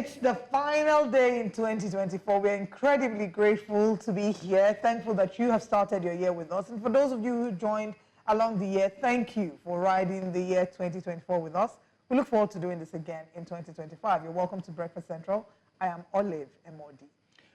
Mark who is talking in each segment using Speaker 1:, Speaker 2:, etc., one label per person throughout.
Speaker 1: It's the final day in 2024. We're incredibly grateful to be here. Thankful that you have started your year with us. And for those of you who joined along the year, thank you for riding the year 2024 with us. We look forward to doing this again in 2025. You're welcome to Breakfast Central. I am Olive Emodi.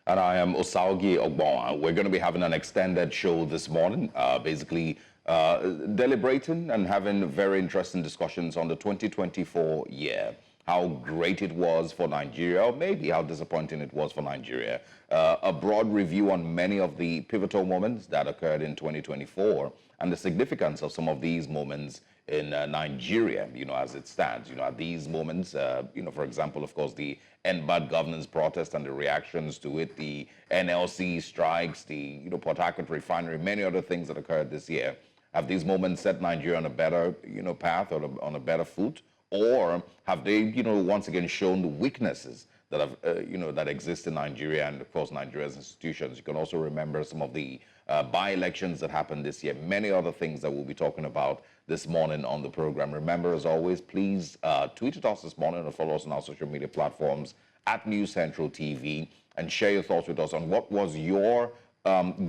Speaker 2: And I am Osaogi Okuoma. We're going to be having an extended show this morning, basically deliberating and having very interesting discussions on the 2024 year. How great it was for Nigeria, or maybe how disappointing it was for Nigeria. A broad review on many of the pivotal moments that occurred in 2024 and the significance of some of these moments in Nigeria, as it stands. At these moments, for example, of course, the End Bad Governance protest and the reactions to it, the NLC strikes, the Port Harcourt Refinery, many other things that occurred this year. Have these moments set Nigeria on a better, path or on a better foot? Or have they, once again shown the weaknesses that have, that exist in Nigeria and, of course, Nigeria's institutions? You can also remember some of the by-elections that happened this year, many other things that we'll be talking about this morning on the program. Remember, as always, please tweet at us this morning or follow us on our social media platforms at News Central TV and share your thoughts with us on what was your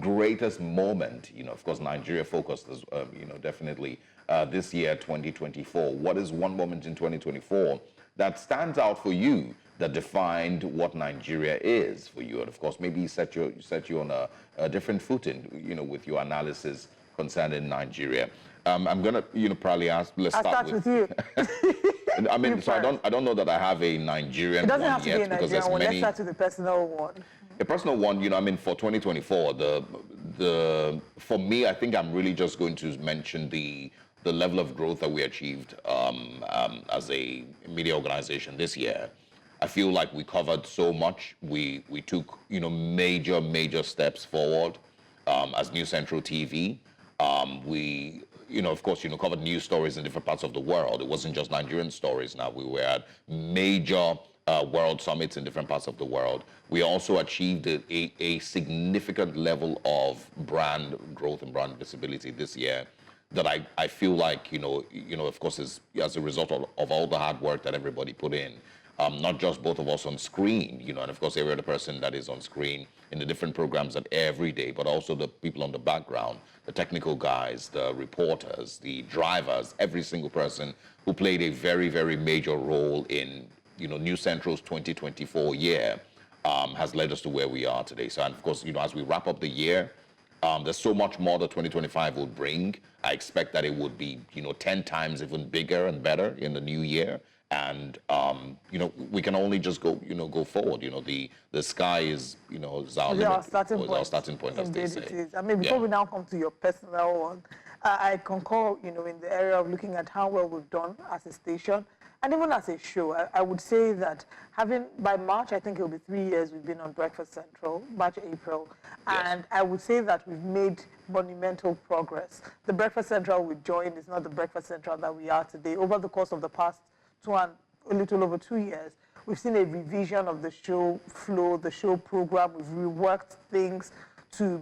Speaker 2: greatest moment, of course, Nigeria focused, definitely this year, 2024. What is one moment in 2024 that stands out for you, that defined what Nigeria is for you? And of course, maybe set you on a different footing, with your analysis concerning Nigeria. I'm gonna, probably ask. I'll
Speaker 1: start with you.
Speaker 2: I mean, so I don't know that I have a Nigerian one yet. It
Speaker 1: doesn't have to be a Nigerian one. Let's start with the personal one.
Speaker 2: A personal one, for 2024, for me, I think I'm really just going to mention the level of growth that we achieved as a media organization this year. I feel like we covered so much. We took, major steps forward as News Central TV. We, of course, covered news stories in different parts of the world. It wasn't just Nigerian stories now. We were at major world summits in different parts of the world. We also achieved a significant level of brand growth and brand visibility this year that I feel like, of course, is as a result of all the hard work that everybody put in. Not just both of us on screen, and of course every other person that is on screen in the different programs that every day, but also the people on the background, the technical guys, the reporters, the drivers, every single person who played a very, very major role in, News Central's 2024 year has led us to where we are today. So, and of course, as we wrap up the year, there's so much more that 2025 will bring. I expect that it would be, 10 times even bigger and better in the new year. And, we can only just go forward. The sky is, is our limit, our starting point, as they say.
Speaker 1: It is. I mean, before we now come to your personal one, I concur, in the area of looking at how well we've done as a station and even as a show. I would say that by March, I think it'll be 3 years we've been on Breakfast Central, March, April.
Speaker 2: Yes.
Speaker 1: And I would say that we've made monumental progress. The Breakfast Central we joined is not the Breakfast Central that we are today. Over the course of the past a little over 2 years, we've seen a revision of the show flow, the show program. We've reworked things to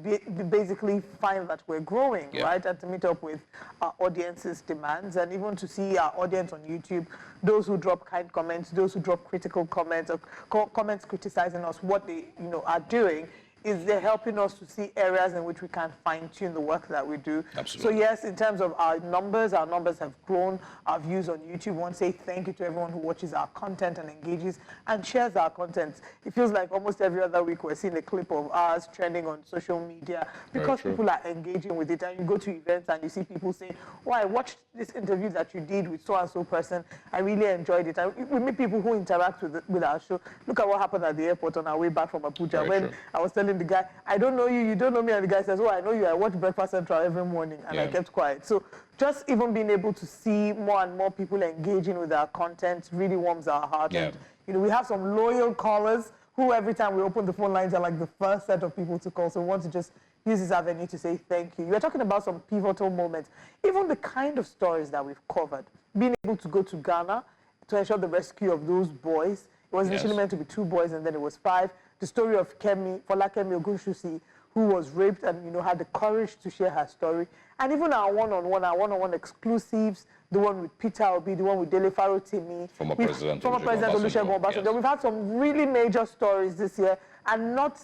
Speaker 1: basically find that we're growing, right? And to meet up with our audience's demands, and even to see our audience on YouTube, those who drop kind comments, those who drop critical comments, or comments criticizing us, what they are doing, is they're helping us to see areas in which we can fine-tune the work that we do.
Speaker 2: Absolutely.
Speaker 1: So yes, in terms of our numbers have grown. Our views on YouTube, I want to say thank you to everyone who watches our content and engages and shares our content. It feels like almost every other week we're seeing a clip of ours trending on social media because people are engaging with it. And you go to events and you see people saying, oh, I watched this interview that you did with so-and-so person. I really enjoyed it. And we meet people who interact with our show. Look at what happened at the airport on our way back from Abuja when I was telling the guy, I don't know you, you don't know me, and the guy says, oh, I know you, I watch Breakfast Central every morning, and I kept quiet. So just even being able to see more and more people engaging with our content really warms our heart. And we have some loyal callers who every time we open the phone lines are like the first set of people to call. So we want to just use this avenue to say thank you. You are talking about some pivotal moments, even the kind of stories that we've covered. Being able to go to Ghana to ensure the rescue of those boys. It was initially meant to be 2 boys, and then it was 5. The story of Folakemi Ogunshusi, who was raped and had the courage to share her story. And even our one-on-one exclusives, the one with Peter Obi, the one with Dele Farotimi.
Speaker 2: Former President
Speaker 1: Olusegun Obasanjo.
Speaker 2: Yes.
Speaker 1: We've had some really major stories this year, and not,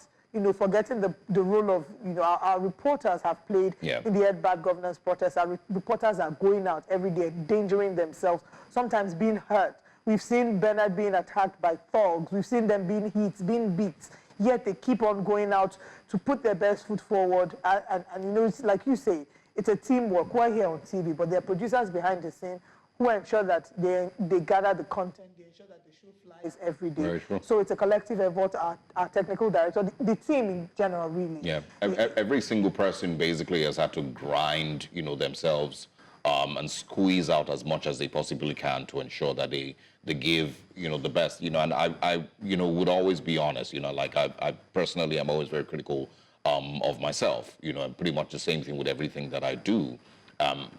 Speaker 1: forgetting the role of, our reporters have played in the bad governance protests. Our reporters are going out every day, endangering themselves, sometimes being hurt. We've seen Bernard being attacked by thugs. We've seen them being hit, being beat. Yet they keep on going out to put their best foot forward. And it's like you say, it's a teamwork. We're here on TV, but there are producers behind the scene who ensure that they gather the content, they ensure that the show flies every day.
Speaker 2: Very true.
Speaker 1: So it's a collective effort. Our technical director, the team in general, really.
Speaker 2: Yeah, every single person basically has had to grind, themselves and squeeze out as much as they possibly can to ensure that they give, the best, and I would always be honest, like I personally am always very critical of myself, and pretty much the same thing with everything that I do.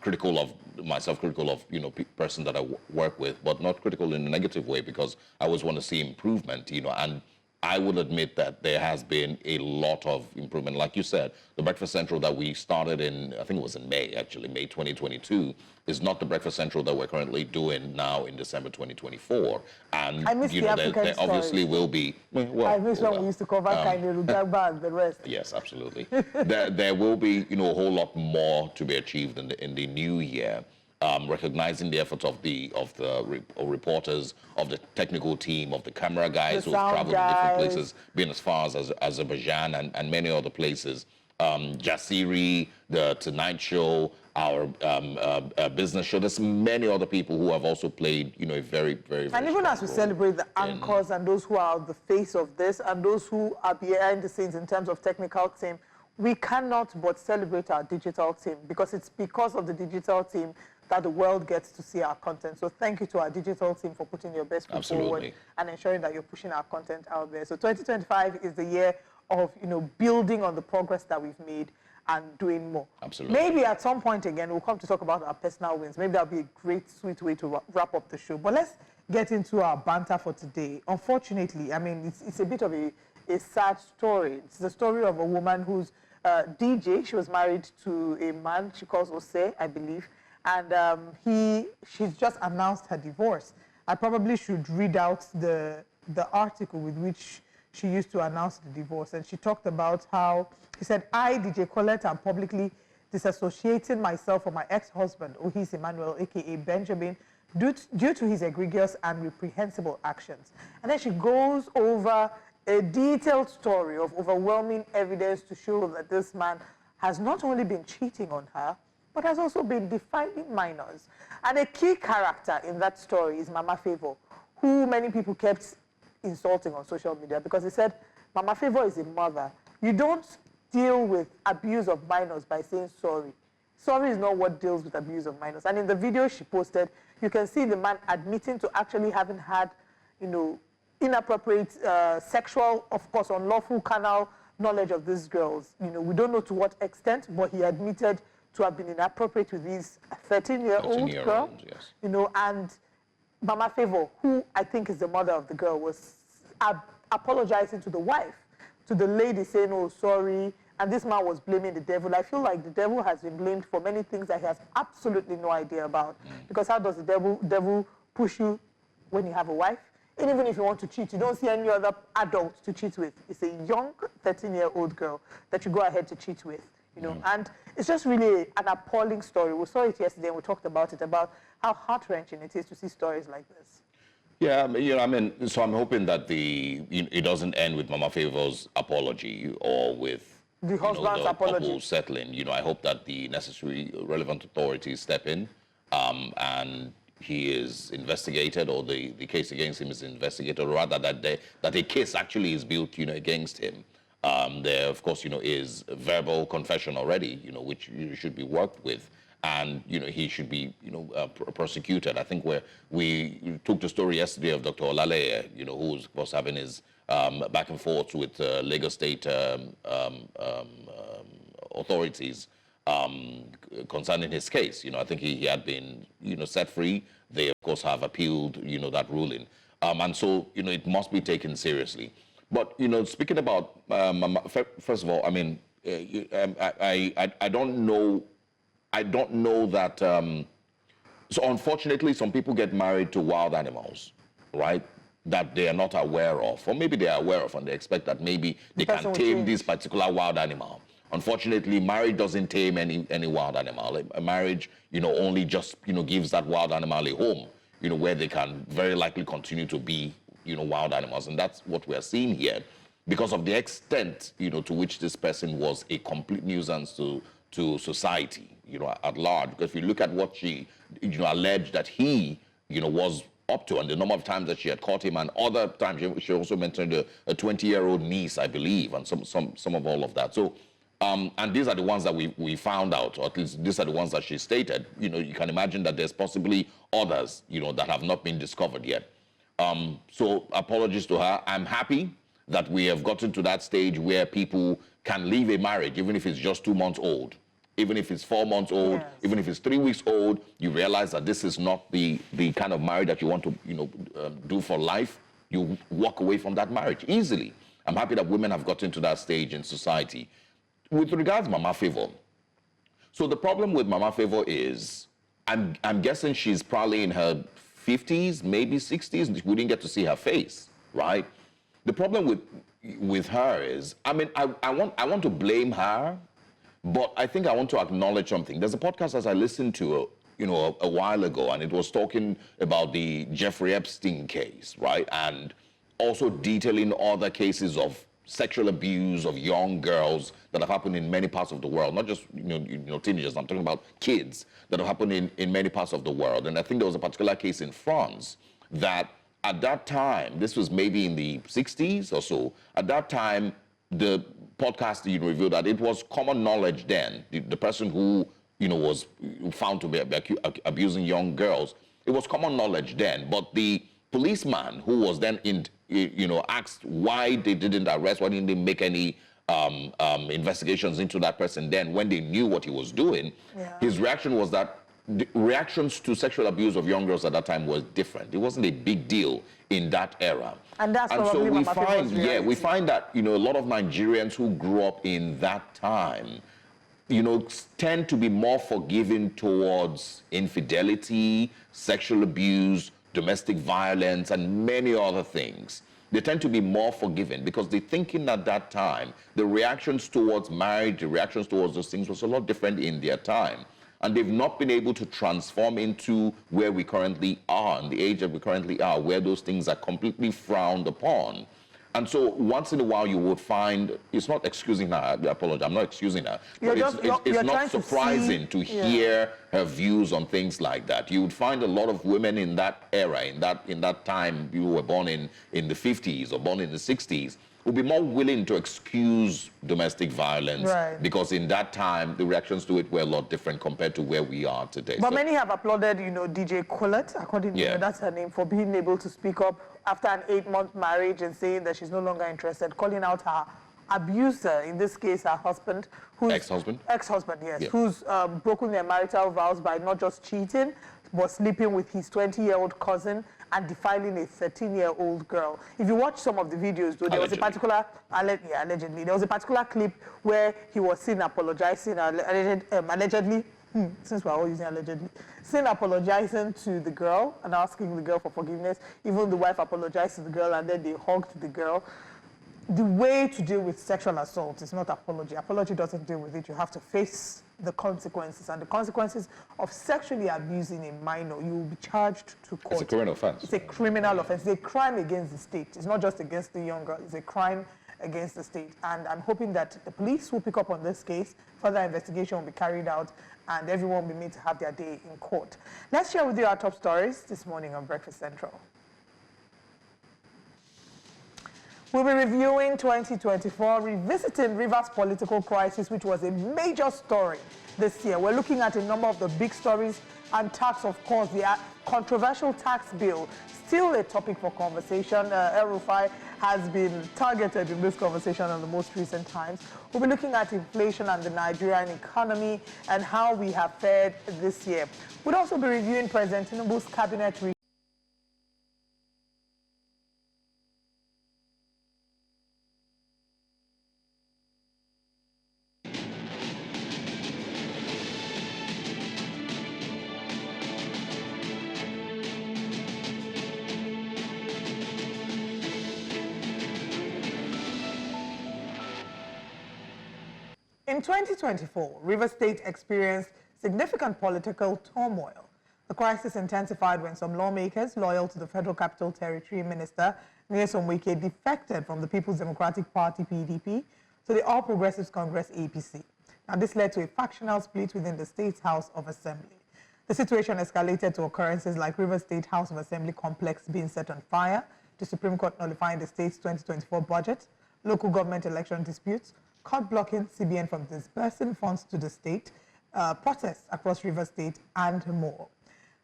Speaker 2: Critical of myself, critical of, person that I work with, but not critical in a negative way, because I always want to see improvement, and I will admit that there has been a lot of improvement. Like you said, the Breakfast Central that we started in, I think it was in May, actually, May 2022, is not the Breakfast Central that we're currently doing now in December 2024. And,
Speaker 1: I miss the African
Speaker 2: there obviously will be... Well,
Speaker 1: I miss when we used to cover Kaine Rugaba and the rest.
Speaker 2: Yes, absolutely. there will be, a whole lot more to be achieved in the new year. Recognizing the efforts of the reporters, of the technical team, of the camera guys who have traveled to different places, been as far as Azerbaijan and many other places. Jasiri, the Tonight Show, our business show. There's many other people who have also played, a very, very, very
Speaker 1: And even as we celebrate the anchors and those who are the face of this and those who are behind the scenes in terms of technical team, we cannot but celebrate our digital team, because it's because of the digital team that the world gets to see our content. So thank you to our digital team for putting your best foot forward and ensuring that you're pushing our content out there. So 2025 is the year of, building on the progress that we've made and doing more.
Speaker 2: Absolutely.
Speaker 1: Maybe at some point again, we'll come to talk about our personal wins. Maybe that'll be a great, sweet way to wrap up the show. But let's get into our banter for today. Unfortunately, I mean, it's a bit of a sad story. It's the story of a woman who's DJ. She was married to a man she calls Ose, I believe. And she's just announced her divorce. I probably should read out the article with which she used to announce the divorce. And she talked about how, she said, I, DJ Colette, am publicly disassociating myself from my ex-husband, Ohis Emmanuel, a.k.a. Benjamin, due to his egregious and reprehensible actions. And then she goes over a detailed story of overwhelming evidence to show that this man has not only been cheating on her, but has also been defiling minors. And a key character in that story is Mama Favor, who many people kept insulting on social media, because they said, Mama Favor is a mother. You don't deal with abuse of minors by saying sorry. Sorry is not what deals with abuse of minors. And in the video she posted, you can see the man admitting to actually having had, inappropriate sexual, of course, unlawful carnal knowledge of these girls. We don't know to what extent, but he admitted to have been inappropriate with this 13-year-old girl.
Speaker 2: Yes.
Speaker 1: And Mama Favor, who I think is the mother of the girl, was apologizing to the wife, to the lady, saying, oh, sorry. And this man was blaming the devil. I feel like the devil has been blamed for many things that he has absolutely no idea about. Because how does the devil push you when you have a wife? And even if you want to cheat, you don't see any other adult to cheat with. It's a young 13-year-old girl that you go ahead to cheat with. And it's just really an appalling story. We saw it yesterday and we talked about it, about how heart-wrenching it is to see stories like this.
Speaker 2: Yeah, so I'm hoping that it doesn't end with Mama Favor's apology or with
Speaker 1: the husband's apology
Speaker 2: couple settling. I hope that the necessary relevant authorities step in and he is investigated, or the case against him is investigated, or rather that a case actually is built, against him. There, of course, is verbal confession already, which should be worked with, and he should be, prosecuted. I think we took the story yesterday of Dr. Olale, who's of course having his back and forth with Lagos State authorities concerning his case. I think he had been, set free. They, of course, have appealed, that ruling, and so it must be taken seriously. But speaking about first of all, I mean, I don't know that So unfortunately, some people get married to wild animals, right? That they are not aware of, or maybe they are aware of and they expect that maybe they can tame this particular wild animal. Unfortunately, marriage doesn't tame any wild animal. A marriage, only just, gives that wild animal a home, where they can very likely continue to be, wild animals. And that's what we're seeing here because of the extent, to which this person was a complete nuisance to society, at large. Because if you look at what she, alleged that he, was up to, and the number of times that she had caught him, and other times she also mentioned a 20-year-old niece, I believe, and some of all of that. So, and these are the ones that we found out, or at least these are the ones that she stated. You can imagine that there's possibly others, that have not been discovered yet. So apologies to her. I'm happy that we have gotten to that stage where people can leave a marriage, even if it's just 2 months old. Even if it's 4 months old, yes. Even if it's 3 weeks old, you realize that this is not the kind of marriage that you want to, do for life. You walk away from that marriage easily. I'm happy that women have gotten to that stage in society. With regards to Mama Favor, so the problem with Mama Favor is, I'm guessing she's probably in her 50s, maybe 60s. We didn't get to see her face, right? The problem with her is, I mean, I want to blame her. But I think I want to acknowledge something. There's a podcast that I listened to, a while ago, and it was talking about the Jeffrey Epstein case, right? And also detailing other cases of sexual abuse of young girls that have happened in many parts of the world, not just teenagers. I'm talking about kids that have happened in many parts of the world. And I think there was a particular case in France that at that time, this was maybe in the 60s or so. At that time, the podcast revealed that it was common knowledge then. The person who was found to be abusing young girls, it was common knowledge then. But the policeman who was then asked why they didn't arrest, why didn't they make any investigations into that person then when they knew what he was doing, yeah. His reaction was that the reactions to sexual abuse of young girls at that time was different. It wasn't a big deal in that era.
Speaker 1: And that's
Speaker 2: and
Speaker 1: so
Speaker 2: we find, we find that a lot of Nigerians who grew up in that time, tend to be more forgiving towards infidelity, sexual abuse, domestic violence, and many other things. They tend to be more forgiving because they're thinking at that time, the reactions towards marriage, the reactions towards those things was a lot different in their time. And they've not been able to transform into where we currently are, in the age that we currently are, where those things are completely frowned upon. And so once in a while you would find, it's not excusing her, I apologize, I'm not excusing her, but it's not surprising to hear her views on things like that. You would find a lot of women in that era, in that time, you were born in the 50s or born in the 60s, would be more willing to excuse domestic violence, right, because in that time the reactions to it were a lot different compared to where we are today.
Speaker 1: But many have applauded, DJ Colette, according to that's her name, for being able to speak up after an 8-month marriage and saying that she's no longer interested, calling out her abuser, in this case her husband, who's ex-husband, yes, who's broken their marital vows by not just cheating, but sleeping with his 20-year-old cousin and defiling a 13-year-old girl. If you watch some of the videos, though, there was a particular, allegedly, there was a particular clip where he was seen apologizing, allegedly, since we're all using allegedly, seen apologizing to the girl and asking the girl for forgiveness. Even the wife apologized to the girl and then they hugged the girl. The way to deal with sexual assault is not apology. Apology doesn't deal with it. You have to face the consequences, and the consequences of sexually abusing a minor, you will be charged to court.
Speaker 2: It's a criminal offense.
Speaker 1: It's a criminal offense. It's a crime against the state. It's not just against the young girl. It's a crime against the state. And I'm hoping that the police will pick up on this case, further investigation will be carried out, and everyone will be made to have their day in court. Let's share with you our top stories this morning on Breakfast Central. We'll be reviewing 2024, revisiting Rivers' political crisis, which was a major story this year. We're looking at a number of the big stories and tax, of course, the controversial tax bill, still a topic for conversation. El-Rufai has been targeted in this conversation in the most recent times. We'll be looking at inflation and the Nigerian economy and how we have fared this year. We'll also be reviewing President Tinubu's cabinet In 2024, Rivers State experienced significant political turmoil. The crisis intensified when some lawmakers loyal to the Federal Capital Territory Minister, Nyesom Wike, defected from the People's Democratic Party, PDP, to the All Progressives Congress, APC. Now, this led to a factional split within the state's House of Assembly. The situation escalated to occurrences like Rivers State House of Assembly complex being set on fire, the Supreme Court nullifying the state's 2024 budget, local government election disputes, court blocking CBN from disbursing funds to the state, protests across Rivers State, and more.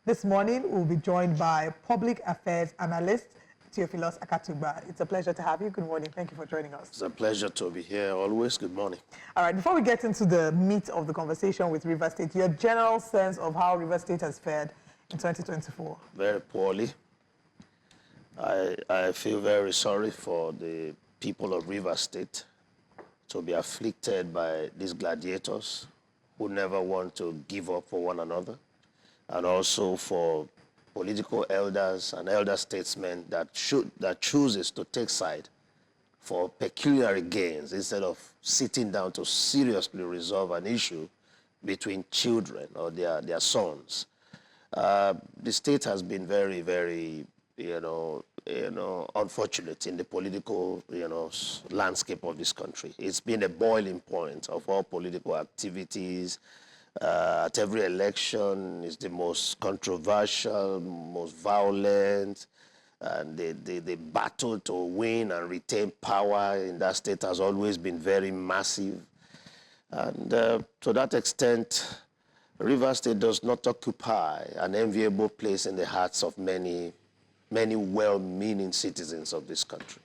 Speaker 1: This morning, we'll be joined by public affairs analyst Theophilus Akatugba. It's a pleasure to have you. Good morning. Thank you for joining us.
Speaker 3: It's a pleasure to be here always. Good morning.
Speaker 1: All right, before we get into the meat of the conversation with Rivers State, your general sense of how Rivers State has fared in 2024?
Speaker 3: Very poorly. I feel very sorry for the people of Rivers State to be afflicted by these gladiators who never want to give up for one another, and also for political elders and elder statesmen that chooses to take side for pecuniary gains instead of sitting down to seriously resolve an issue between children or their sons. The state has been very, very, unfortunate in the political, landscape of this country. It's been a boiling point of all political activities. At every election, it's the most controversial, most violent, and the battle to win and retain power in that state has always been very massive. And to that extent, Rivers State does not occupy an enviable place in the hearts of many well-meaning citizens of this country.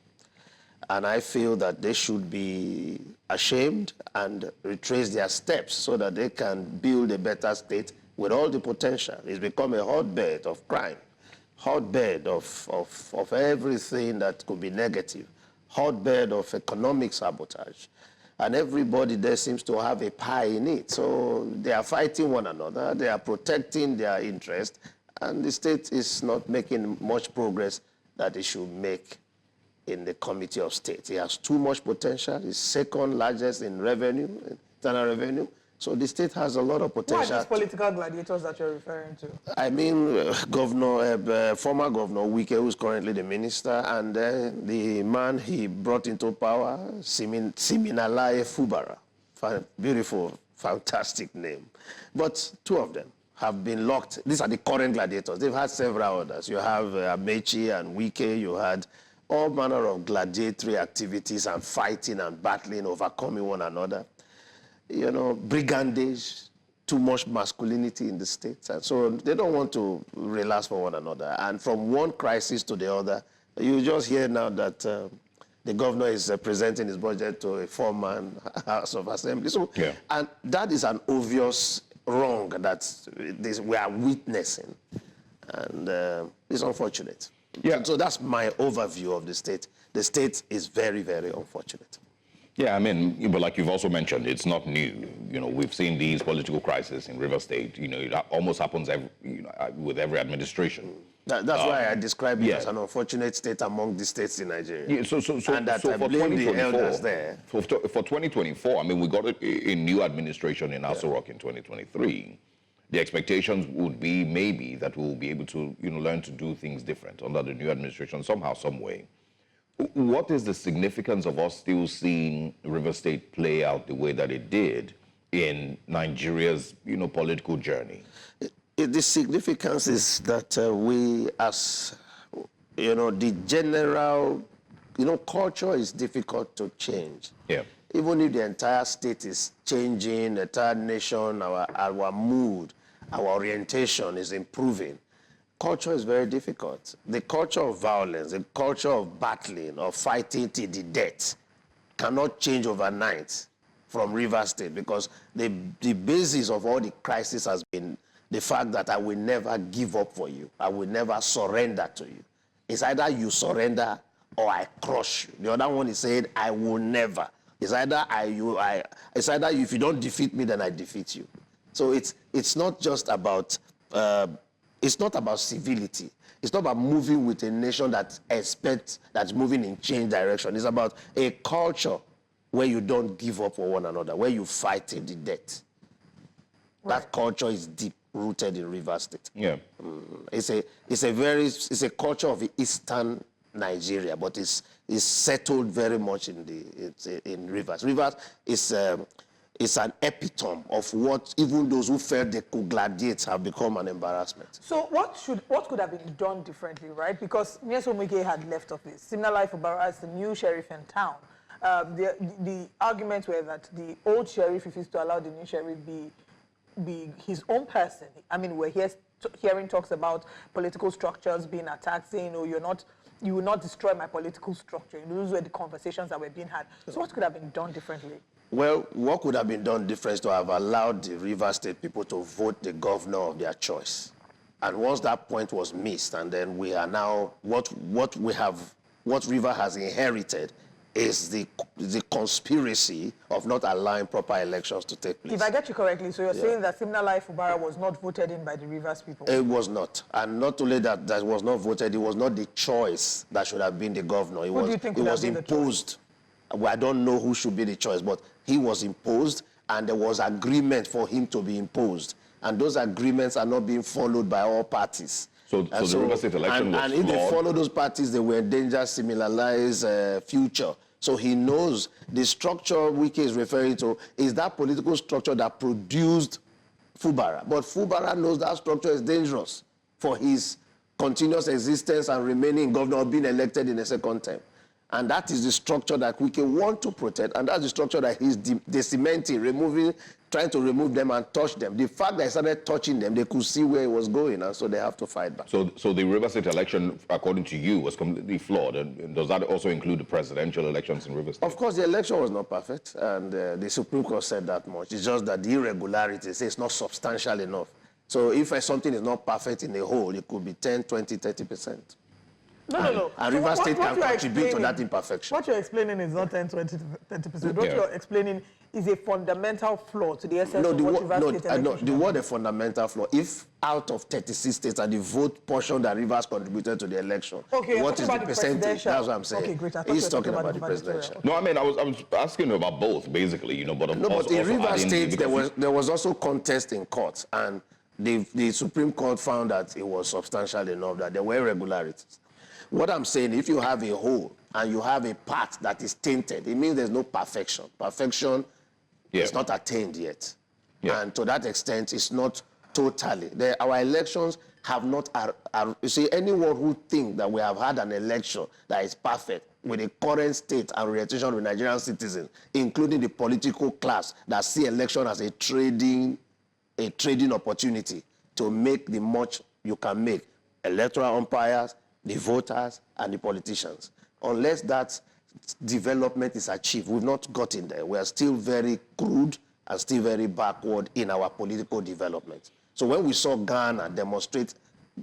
Speaker 3: And I feel that they should be ashamed and retrace their steps so that they can build a better state with all the potential. It's become a hotbed of crime, hotbed of everything that could be negative, hotbed of economic sabotage. And everybody there seems to have a pie in it. So they are fighting one another, they are protecting their interest, and the state is not making much progress that it should make in the Committee of State. It has too much potential. It's second largest in revenue, internal revenue. So the state has a lot of potential.
Speaker 1: What are these political gladiators that you're referring to? I
Speaker 3: mean, former Governor Wike, who's currently the minister, and the man he brought into power, Siminalayi Fubara. Beautiful, fantastic name. But two of them have been locked. These are the current gladiators. They've had several others. You have Amechi and Wike. You had all manner of gladiatory activities and fighting and battling, overcoming one another. Brigandage, too much masculinity in the state. And so they don't want to relax for one another. And from one crisis to the other, you just hear now that the governor is presenting his budget to a four-man House of Assembly. So, yeah. And that is an obvious wrong that we are witnessing. And it's unfortunate. Yeah. So that's my overview of the state. The state is very, very unfortunate.
Speaker 2: Yeah, I mean, but like you've also mentioned, it's not new. We've seen these political crises in Rivers State. It almost happens with every administration.
Speaker 3: That's why I describe it as an unfortunate state among the states in Nigeria.
Speaker 2: Yeah, and that I blame the elders there. For 2024, I mean, we got a new administration in Aso Rock in 2023. The expectations would be maybe that we'll be able to, learn to do things different under the new administration somehow, some way. What is the significance of us still seeing Rivers State play out the way that it did in Nigeria's, political journey?
Speaker 3: The significance is that we, as, the general, culture is difficult to change.
Speaker 2: Yeah.
Speaker 3: Even if the entire state is changing, the entire nation, our mood, our orientation is improving, culture is very difficult. The culture of violence, the culture of battling, of fighting to the death cannot change overnight from Rivers State, because the basis of all the crisis has been the fact that I will never give up for you. I will never surrender to you. It's either you surrender or I crush you. The other one is saying, I will never. It's either if you don't defeat me, then I defeat you. So it's not just about it's not about civility. It's not about moving with a nation that expects, that's moving in change direction. It's about a culture where you don't give up for one another, where you fight till the death.
Speaker 1: Right.
Speaker 3: That culture is deep rooted in Rivers State.
Speaker 2: Yeah.
Speaker 3: It's a culture of Eastern Nigeria, but it's settled very much in Rivers. Rivers is an epitome of what even those who felt they could gladiate have become an embarrassment.
Speaker 1: So what could have been done differently, right? Because Nyesom Wike had left office. Similar for Barra as the new sheriff in town. The arguments were that the old sheriff refused to allow the new sheriff be his own person. I mean, we're hearing talks about political structures being attacked, saying, "Oh, you will not destroy my political structure." Those were the conversations that were being had. So what could have been done differently?
Speaker 3: Well, what could have been done different is to have allowed the Rivers State people to vote the governor of their choice. And once that point was missed, and then we are now, what River has inherited is the conspiracy of not allowing proper elections to take place.
Speaker 1: If I get you correctly, so you're saying that Simnalai Fubara was not voted in by the Rivers people?
Speaker 3: It was not. And not only that was not voted, it was not the choice that should have been the governor.
Speaker 1: Who do you think
Speaker 3: it was imposed. Well, I don't know who should be the choice, but he was imposed, and there was agreement for him to be imposed. And those agreements are not being followed by all parties.
Speaker 2: So the Rivers State election was
Speaker 3: and if they follow those parties, they will endanger Similali's future. So he knows the structure Wike is referring to is that political structure that produced Fubara. But Fubara knows that structure is dangerous for his continuous existence and remaining governor or being elected in a second term. And that is the structure that Wike wants to protect, and that's the structure that he's cementing, trying to remove them and touch them. The fact that he started touching them, they could see where it was going, and so they have to fight back.
Speaker 2: So the Rivers State election, according to you, was completely flawed. And does that also include the presidential elections in Rivers State?
Speaker 3: Of course, the election was not perfect, and the Supreme Court said that much. It's just that the irregularities is not substantial enough. So if something is not perfect in the whole, it could be 10, 20, 30%.
Speaker 1: No.
Speaker 3: And Rivers State can contribute to that imperfection.
Speaker 1: What you're explaining is not 10, 20, 30%. What you're explaining is a fundamental flaw to the essence of what Rivers State election.
Speaker 3: The word a fundamental flaw. If out of 36 states are the vote portion that Rivers contributed to the election, what is the percentage? That's what I'm saying.
Speaker 1: Okay, great.
Speaker 3: He's talking about the presidential.
Speaker 2: No, I mean, I was asking about both, basically, but
Speaker 3: in Rivers State, there was also contest in court, and the Supreme Court found that it was substantial enough that there were irregularities. What I'm saying, if you have a whole and you have a part that is tainted, it means there's no perfection. Perfection is not attained yet. And to that extent, it's not totally. Our elections have not, you see, anyone who thinks that we have had an election that is perfect with the current state and orientation of Nigerian citizens, including the political class that see election as a trading opportunity to make the much you can make, electoral umpires, the voters, and the politicians. Unless that development is achieved, we've not gotten there. We are still very crude and still very backward in our political development. So when we saw Ghana demonstrate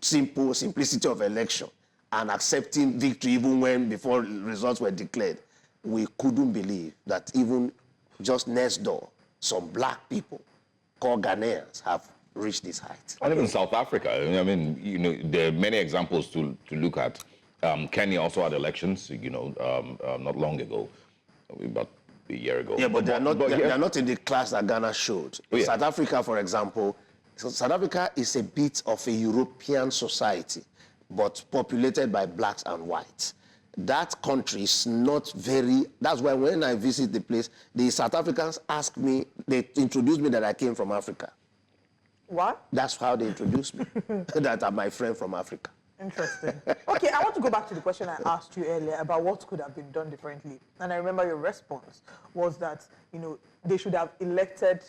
Speaker 3: simplicity of election and accepting victory even when before results were declared, we couldn't believe that even just next door, some black people called Ghanaians have reach this height.
Speaker 2: And even South Africa, I mean, there are many examples to look at. Kenya also had elections, not long ago, about a year ago.
Speaker 3: Yeah, but they're not in the class that Ghana showed. South Africa, for example, South Africa is a bit of a European society, but populated by blacks and whites. That country is not very, that's why when I visit the place, the South Africans ask me, they introduce me that I came from Africa.
Speaker 1: What?
Speaker 3: That's how they introduced me, that I'm my friend from Africa.
Speaker 1: Interesting. Okay, I want to go back to the question I asked you earlier about what could have been done differently. And I remember your response was that, they should have elected,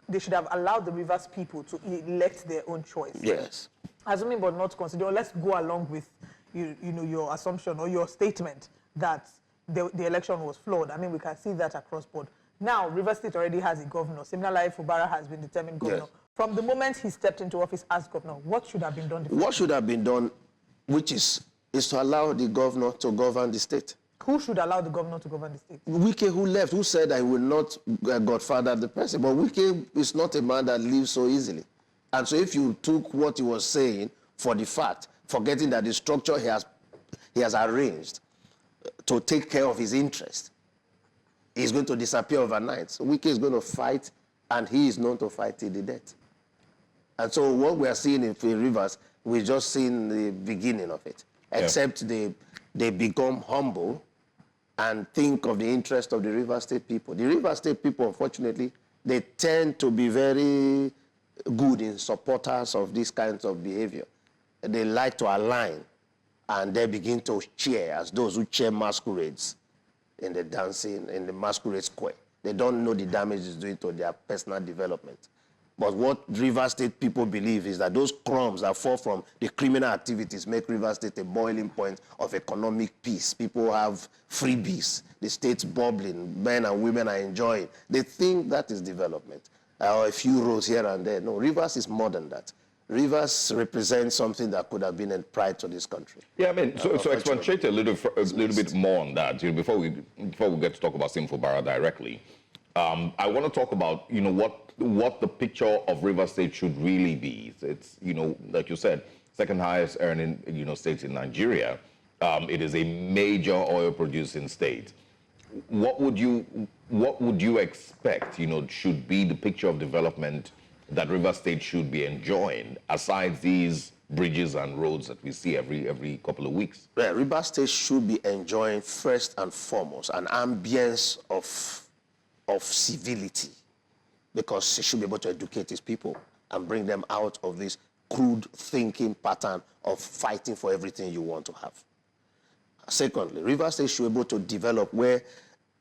Speaker 1: they should have allowed the Rivers people to elect their own choice.
Speaker 3: Yes.
Speaker 1: Assuming but not considering, let's go along with, your assumption or your statement that the election was flawed. I mean, we can see that across board. Now, Rivers State already has a governor. Simnalai Fubara has been determined governor. Yes. From the moment he stepped into office as governor, what should have been done differently?
Speaker 3: What should have been done, which is to allow the governor to govern the state.
Speaker 1: Who should allow the governor to govern the state?
Speaker 3: Wike, who left, who said I will not godfather the president. But Wike is not a man that leaves so easily. And so if you took what he was saying for the fact, forgetting that the structure he has arranged to take care of his interests, He's going to disappear overnight. So Wike is going to fight, and he is known to fight till the death. And so what we are seeing in Rivers, we're just seeing the beginning of it. Except they become humble and think of the interest of the River State people. The River State people, unfortunately, they tend to be very good in supporters of these kinds of behavior. They like to align, and they begin to cheer as those who cheer masquerades in the dancing, in the masquerade square. They don't know the damage it's doing to their personal development. But what River State people believe is that those crumbs that fall from the criminal activities make River State a boiling point of economic peace. People have freebies. The state's bubbling. Men and women are enjoying. They think that is development. A few roads here and there. No, Rivers is more than that. Rivers represents something that could have been a pride to this country.
Speaker 2: Yeah, I mean, so expatiate a little bit more on that. You know, before we get to talk about Simfo Bara directly, I want to talk about, you know, what the picture of River State should really be. It's, you know, like you said, second highest earning, you know, state in Nigeria. It is a major oil producing state. What would you expect, you know, should be the picture of development that River State should be enjoying, aside these bridges and roads that we see every couple of weeks?
Speaker 3: Yeah, River State should be enjoying first and foremost an ambience of civility, because it should be able to educate its people and bring them out of this crude thinking pattern of fighting for everything you want to have. Secondly, River State should be able to develop where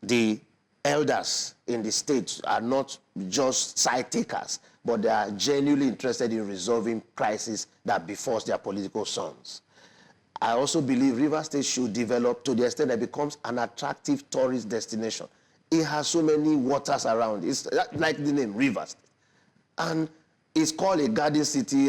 Speaker 3: the elders in the state are not just side takers, but they are genuinely interested in resolving crises that befalls their political sons. I also believe River State should develop to the extent that it becomes an attractive tourist destination. It has so many waters around. It's like the name, River State. And it's called a garden city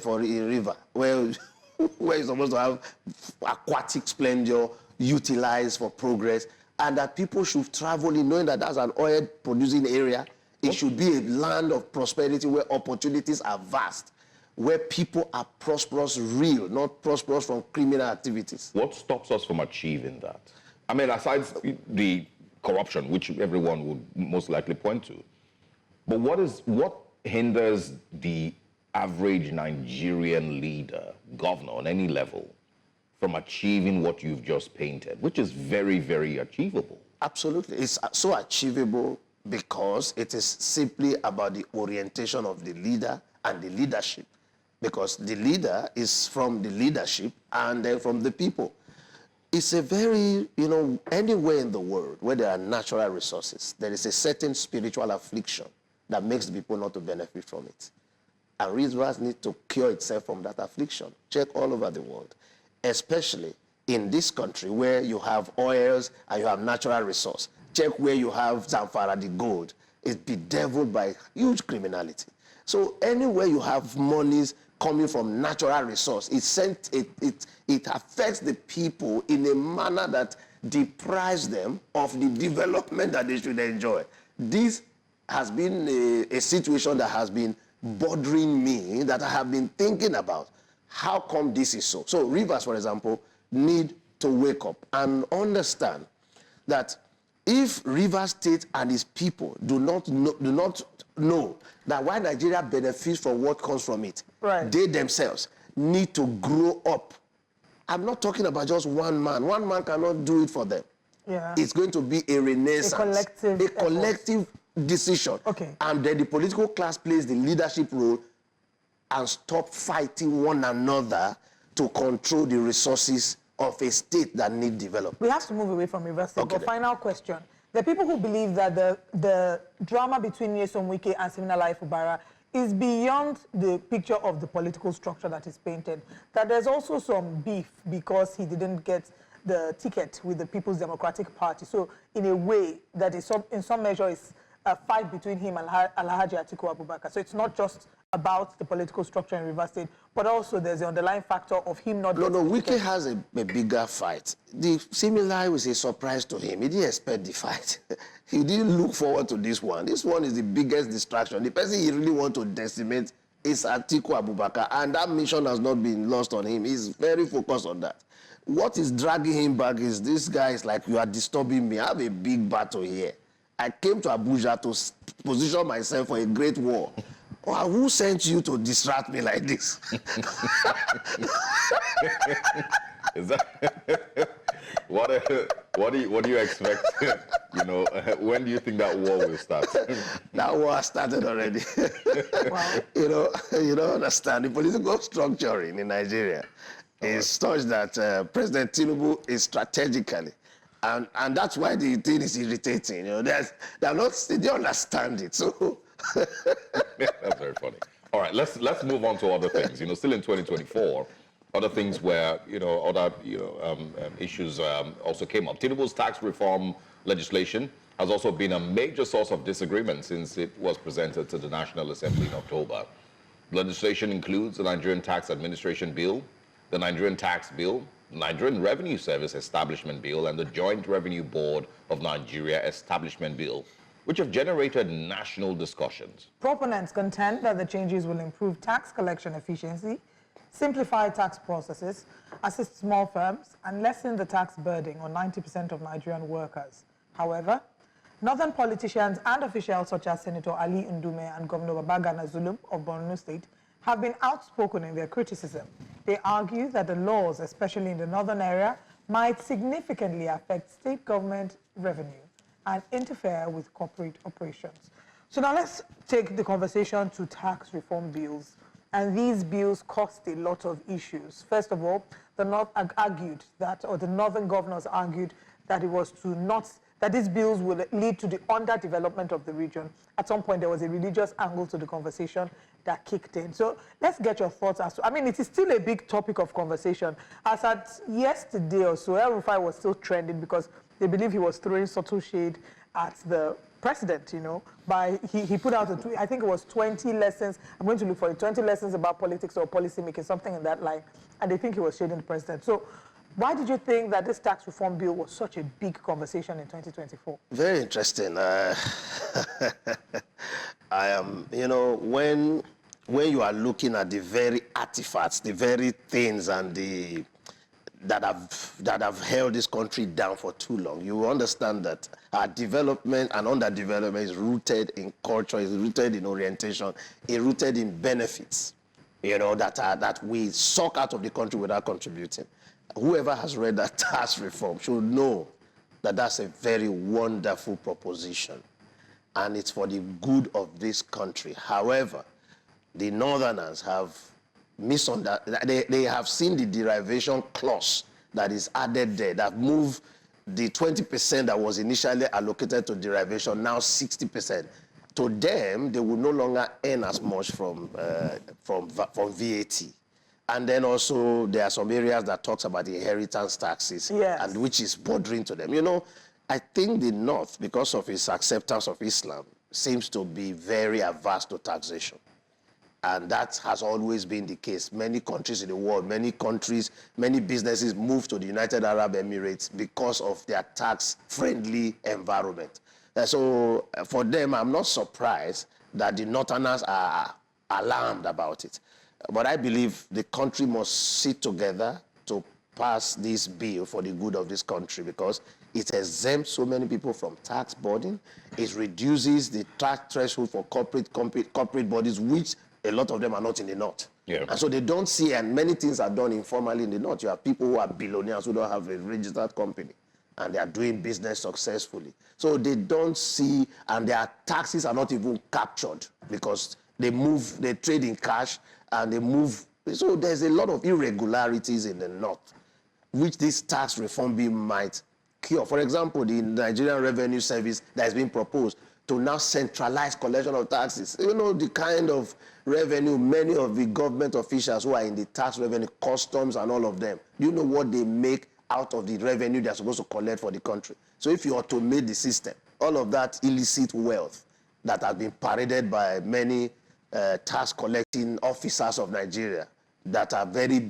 Speaker 3: for a river, where you're supposed to have aquatic splendor utilized for progress, and that people should travel in knowing that that's an oil-producing area. It should be a land of prosperity where opportunities are vast, where people are prosperous real, not prosperous from criminal activities.
Speaker 2: What stops us from achieving that? I mean, aside the corruption, which everyone would most likely point to, but what hinders the average Nigerian leader, governor on any level, from achieving what you've just painted, which is very, very achievable? Absolutely.
Speaker 3: It's so achievable because it is simply about the orientation of the leader and the leadership. Because the leader is from the leadership and then from the people. It's a very, you know, anywhere in the world where there are natural resources, there is a certain spiritual affliction that makes the people not to benefit from it. And Rivers need to cure itself from that affliction. Check all over the world, especially in this country where you have oils and you have natural resource. Check where you have Zamfara, the gold. It's bedeviled by huge criminality. So anywhere you have monies coming from natural resource, it affects the people in a manner that deprives them of the development that they should enjoy. This has been a situation that has been bothering me, that I have been thinking about. How come this is so? So Rivers, for example, need to wake up and understand that if River State and its people do not know that while Nigeria benefits from what comes from it, right, they themselves need to grow up. I'm not talking about just one man. One man cannot do it for them. Yeah. It's going to be a renaissance, a collective decision. Okay. And then the political class plays the leadership role and stop fighting one another to control the resources of a state that need development.
Speaker 1: We have to move away from River State. Okay, but final question. There are people who believe that the drama between Nyesom Wike and Siminalayi Fubara is beyond the picture of the political structure that is painted. That there's also some beef because he didn't get the ticket with the People's Democratic Party. So in a way, that is in some measure is a fight between him and Alhaji Atiku Abubakar. So it's not just about the political structure in River State, but also there's the underlying factor of him not...
Speaker 3: No, Wike has a bigger fight. The Siminalayi was a surprise to him. He didn't expect the fight. He didn't look forward to this one. This one is the biggest distraction. The person he really wants to decimate is Atiku Abubakar, and that mission has not been lost on him. He's very focused on that. What is dragging him back is this guy is like, you are disturbing me. I have a big battle here. I came to Abuja to position myself for a great war. Oh, who sent you to distract me like this?
Speaker 2: Is that what do you expect? When do you think that war will start?
Speaker 3: That war started already.
Speaker 1: Wow.
Speaker 3: You don't understand. The political structuring in Nigeria is such that President Tinubu is strategically, and that's why the thing is irritating. They don't understand it. So
Speaker 2: That's very funny. All right, let's move on to other things. Still in 2024, other things where issues also came up. Tinubu's tax reform legislation has also been a major source of disagreement since it was presented to the National Assembly in October. Legislation includes the Nigerian Tax Administration Bill, the Nigerian Tax Bill, Nigerian Revenue Service Establishment Bill, and the Joint Revenue Board of Nigeria Establishment Bill, which have generated national discussions.
Speaker 1: Proponents contend that the changes will improve tax collection efficiency, simplify tax processes, assist small firms, and lessen the tax burden on 90% of Nigerian workers. However, northern politicians and officials such as Senator Ali Ndume and Governor Babagana Zulum of Borno State have been outspoken in their criticism. They argue that the laws, especially in the northern area, might significantly affect state government revenue and interfere with corporate operations. So now let's take the conversation to tax reform bills. And these bills caused a lot of issues. First of all, the North argued that, or the northern governors argued that it was that these bills would lead to the underdevelopment of the region. At some point, there was a religious angle to the conversation that kicked in. So let's get your thoughts as to, it is still a big topic of conversation. As at yesterday or so, El-Rufai was still trending because they believe he was throwing subtle shade at the president, he put out I think it was 20 lessons, I'm going to look for it, 20 lessons about politics or policy making, something in that line, and they think he was shading the president. So why did you think that this tax reform bill was such a big conversation in 2024? Very interesting.
Speaker 3: When you are looking at the very artifacts, the very things and that have held this country down for too long, you understand that our development and underdevelopment is rooted in culture, is rooted in orientation, is rooted in benefits, that we suck out of the country without contributing. Whoever has read that tax reform should know that that's a very wonderful proposition, and it's for the good of this country. However, the Northerners have misunderstood. They have seen the derivation clause that is added there, that moved the 20% that was initially allocated to derivation, now 60%. To them, they will no longer earn as much from VAT. And then also, there are some areas that talks about the inheritance taxes,
Speaker 1: yes,
Speaker 3: and which is bordering to them. I think the North, because of its acceptance of Islam, seems to be very averse to taxation. And that has always been the case. Many countries in the world, many businesses move to the United Arab Emirates because of their tax-friendly environment. So for them, I'm not surprised that the Northerners are alarmed about it. But I believe the country must sit together to pass this bill for the good of this country, because it exempts so many people from tax burden. It reduces the tax threshold for corporate bodies, which a lot of them are not in the North.
Speaker 2: Yeah.
Speaker 3: And so they don't see, and many things are done informally in the North. You have people who are billionaires who don't have a registered company, and they are doing business successfully. So they don't see, and their taxes are not even captured because they trade in cash, and they move. So there's a lot of irregularities in the North, which this tax reform bill might cure. For example, the Nigerian Revenue Service that has been proposed to now centralize collection of taxes. The kind of revenue many of the government officials who are in the tax revenue, customs and all of them, you know what they make out of the revenue they're supposed to collect for the country. So if you automate the system, all of that illicit wealth that has been paraded by many tax collecting officers of Nigeria that are very,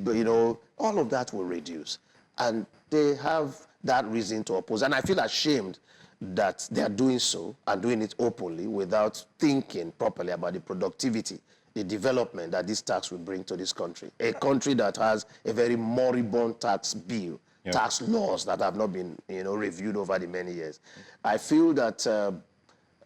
Speaker 3: all of that will reduce. And they have that reason to oppose. And I feel ashamed that they are doing so and doing it openly without thinking properly about the productivity, the development that this tax will bring to this country. A country that has a very moribund tax bill, tax laws that have not been reviewed over the many years. I feel that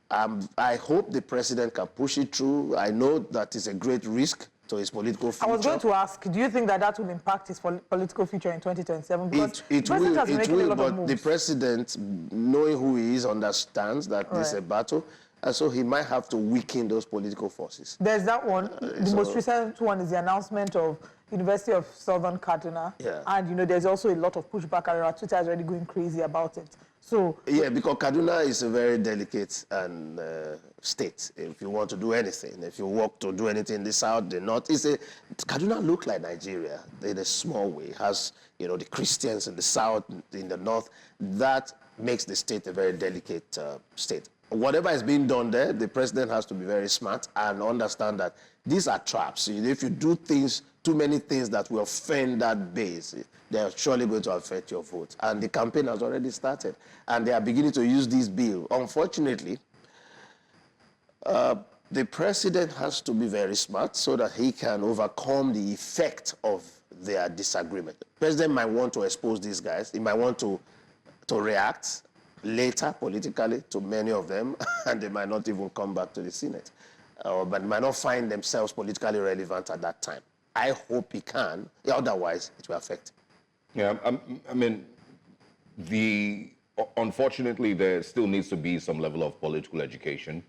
Speaker 3: I hope the president can push it through. I know that is a great risk to his political future.
Speaker 1: I was going to ask, do you think that that will impact his political future in 2027? Because
Speaker 3: It will, but the president, knowing who he is, understands that this is a battle, and so he might have to weaken those political forces.
Speaker 1: There's that one. The most recent one is the announcement of University of Southern Kaduna.
Speaker 3: Yeah.
Speaker 1: And, you know, there's also a lot of pushback around. Twitter is already going crazy about it. So
Speaker 3: yeah, because Kaduna is a very delicate and state. If you want to do anything, if you want to do anything in the south, the north, Kaduna looks like Nigeria in a small way. It has, you know, the Christians in the south, in the north. That makes the state a very delicate state. Whatever is being done there, the president has to be very smart and understand that these are traps. If you do too many things that will offend that base, they're surely going to affect your vote. And the campaign has already started, and they are beginning to use this bill. Unfortunately, the president has to be very smart so that he can overcome the effect of their disagreement. The president might want to expose these guys. He might want to react later politically to many of them, and they might not even come back to the Senate, but might not find themselves politically relevant at that time. I hope he can, otherwise it will affect.
Speaker 2: Yeah, I mean, unfortunately, there still needs to be some level of political education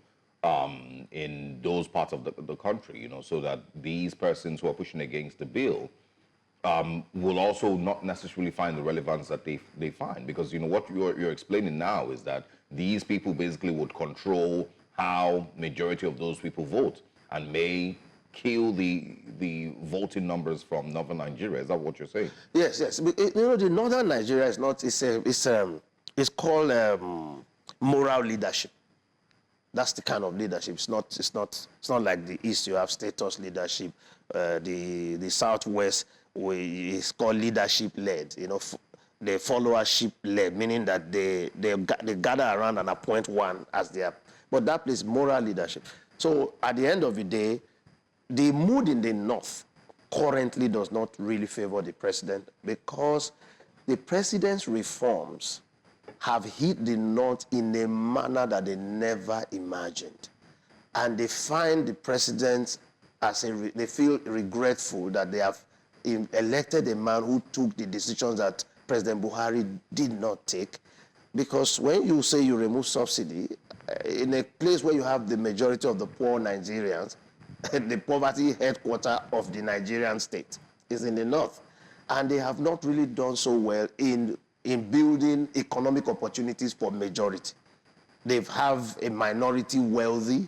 Speaker 2: in those parts of the country, you know, so that these persons who are pushing against the bill will also not necessarily find the relevance that they find. Because, you know, what you're explaining now is that these people basically would control how majority of those people vote and may kill the voting numbers from northern Nigeria. Is that what you're saying?
Speaker 3: Yes, yes. You know, the northern Nigeria is not, it's called moral leadership. That's the kind of leadership. It's not like the East. You have status leadership. The Southwest, it's called leadership led. You know, the followership led, meaning that they gather around and appoint one as their. But that place, moral leadership. So at the end of the day, the mood in the North currently does not really favor the president, because the president's reforms have hit the North in a manner that they never imagined. And they find the president they feel regretful that they have elected a man who took the decisions that President Buhari did not take. Because when you say you remove subsidy, in a place where you have the majority of the poor Nigerians, the poverty headquarters of the Nigerian state is in the North. And they have not really done so well in building economic opportunities for majority. They have a minority wealthy,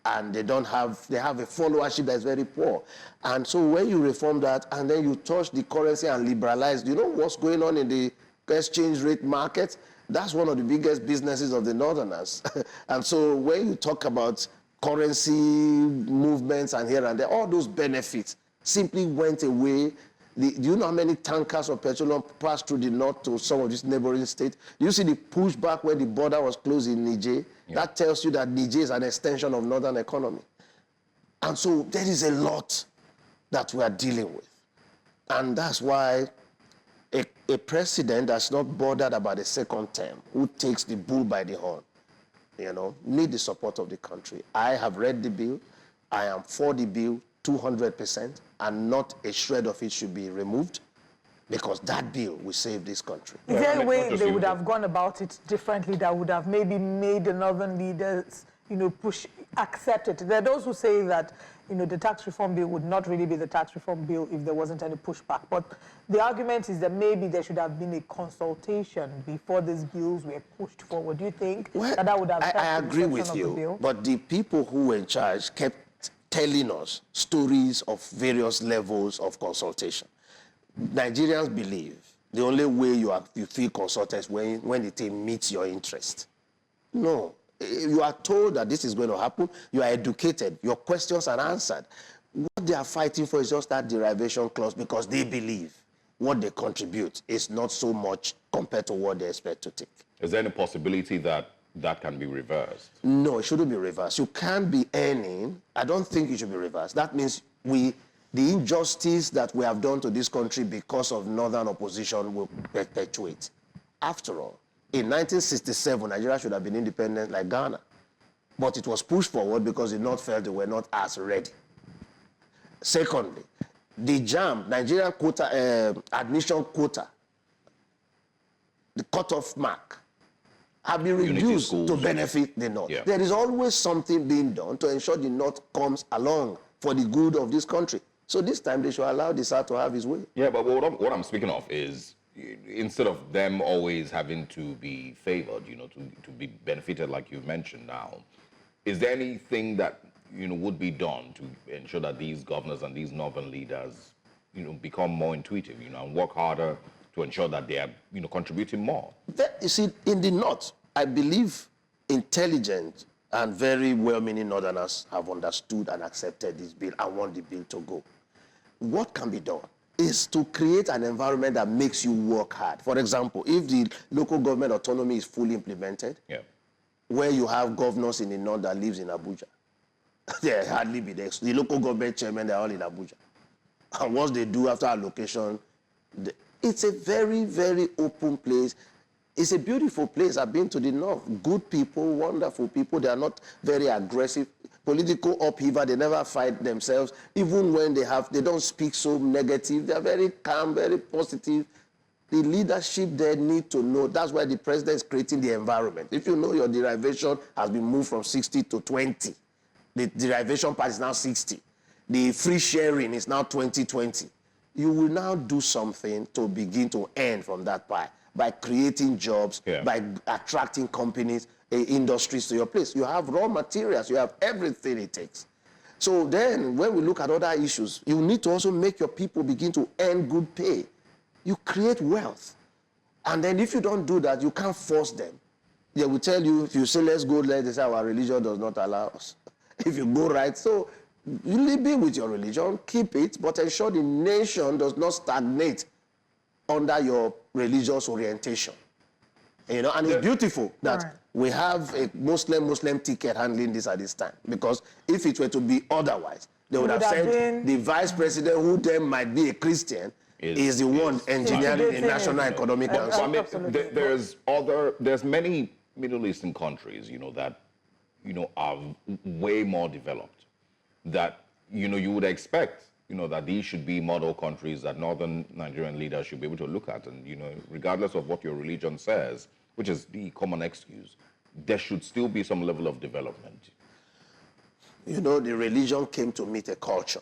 Speaker 3: and they have a followership that is very poor. And so when you reform that, and then you touch the currency and liberalize, you know what's going on in the exchange rate market? That's one of the biggest businesses of the Northerners. And so when you talk about currency movements and here and there, all those benefits simply went away. Do you know how many tankers of petroleum passed through the north to some of these neighboring states? Do you see the pushback when the border was closed in Niger? Yeah. That tells you that Niger is an extension of northern economy. And so there is a lot that we are dealing with. And that's why a president that's not bothered about a second term, who takes the bull by the horn, you know, need the support of the country. I have read the bill. I am for the bill 200%, and not a shred of it should be removed, because that bill will save this country.
Speaker 1: Is there a way they would have gone about it differently that would have maybe made the northern leaders, you know, accept it? There are those who say that, you know, the tax reform bill would not really be the tax reform bill if there wasn't any pushback. But the argument is that maybe there should have been a consultation before these bills were pushed forward. Do you think that would have helped?
Speaker 3: I agree with you, but the people who were in charge kept telling us stories of various levels of consultation. Nigerians believe the only way you feel consulted is when it meets your interest. No. You are told that this is going to happen. You are educated. Your questions are answered. What they are fighting for is just that derivation clause, because they believe what they contribute is not so much compared to what they expect to take.
Speaker 2: Is there any possibility that can be reversed?
Speaker 3: No, it shouldn't be reversed. You can't be earning. I don't think it should be reversed. That means the injustice that we have done to this country because of northern opposition will perpetuate. After all, in 1967, Nigeria should have been independent like Ghana. But it was pushed forward because the North felt they were not as ready. Secondly, the JAMB, Nigerian quota, admission quota, the cutoff mark, have been reduced to benefit the North.
Speaker 2: Yeah.
Speaker 3: There is always something being done to ensure the North comes along for the good of this country. So this time they should allow the South to have his way.
Speaker 2: Yeah, but what I'm speaking of is, instead of them always having to be favored, to be benefited like you mentioned now, is there anything that, would be done to ensure that these governors and these northern leaders, become more intuitive, and work harder to ensure that they are, contributing more?
Speaker 3: You see, in the North, I believe intelligent and very well-meaning Northerners have understood and accepted this bill and want the bill to go. What can be done is to create an environment that makes you work hard. For example, if the local government autonomy is fully implemented, where you have governors in the North that lives in Abuja, they hardly be there. The local government chairmen, they're all in Abuja. And what they do after allocation, it's a very, very open place. It's a beautiful place. I've been to the North. Good people, wonderful people. They are not very aggressive. Political upheaval, they never fight themselves. Even when they don't speak so negative. They are very calm, very positive. The leadership there need to know. That's why the president is creating the environment. If you know your derivation has been moved from 60 to 20, the derivation part is now 60. The free sharing is now 2020. You will now do something to begin to earn from that pie by creating jobs, by attracting companies, industries to your place. You have raw materials, you have everything it takes. So then when we look at other issues, you need to also make your people begin to earn good pay. You create wealth. And then if you don't do that, you can't force them. They will tell you, if you say, let's go, they say, our religion does not allow us. If you go right, so you be with your religion, keep it, but ensure the nation does not stagnate under your religious orientation. And it's beautiful that we have a Muslim ticket handling this at this time. Because if it were to be otherwise, they would have said the vice president, who then might be a Christian, is the one engineering the National Economic Council.
Speaker 2: I mean, there's many Middle Eastern countries, that, are way more developed, that, you would expect, that these should be model countries that northern Nigerian leaders should be able to look at. And, regardless of what your religion says, which is the common excuse, there should still be some level of development.
Speaker 3: The religion came to meet a culture.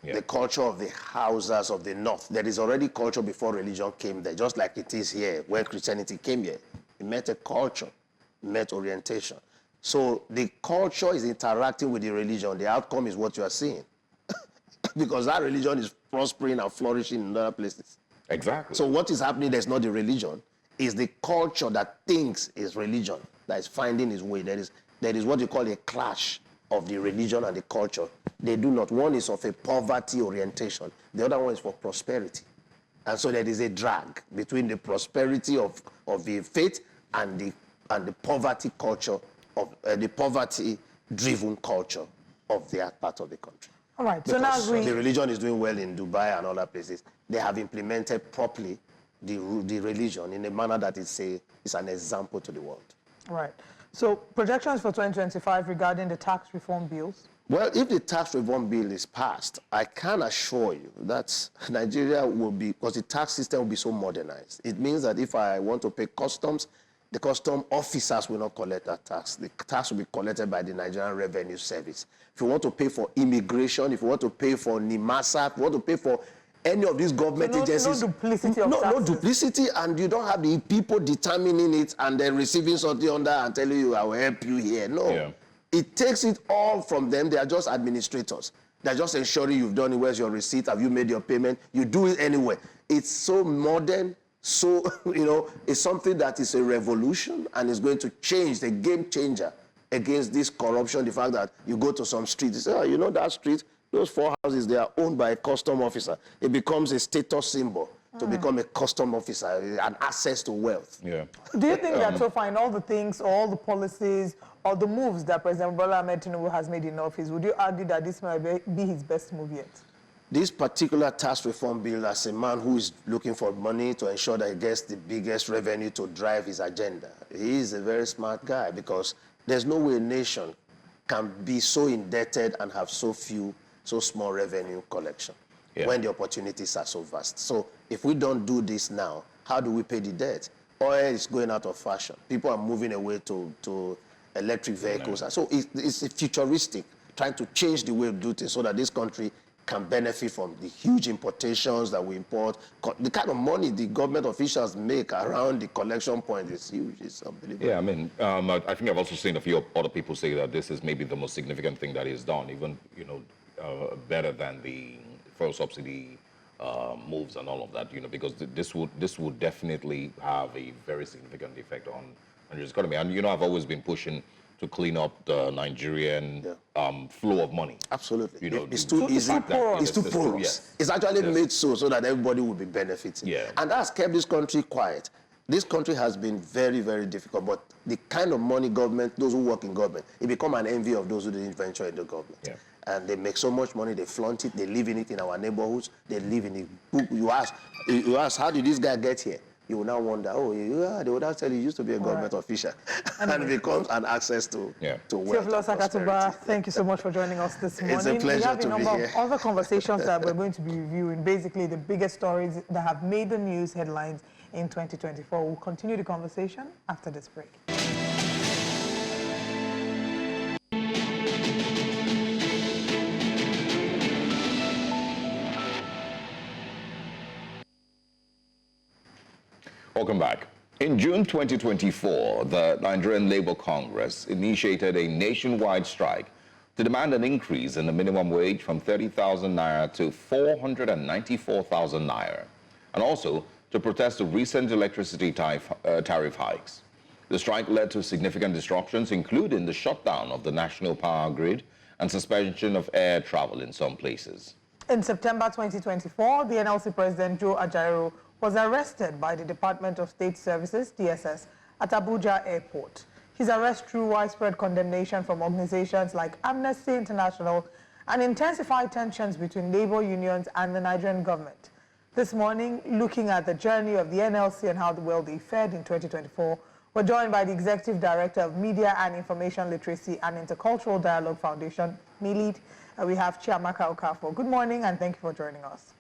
Speaker 3: The culture of the Hausas of the North. There is already culture before religion came there, just like it is here, where Christianity came here. It met a culture, met orientation. So the culture is interacting with the religion. The outcome is what you are seeing. Because that religion is prospering and flourishing in other places.
Speaker 2: Exactly.
Speaker 3: So what is happening there is not the religion, it's the culture that thinks is religion that is finding its way. There is what you call a clash of the religion and the culture. They do not. One is of a poverty orientation. The other one is for prosperity. And so there is a drag between the prosperity of the faith and the poverty culture, of the poverty-driven culture of that part of the country.
Speaker 1: All right.
Speaker 3: Because
Speaker 1: so now
Speaker 3: the religion is doing well in Dubai and other places. They have implemented properly the religion in a manner that is an example to the world.
Speaker 1: All right. So projections for 2025 regarding the tax reform bills?
Speaker 3: Well, if the tax reform bill is passed, I can assure you that Nigeria will be, because the tax system will be so modernized. It means that if I want to pay customs, the custom officers will not collect that tax. The tax will be collected by the Nigerian Revenue Service. If you want to pay for immigration, if you want to pay for NIMASA, if you want to pay for any of these government agencies.
Speaker 1: No duplicity of taxes.
Speaker 3: No duplicity, and you don't have the people determining it and then receiving something under and telling you, I will help you here. No. Yeah. It takes it all from them. They are just administrators. They're just ensuring you've done it. Where's your receipt? Have you made your payment? You do it anyway. It's so modern. So, it's something that is a revolution and is going to change, the game changer against this corruption. The fact that you go to some street, you say, that street, those 4 houses, they are owned by a custom officer. It becomes a status symbol to become a custom officer, an access to wealth.
Speaker 1: Yeah. Do you think that so far in all the things, all the policies, or the moves that President Bola Ahmed Tinubu has made in office, would you argue that this might be his best move yet?
Speaker 3: This particular tax reform bill, as a man who is looking for money to ensure that he gets the biggest revenue to drive his agenda, he is a very smart guy, because There's no way a nation can be so indebted and have so small revenue collection when the opportunities are so vast. So if we don't do this now, how do we pay the debt? Oil is going out of fashion. People are moving away to electric vehicles. So it's futuristic, trying to change the way we do things so that this country can benefit from the huge importations that we import. The kind of money the government officials make around the collection point is huge. It's unbelievable.
Speaker 2: Yeah, I mean, I think I've also seen a few other people say that this is maybe the most significant thing that is done, even, better than the fuel subsidy moves and all of that, because this would definitely have a very significant effect on Nigeria's economy. And, I've always been pushing to clean up the Nigerian flow of money.
Speaker 3: Absolutely. It's too easy. It's too porous. It's actually made so that everybody will be benefiting.
Speaker 2: Yeah.
Speaker 3: And that's kept this country quiet. This country has been very, very difficult, but the kind of money those who work in government, it become an envy of those who didn't venture into government. Yeah. And they make so much money, they flaunt it, they live in it in our neighborhoods, they live in it. You ask, how did this guy get here? You will now wonder, they would now tell you used to be a government official. And it becomes an access to wealth.
Speaker 1: Sakatuba, thank you so much for joining us this morning.
Speaker 3: It's a pleasure to be here.
Speaker 1: We have a number of other conversations that we're going to be reviewing, basically the biggest stories that have made the news headlines in 2024. We'll continue the conversation after this break.
Speaker 2: Welcome back. In June 2024, the Nigerian Labour Congress initiated a nationwide strike to demand an increase in the minimum wage from 30,000 naira to 494,000 naira, and also to protest the recent electricity tariff hikes. The strike led to significant disruptions, including the shutdown of the national power grid and suspension of air travel in some places.
Speaker 1: In September 2024, the NLC President Joe Ajaero was arrested by the Department of State Services, DSS, at Abuja Airport. His arrest drew widespread condemnation from organizations like Amnesty International and intensified tensions between labor unions and the Nigerian government. This morning, looking at the journey of the NLC and how well they fared in 2024, we're joined by the Executive Director of Media and Information Literacy and Intercultural Dialogue Foundation, MILID. We have Chiamaka Okafor. Good morning, and thank you for joining us.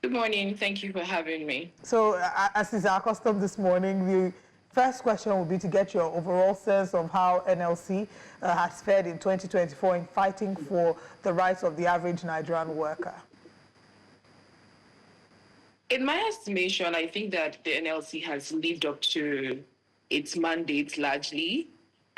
Speaker 4: Good morning. Thank you for having me.
Speaker 1: So, as is our custom this morning, the first question will be to get your overall sense of how NLC has fared in 2024 in fighting for the rights of the average Nigerian worker.
Speaker 4: In my estimation, I think that the NLC has lived up to its mandate largely,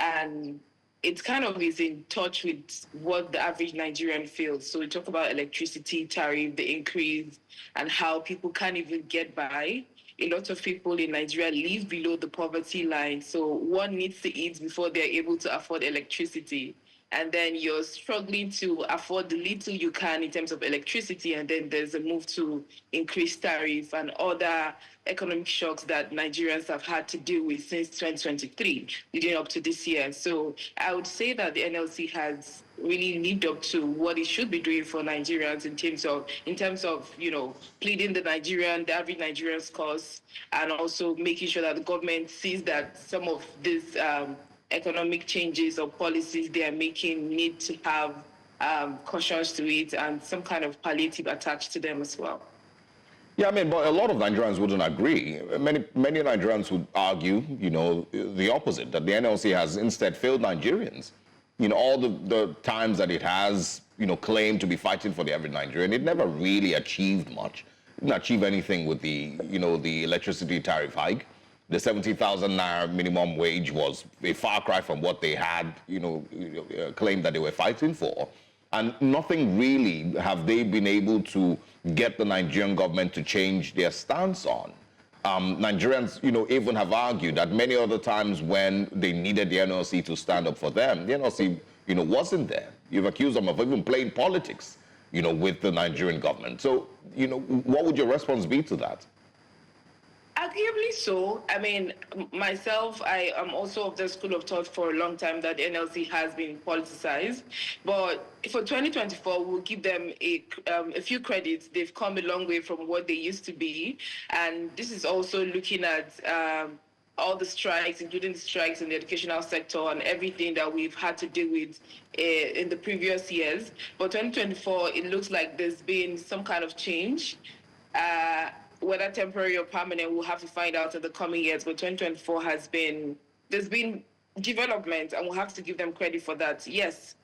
Speaker 4: and it kind of is in touch with what the average Nigerian feels. So we talk about electricity tariff, the increase, and how people can't even get by. A lot of people in Nigeria live below the poverty line. So one needs to eat before they're able to afford electricity. And then you're struggling to afford the little you can in terms of electricity. And then there's a move to increase tariff and other economic shocks that Nigerians have had to deal with since 2023, leading up to this year. So I would say that the NLC has really lived up to what it should be doing for Nigerians in terms of pleading the average Nigerian's cause, and also making sure that the government sees that some of these economic changes or policies they are making need to have cautions to it and some kind of palliative attached to them as well.
Speaker 2: Yeah, I mean, but a lot of Nigerians wouldn't agree. Many Nigerians would argue, the opposite, that the NLC has instead failed Nigerians. All the times that it has, claimed to be fighting for the average Nigerian, it never really achieved much. It didn't achieve anything with the electricity tariff hike. The 70,000 naira minimum wage was a far cry from what they had, claimed that they were fighting for. And nothing really have they been able to get the Nigerian government to change their stance on. Nigerians, even have argued that many other times when they needed the NLC to stand up for them, the NLC, wasn't there. You've accused them of even playing politics, with the Nigerian government. So, what would your response be to that?
Speaker 4: Arguably so. I mean, myself, I am also of the school of thought for a long time that NLC has been politicized. But for 2024, we'll give them a few credits. They've come a long way from what they used to be. And this is also looking at all the strikes, including the strikes in the educational sector and everything that we've had to deal with in the previous years. But 2024, it looks like there's been some kind of change. Whether temporary or permanent, we'll have to find out in the coming years. But 2024 there's been development, and we'll have to give them credit for that. Yes,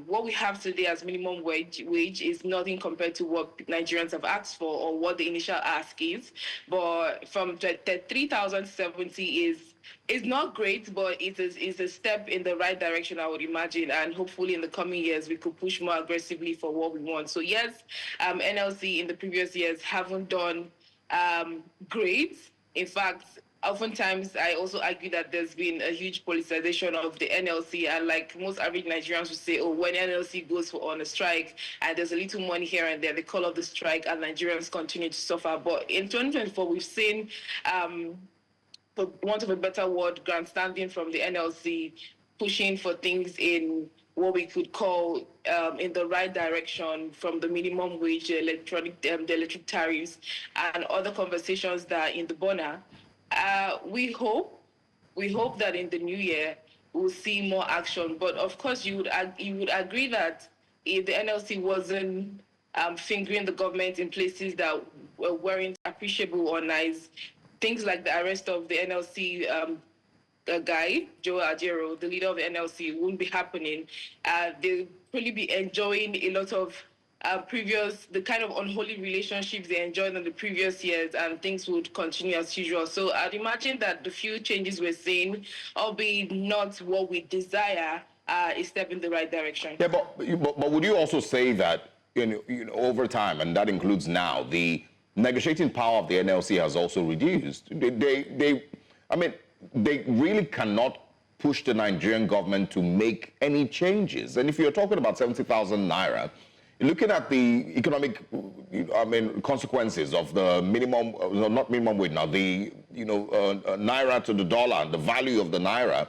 Speaker 4: what we have today as minimum wage is nothing compared to what Nigerians have asked for or what the initial ask is. But from 3,070 is not great, but it is a step in the right direction, I would imagine. And hopefully in the coming years, we could push more aggressively for what we want. So yes, NLC in the previous years haven't done great. In fact, oftentimes I also argue that there's been a huge politicization of the NLC, and like most average Nigerians would say, oh, when NLC goes on a strike and there's a little money here and there, they call off the strike and Nigerians continue to suffer. But in 2024, we've seen, for want of a better word, grandstanding from the NLC, pushing for things in what we could call in the right direction, from the minimum wage, the electric tariffs, and other conversations that are in the burner. We hope that in the new year we'll see more action. But of course, you would agree that if the NLC wasn't fingering the government in places that weren't appreciable or nice, things like the arrest of the NLC guy, Joe Ajero, the leader of the NLC, wouldn't be happening. They'll probably be enjoying a lot of the kind of unholy relationships they enjoyed in the previous years, and things would continue as usual. So I'd imagine that the few changes we're seeing, albeit not what we desire, is a step in the right direction.
Speaker 2: Yeah, but would you also say that over time, and that includes now, the negotiating power of the NLC has also reduced? They really cannot push the Nigerian government to make any changes. And if you're talking about 70,000 naira, looking at the economic, consequences of the minimum, not minimum wage now, the naira to the dollar and the value of the naira,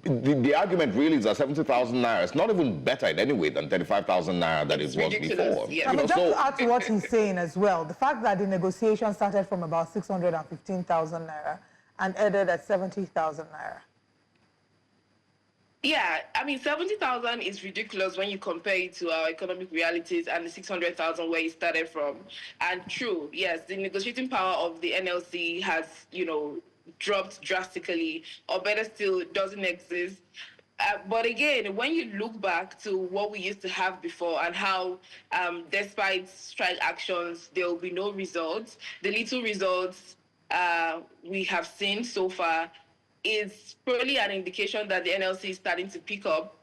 Speaker 2: the argument really is that 70,000 naira is not even better in any way than 35,000 naira that it was before.
Speaker 4: Yeah.
Speaker 1: Just to add to what he's saying as well, the fact that the negotiation started from about 615,000 naira and ended at 70,000 naira.
Speaker 4: Yeah, 70,000 is ridiculous when you compare it to our economic realities and the 600,000 where it started from. And true, yes, the negotiating power of the NLC has, dropped drastically, or better still, doesn't exist. But again, when you look back to what we used to have before and how, despite strike actions, there will be no results, the little results we have seen so far is probably an indication that the NLC is starting to pick up.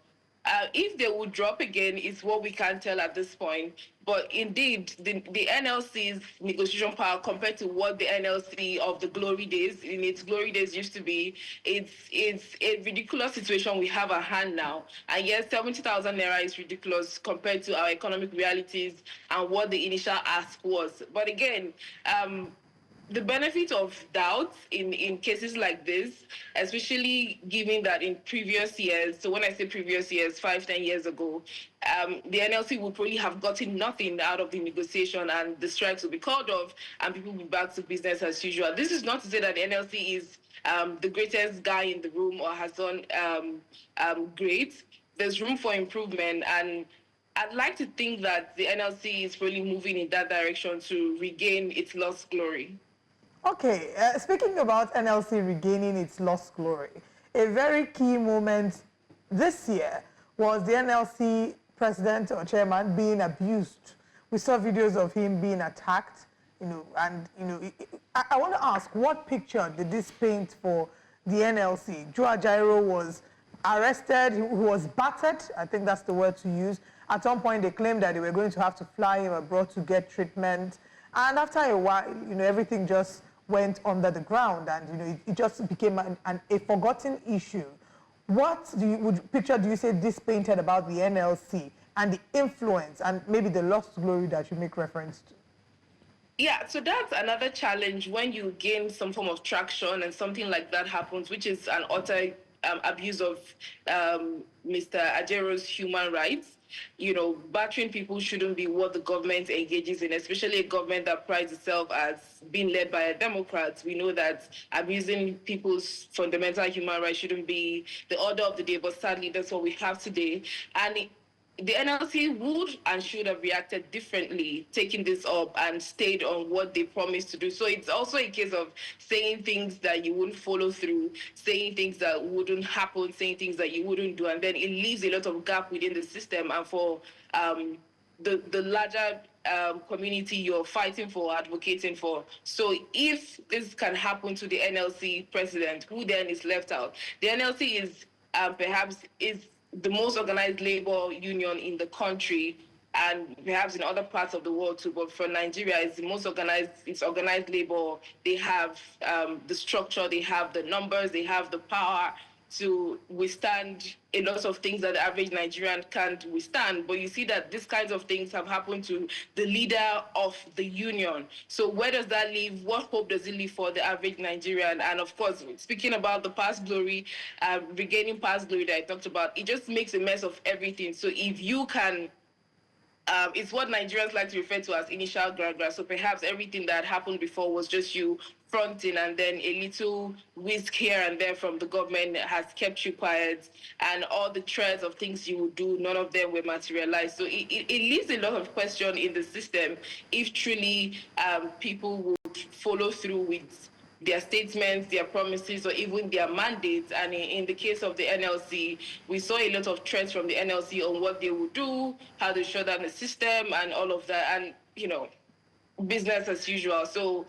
Speaker 4: If they would drop again, is what we can't tell at this point. But indeed, the NLC's negotiation power compared to what the NLC of the glory days, in its glory days, used to be, it's a ridiculous situation we have at hand now. And yes, 70,000 naira is ridiculous compared to our economic realities and what the initial ask was. But again, the benefit of doubt in cases like this, especially given that in previous years, so when I say previous years, 5-10 years ago, the NLC would probably have gotten nothing out of the negotiation and the strikes will be called off and people will be back to business as usual. This is not to say that the NLC is the greatest guy in the room or has done great. There's room for improvement, and I'd like to think that the NLC is really moving in that direction to regain its lost glory.
Speaker 1: Okay, speaking about NLC regaining its lost glory, a very key moment this year was the NLC president or chairman being abused. We saw videos of him being attacked, I want to ask, what picture did this paint for the NLC? Joe Ajaero was arrested, he was battered, I think that's the word to use. At some point, they claimed that they were going to have to fly him abroad to get treatment. And after a while, everything just went under the ground, and it just became a forgotten issue. What picture do you say this painted about the NLC and the influence and maybe the lost glory that you make reference to?
Speaker 4: Yeah, so that's another challenge when you gain some form of traction and something like that happens, which is an utter abuse of Mr. Ajero's human rights. battering people shouldn't be what the government engages in, especially a government that prides itself as being led by a Democrat. We know that abusing people's fundamental human rights shouldn't be the order of the day, but sadly, that's what we have today. And the NLC would and should have reacted differently, taking this up and stayed on what they promised to do. So it's also a case of saying things that you wouldn't follow through, saying things that wouldn't happen, saying things that you wouldn't do, and then it leaves a lot of gap within the system. And for the larger community you're fighting for, advocating for. So if this can happen to the NLC president, who then is left out? The NLC is perhaps the most organized labor union in the country, and perhaps in other parts of the world too, but for Nigeria, it's the most organized. It's organized labor. They have the structure, they have the numbers, they have the power to withstand a lot of things that the average Nigerian can't withstand. But you see that these kinds of things have happened to the leader of the union. So where does that leave? What hope does it leave for the average Nigerian? And of course, speaking about the past glory, regaining past glory that I talked about, it just makes a mess of everything. So if you can it's what Nigerians like to refer to as initial gragra. So perhaps everything that happened before was just you fronting, and then a little whisk here and there from the government has kept you quiet, and all the threads of things you would do, none of them were materialized. So it leaves a lot of question in the system if truly people would follow through with their statements, their promises, or even their mandates. And in the case of the NLC, we saw a lot of threats from the NLC on what they would do, how they shut down the system, and all of that, and business as usual. So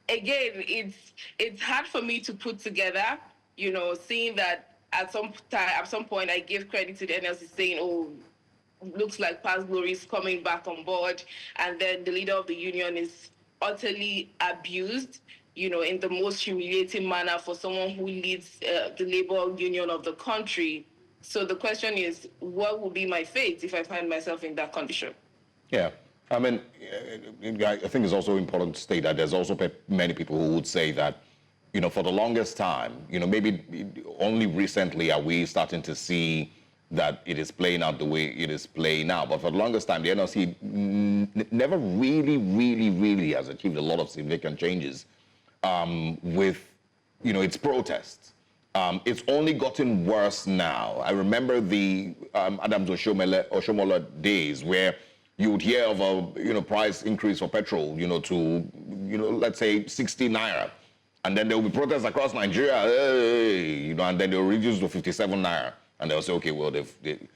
Speaker 4: again, it's hard for me to put together, seeing that at some point I give credit to the NLC saying, oh, looks like past glory is coming back on board, and then the leader of the union is utterly abused, in the most humiliating manner for someone who leads the labor union of the country. So the question is, what will be my fate if I find myself in that condition?
Speaker 2: Yeah. I mean, I think it's also important to state that there's also many people who would say that, for the longest time, maybe only recently are we starting to see that it is playing out the way it is playing now. But for the longest time, the NLC never really has achieved a lot of significant changes with, its protests. It's only gotten worse now. I remember the Adams Oshomola days where you would hear of a price increase for petrol, to let's say 60 naira, and then there will be protests across Nigeria, and then they'll reduce to 57 naira, and they'll say, okay, well,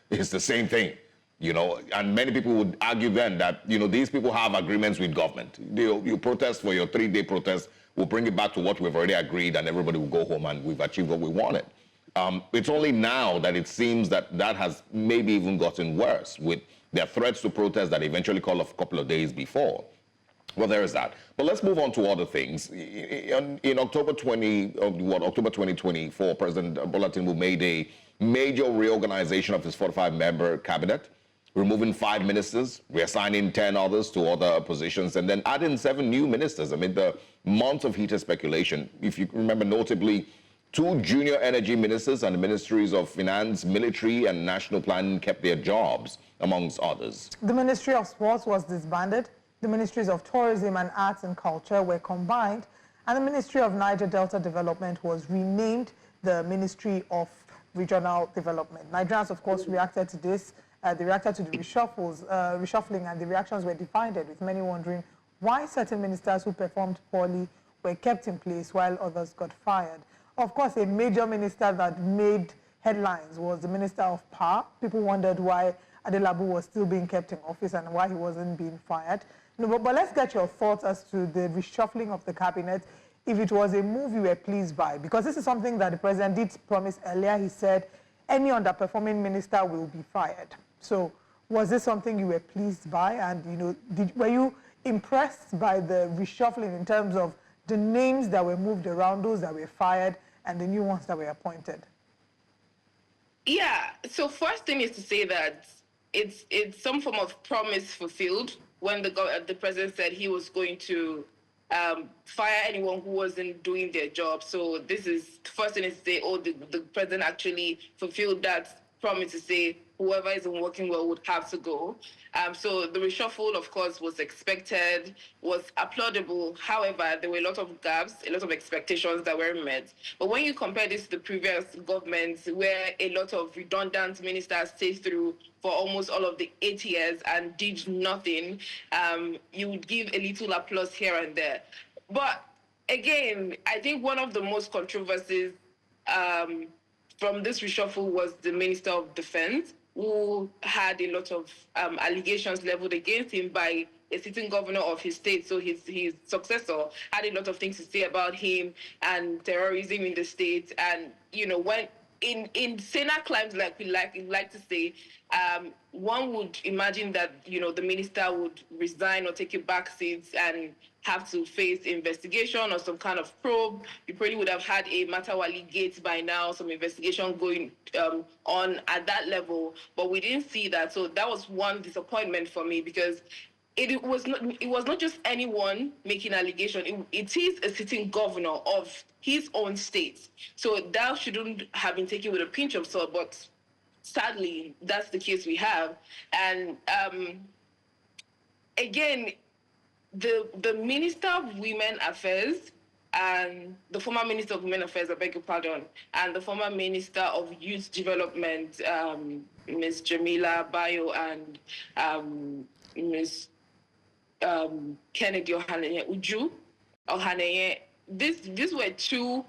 Speaker 2: it's the same thing, and many people would argue then that these people have agreements with government. You protest for your 3-day protest, we'll bring it back to what we've already agreed, and everybody will go home and we've achieved what we wanted. It's only now that it seems that has maybe even gotten worse with their threats to protest that eventually called off a couple of days before. Well, there is that. But let's move on to other things. In October 2024, President Bola Tinubu made a major reorganization of his 45-member cabinet, removing 5 ministers, reassigning 10 others to other positions, and then adding 7 new ministers amid the months of heated speculation. If you remember, notably, 2 junior energy ministers and the ministries of finance, military, and national planning kept their jobs, amongst others.
Speaker 1: The Ministry of Sports was disbanded. The Ministries of Tourism and Arts and Culture were combined, and the Ministry of Niger Delta Development was renamed the Ministry of Regional Development. Nigerians, of course, reacted to this. They reacted to the reshuffling, and the reactions were divided, with many wondering why certain ministers who performed poorly were kept in place while others got fired. Of course, a major minister that made headlines was the Minister of Power. People wondered why Adelabu was still being kept in office and why he wasn't being fired. But let's get your thoughts as to the reshuffling of the cabinet, if it was a move you were pleased by, because this is something that the president did promise earlier. He said any underperforming minister will be fired. So was this something you were pleased by? And were you impressed by the reshuffling in terms of the names that were moved around, those that were fired, and the new ones that were appointed?
Speaker 4: Yeah. So first thing is to say that it's some form of promise fulfilled when the president said he was going to fire anyone who wasn't doing their job. So this is first thing is to say, oh, the president actually fulfilled that promise to say whoever isn't working well would have to go. So the reshuffle, of course, was expected, was applaudable. However, there were a lot of gaps, a lot of expectations that weren't met. But when you compare this to the previous governments, where a lot of redundant ministers stayed through for almost all of the 8 years and did nothing, you would give a little applause here and there. But again, I think one of the most controversies from this reshuffle was the Minister of Defense, who had a lot of allegations leveled against him by a sitting governor of his state. So his successor had a lot of things to say about him and terrorism in the state. And, when in saner climes, like we like to say, one would imagine that, the minister would resign or take a back seat and have to face investigation or some kind of probe. You probably would have had a Matawali gate by now, some investigation going on at that level, but we didn't see that. So that was one disappointment for me, because it was not just anyone making allegation. It is a sitting governor of his own state. So that shouldn't have been taken with a pinch of salt, but sadly, that's the case we have. And again, the Minister of Women Affairs and the former Minister of Women Affairs, I beg your pardon, and the former Minister of Youth Development, Ms. Jamila Bayo, and Ms. Kennedy Ohaneye, these were two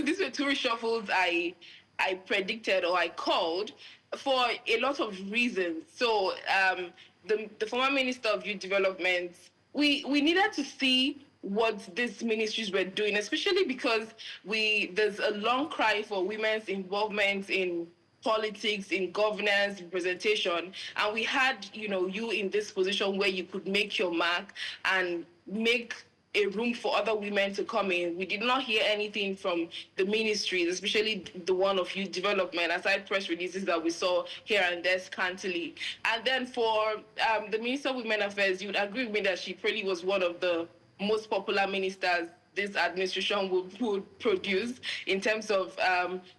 Speaker 4: these were two reshuffles I predicted, or I called, for a lot of reasons. So the former Minister of Youth Development, we needed to see what these ministries were doing, especially because there's a long cry for women's involvement in politics, in governance, representation, and we had you in this position where you could make your mark and make a room for other women to come in. We did not hear anything from the ministries, especially the one of youth development, aside press releases that we saw here and there scantily. And then for the Minister of Women Affairs, you'd agree with me that she probably was one of the most popular ministers this administration would produce in terms of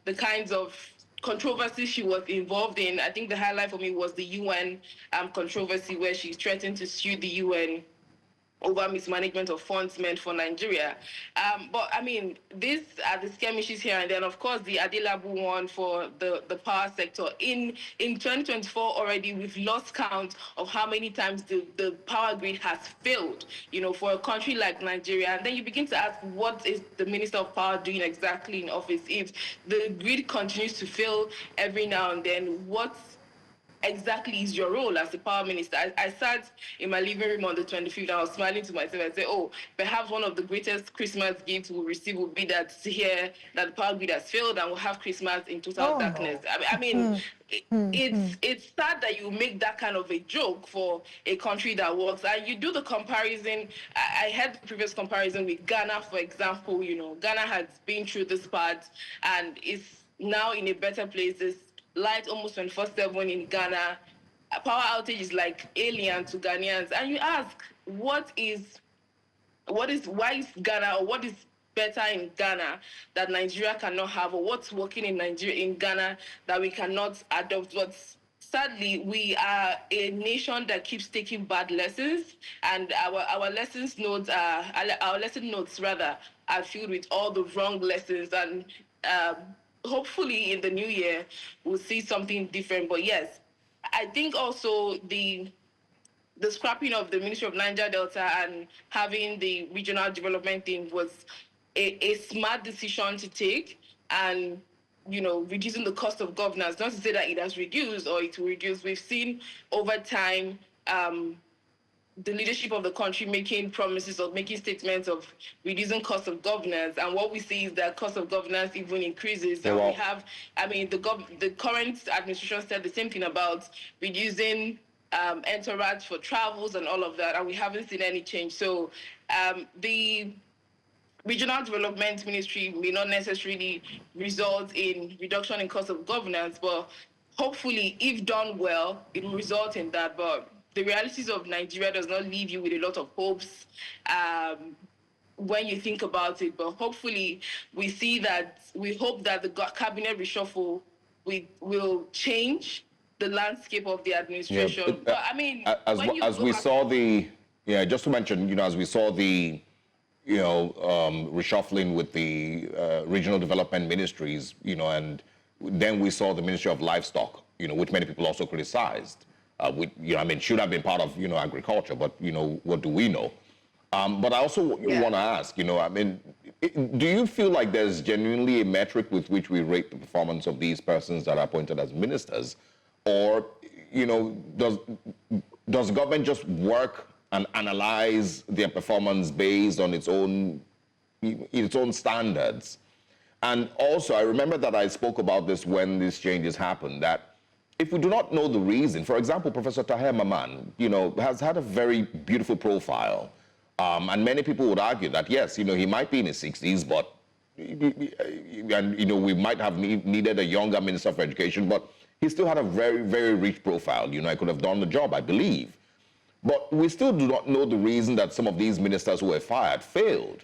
Speaker 4: the kinds of controversy she was involved in. I think the highlight for me was the UN controversy, where she threatened to sue the UN over mismanagement of funds meant for Nigeria. But I mean, these are the skirmishes here and then. Of course, the Adelabu one for the power sector. In 2024 already, we've lost count of how many times the power grid has failed, for a country like Nigeria. And then you begin to ask, what is the Minister of Power doing exactly in office? If the grid continues to fail every now and then, what exactly is your role as the power minister? I sat in my living room on the 25th. I was smiling to myself and said, oh, perhaps one of the greatest Christmas gifts we'll receive will be that to hear that the power grid has failed and we'll have Christmas in total darkness. I mean, it's sad that you make that kind of a joke for a country that works. And you do the comparison. I had the previous comparison with Ghana, for example. Ghana has been through this part and is now in a better place. There's light almost 24/7 in Ghana. Power outage is like alien to Ghanaians. And you ask, why is Ghana, or what is better in Ghana that Nigeria cannot have, or what's working in Ghana that we cannot adopt? But sadly, we are a nation that keeps taking bad lessons, and our lesson notes are filled with all the wrong lessons. And hopefully in the new year we'll see something different. But yes, I think also the scrapping of the Ministry of Niger Delta and having the regional development team was a smart decision to take, and reducing the cost of governance. Not to say that it has reduced or it will reduce. We've seen over time the leadership of the country making promises or making statements of reducing cost of governance, and what we see is that cost of governance even increases. And we have, the current administration said the same thing about reducing entourage for travels and all of that, and we haven't seen any change. So the Regional Development Ministry may not necessarily result in reduction in cost of governance, but hopefully, if done well, it will result in that. But the realities of Nigeria does not leave you with a lot of hopes when you think about it. But hopefully, we hope that the cabinet reshuffle will change the landscape of the administration.
Speaker 2: Yeah,
Speaker 4: But I mean,
Speaker 2: as we saw the, just to mention, as we saw the, reshuffling with the regional development ministries, and then we saw the Ministry of Livestock, which many people also criticized. Should have been part of, agriculture, but, what do we know? But I also want to ask, do you feel like there's genuinely a metric with which we rate the performance of these persons that are appointed as ministers? Or, does government just work and analyze their performance based on its own standards? And also, I remember that I spoke about this when these changes happened, that if we do not know the reason, for example, Professor Tahir Maman, has had a very beautiful profile. And many people would argue that, yes, he might be in his 60s, but, we might have needed a younger Minister for Education, but he still had a very, very rich profile. I could have done the job, I believe. But we still do not know the reason that some of these ministers who were fired failed.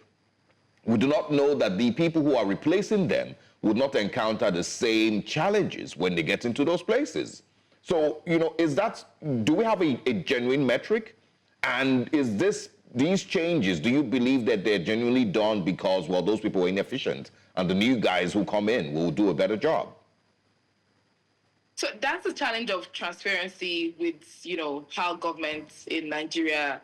Speaker 2: We do not know that the people who are replacing them would not encounter the same challenges when they get into those places. So, do we have a genuine metric? And is these changes, do you believe that they're genuinely done because, well, those people were inefficient and the new guys who come in will do a better job?
Speaker 4: So that's the challenge of transparency with, how government in Nigeria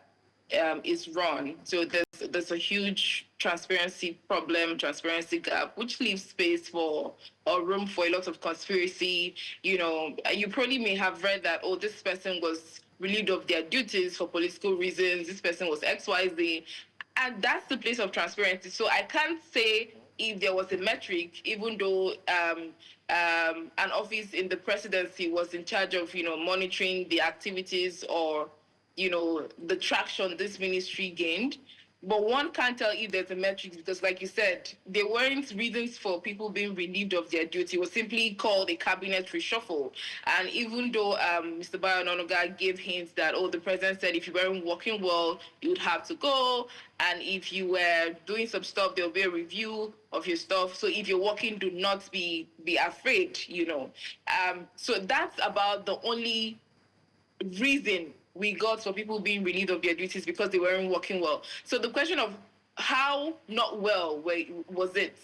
Speaker 4: is run. So there's a huge transparency problem, transparency gap, which leaves space for or room for a lot of conspiracy. You probably may have read that, oh, this person was relieved of their duties for political reasons, this person was XYZ, and that's the place of transparency. So I can't say if there was a metric, even though an office in the presidency was in charge of, monitoring the activities or, the traction this ministry gained. But one can't tell if there's a metric because, like you said, there weren't reasons for people being relieved of their duty. It was simply called a cabinet reshuffle. And even though Mr. Bayo Ononuga gave hints that, the president said if you weren't working well, you would have to go. And if you were doing some stuff, there'll be a review of your stuff. So if you're working, do not be afraid, So that's about the only reason we got for people being relieved of their duties because they weren't working well. So the question of how not well was it,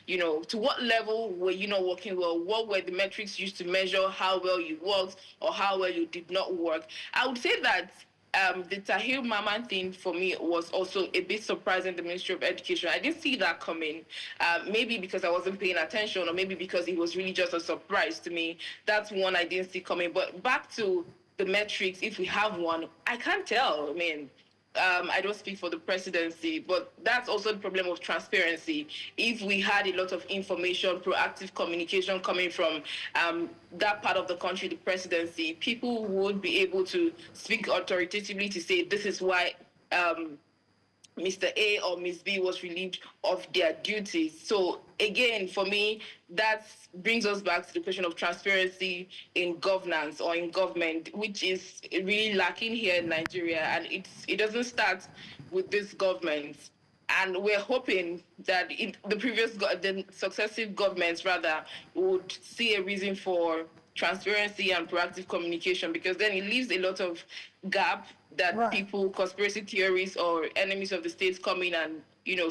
Speaker 4: to what level were you not working well? What were the metrics used to measure how well you worked or how well you did not work? I would say that the Tahir Maman thing for me was also a bit surprising, the Ministry of Education. I didn't see that coming, maybe because I wasn't paying attention or maybe because it was really just a surprise to me. That's one I didn't see coming. But back to the metrics, if we have one, I can't tell. I don't speak for the presidency, but that's also the problem of transparency. If we had a lot of information, proactive communication coming from that part of the country, the presidency, people would be able to speak authoritatively to say this is why Mr. A or Ms. B was relieved of their duties. So again, for me, that brings us back to the question of transparency in governance or in government, which is really lacking here in Nigeria. And it doesn't start with this government. And we're hoping that the successive governments rather would see a reason for transparency and proactive communication, because then it leaves a lot of gap that people, conspiracy theories or enemies of the state come in and,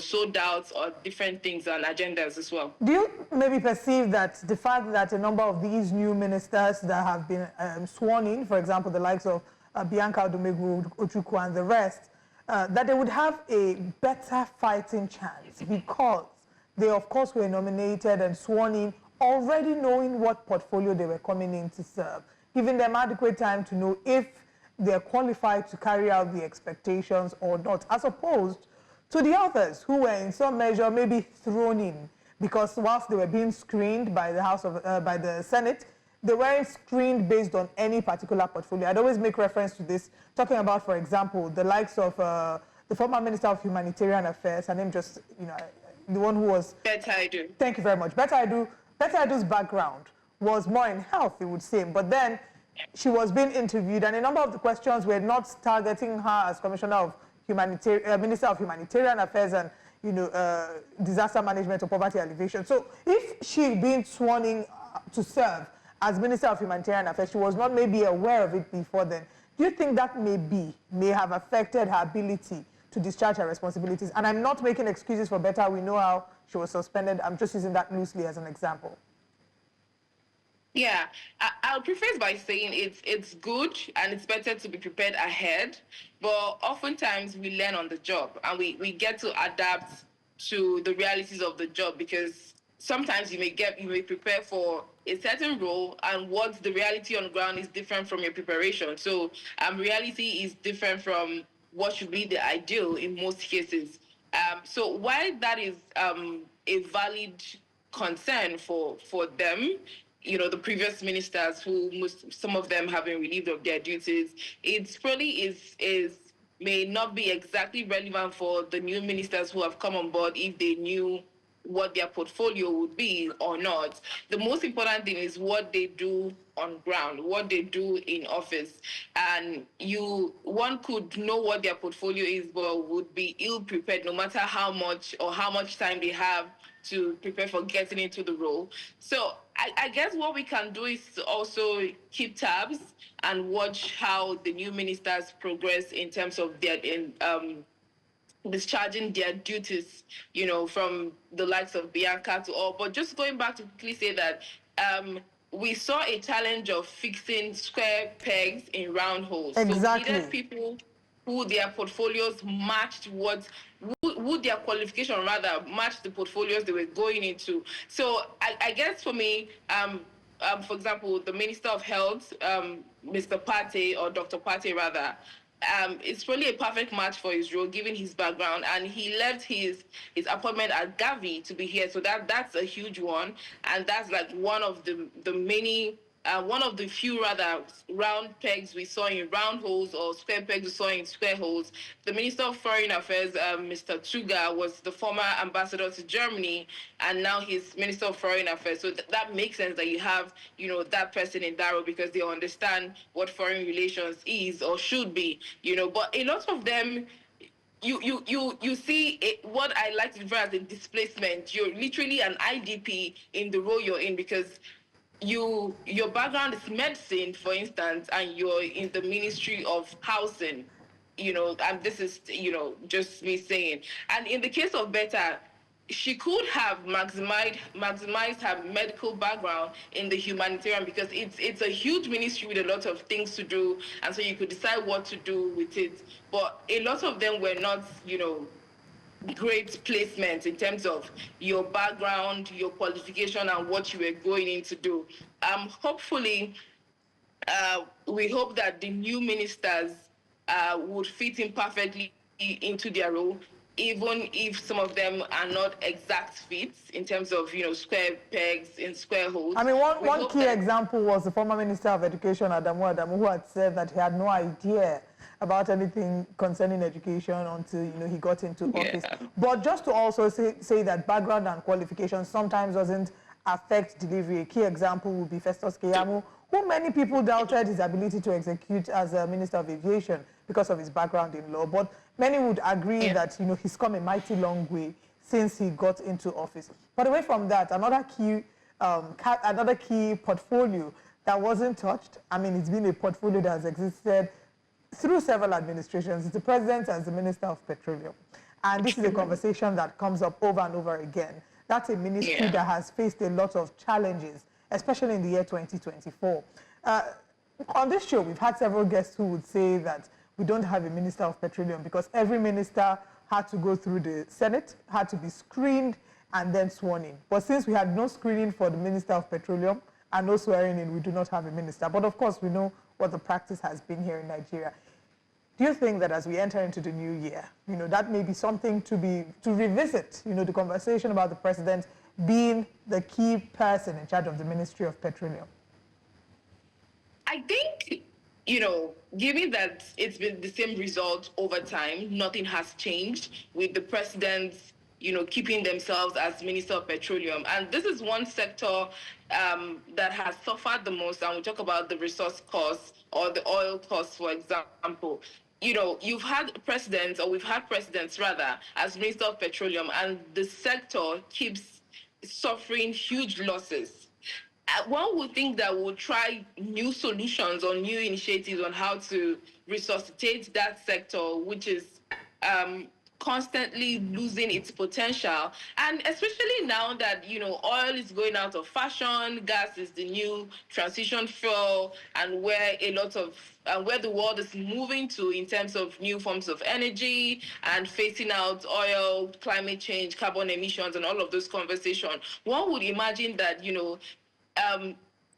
Speaker 4: sow doubts or different things and agendas as well.
Speaker 1: Do you maybe perceive that the fact that a number of these new ministers that have been sworn in, for example, the likes of Bianca Odumegwu, Ojukwu and the rest, that they would have a better fighting chance because they, of course, were nominated and sworn in already knowing what portfolio they were coming in to serve, giving them adequate time to know if they're qualified to carry out the expectations or not, as opposed to the others who were in some measure maybe thrown in because whilst they were being screened by the by the Senate, they weren't screened based on any particular portfolio. I'd always make reference to this, talking about, for example, the likes of the former Minister of Humanitarian Affairs, her name just, the one who was...
Speaker 4: Better I do.
Speaker 1: Thank you very much. Better I do's background was more in health, it would seem, but then she was being interviewed and a number of the questions were not targeting her as Commissioner of Minister of Humanitarian Affairs and, disaster management or poverty alleviation. So if she being sworn in to serve as Minister of Humanitarian Affairs. She was not maybe aware of it before then. Do you think that may have affected her ability to discharge her responsibilities? And I'm not making excuses for Betta. We know how she was suspended. I'm just using that loosely as an example.
Speaker 4: Yeah, I'll preface by saying it's good and it's better to be prepared ahead, but oftentimes we learn on the job and we get to adapt to the realities of the job, because sometimes you may prepare for a certain role and what the reality on the ground is different from your preparation. So reality is different from what should be the ideal in most cases. So while that is a valid concern for them, the previous ministers, some of them have been relieved of their duties, it probably may not be exactly relevant for the new ministers who have come on board if they knew what their portfolio would be or not. The most important thing is what they do on ground, what they do in office. And one could know what their portfolio is, but would be ill prepared no matter how much time they have to prepare for getting into the role. So I guess what we can do is to also keep tabs and watch how the new ministers progress in terms of their discharging their duties, from the likes of Bianca to all. But just going back to quickly say that we saw a challenge of fixing square pegs in round holes.
Speaker 1: Exactly.
Speaker 4: So we needed people who their portfolios matched who their qualification rather matched the portfolios they were going into. So I guess for me, for example, the Minister of Health, Mr. Pate, or Dr. Pate rather, it's probably a perfect match for his role given his background, and he left his appointment at Gavi to be here, so that's a huge one, and that's like one of the many one of the few rather round pegs we saw in round holes, or square pegs we saw in square holes. The Minister of Foreign Affairs, Mr. Tsuga, was the former ambassador to Germany, and now he's Minister of Foreign Affairs. So that makes sense that you have, that person in that role, because they understand what foreign relations is or should be, But a lot of them, you see what I like to refer as a displacement. You're literally an IDP in the role you're in, because your background is medicine, for instance, and you're in the Ministry of Housing, and this is, just me saying. And in the case of Betta, she could have maximized her medical background in the humanitarian, because it's a huge ministry with a lot of things to do, and so you could decide what to do with it. But a lot of them were not, great placement in terms of your background, your qualification, and what you were going in to do. Hopefully, we hope that the new ministers would fit in perfectly into their role, even if some of them are not exact fits in terms of, square pegs in square holes.
Speaker 1: I mean, one key example was the former Minister of Education, Adamu, who had said that he had no idea about anything concerning education until he got into office. But just to also say that background and qualifications sometimes doesn't affect delivery. A key example would be Festus Keyamo, who many people doubted his ability to execute as a Minister of Aviation because of his background in law. But many would agree that he's come a mighty long way since he got into office. But away from that, another key portfolio that wasn't touched. I mean, it's been a portfolio that has existed through several administrations. It's the president as the Minister of Petroleum. And this is a conversation that comes up over and over again. That's a ministry that has faced a lot of challenges, especially in the year 2024. On this show, we've had several guests who would say that we don't have a Minister of Petroleum because every minister had to go through the Senate, had to be screened, and then sworn in. But since we had no screening for the Minister of Petroleum and no swearing in, we do not have a minister. But of course, we know what the practice has been here in Nigeria. Do you think that as we enter into the new year, that may be something to revisit, the conversation about the president being the key person in charge of the Ministry of Petroleum?
Speaker 4: I think, given that it's been the same result over time, nothing has changed with the presidents, keeping themselves as Minister of Petroleum. And this is one sector that has suffered the most, and we talk about the resource costs or the oil costs, for example. We've had presidents rather, as Minister of Petroleum, and the sector keeps suffering huge losses. one would think that we'll try new solutions or new initiatives on how to resuscitate that sector, which is constantly losing its potential. And especially now that, oil is going out of fashion, gas is the new transition fuel, and where where the world is moving to in terms of new forms of energy and phasing out oil, climate change, carbon emissions, and all of those conversations, one would imagine that,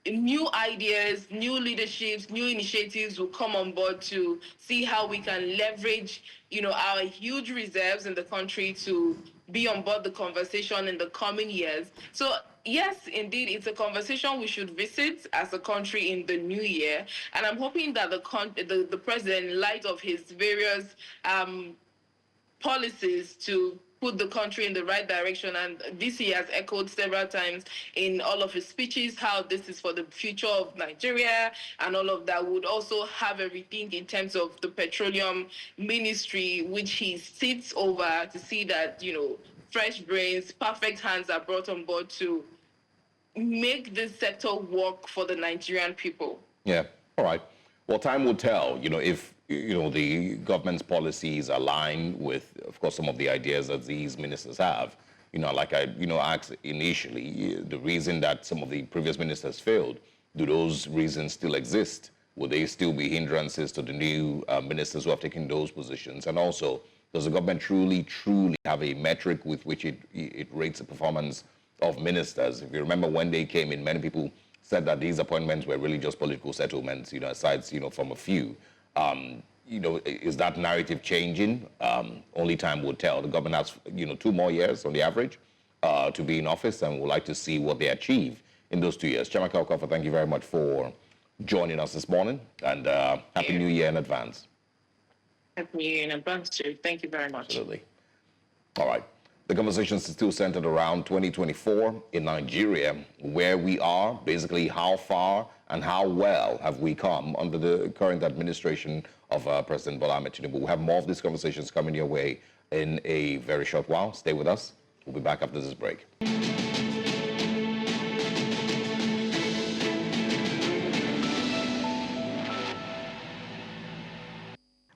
Speaker 4: new ideas, new leaderships, new initiatives will come on board to see how we can leverage, our huge reserves in the country to be on board the conversation in the coming years. So yes, indeed, it's a conversation we should visit as a country in the new year. And I'm hoping that the president, in light of his various policies to put the country in the right direction. And this he has echoed several times in all of his speeches, how this is for the future of Nigeria and all of that, would also have a rethink in terms of the petroleum ministry, which he sits over to see that, fresh brains, perfect hands are brought on board to make this sector work for the Nigerian people.
Speaker 2: Yeah, all right. Well, time will tell, if the government's policies align with, of course, some of the ideas that these ministers have. Like I, asked initially, the reason that some of the previous ministers failed, do those reasons still exist? Will they still be hindrances to the new ministers who have taken those positions? And also, does the government truly have a metric with which it rates the performance of ministers? If you remember when they came in, many people said that these appointments were really just political settlements, aside, from a few. Is that narrative changing? Only time will tell. The government has, 2 more years on the average to be in office, and we'd like to see what they achieve in those 2 years. Chiamaka Okofor, thank you very much for joining us this morning, and Happy New Year in advance.
Speaker 4: Happy New Year in advance, too. Thank you very much.
Speaker 2: Absolutely. All right. The conversation is still centered around 2024 in Nigeria, where we are, basically how far and how well have we come under the current administration of President Bola Ahmed Tinubu. We'll have more of these conversations coming your way in a very short while. Stay with us. We'll be back after this break.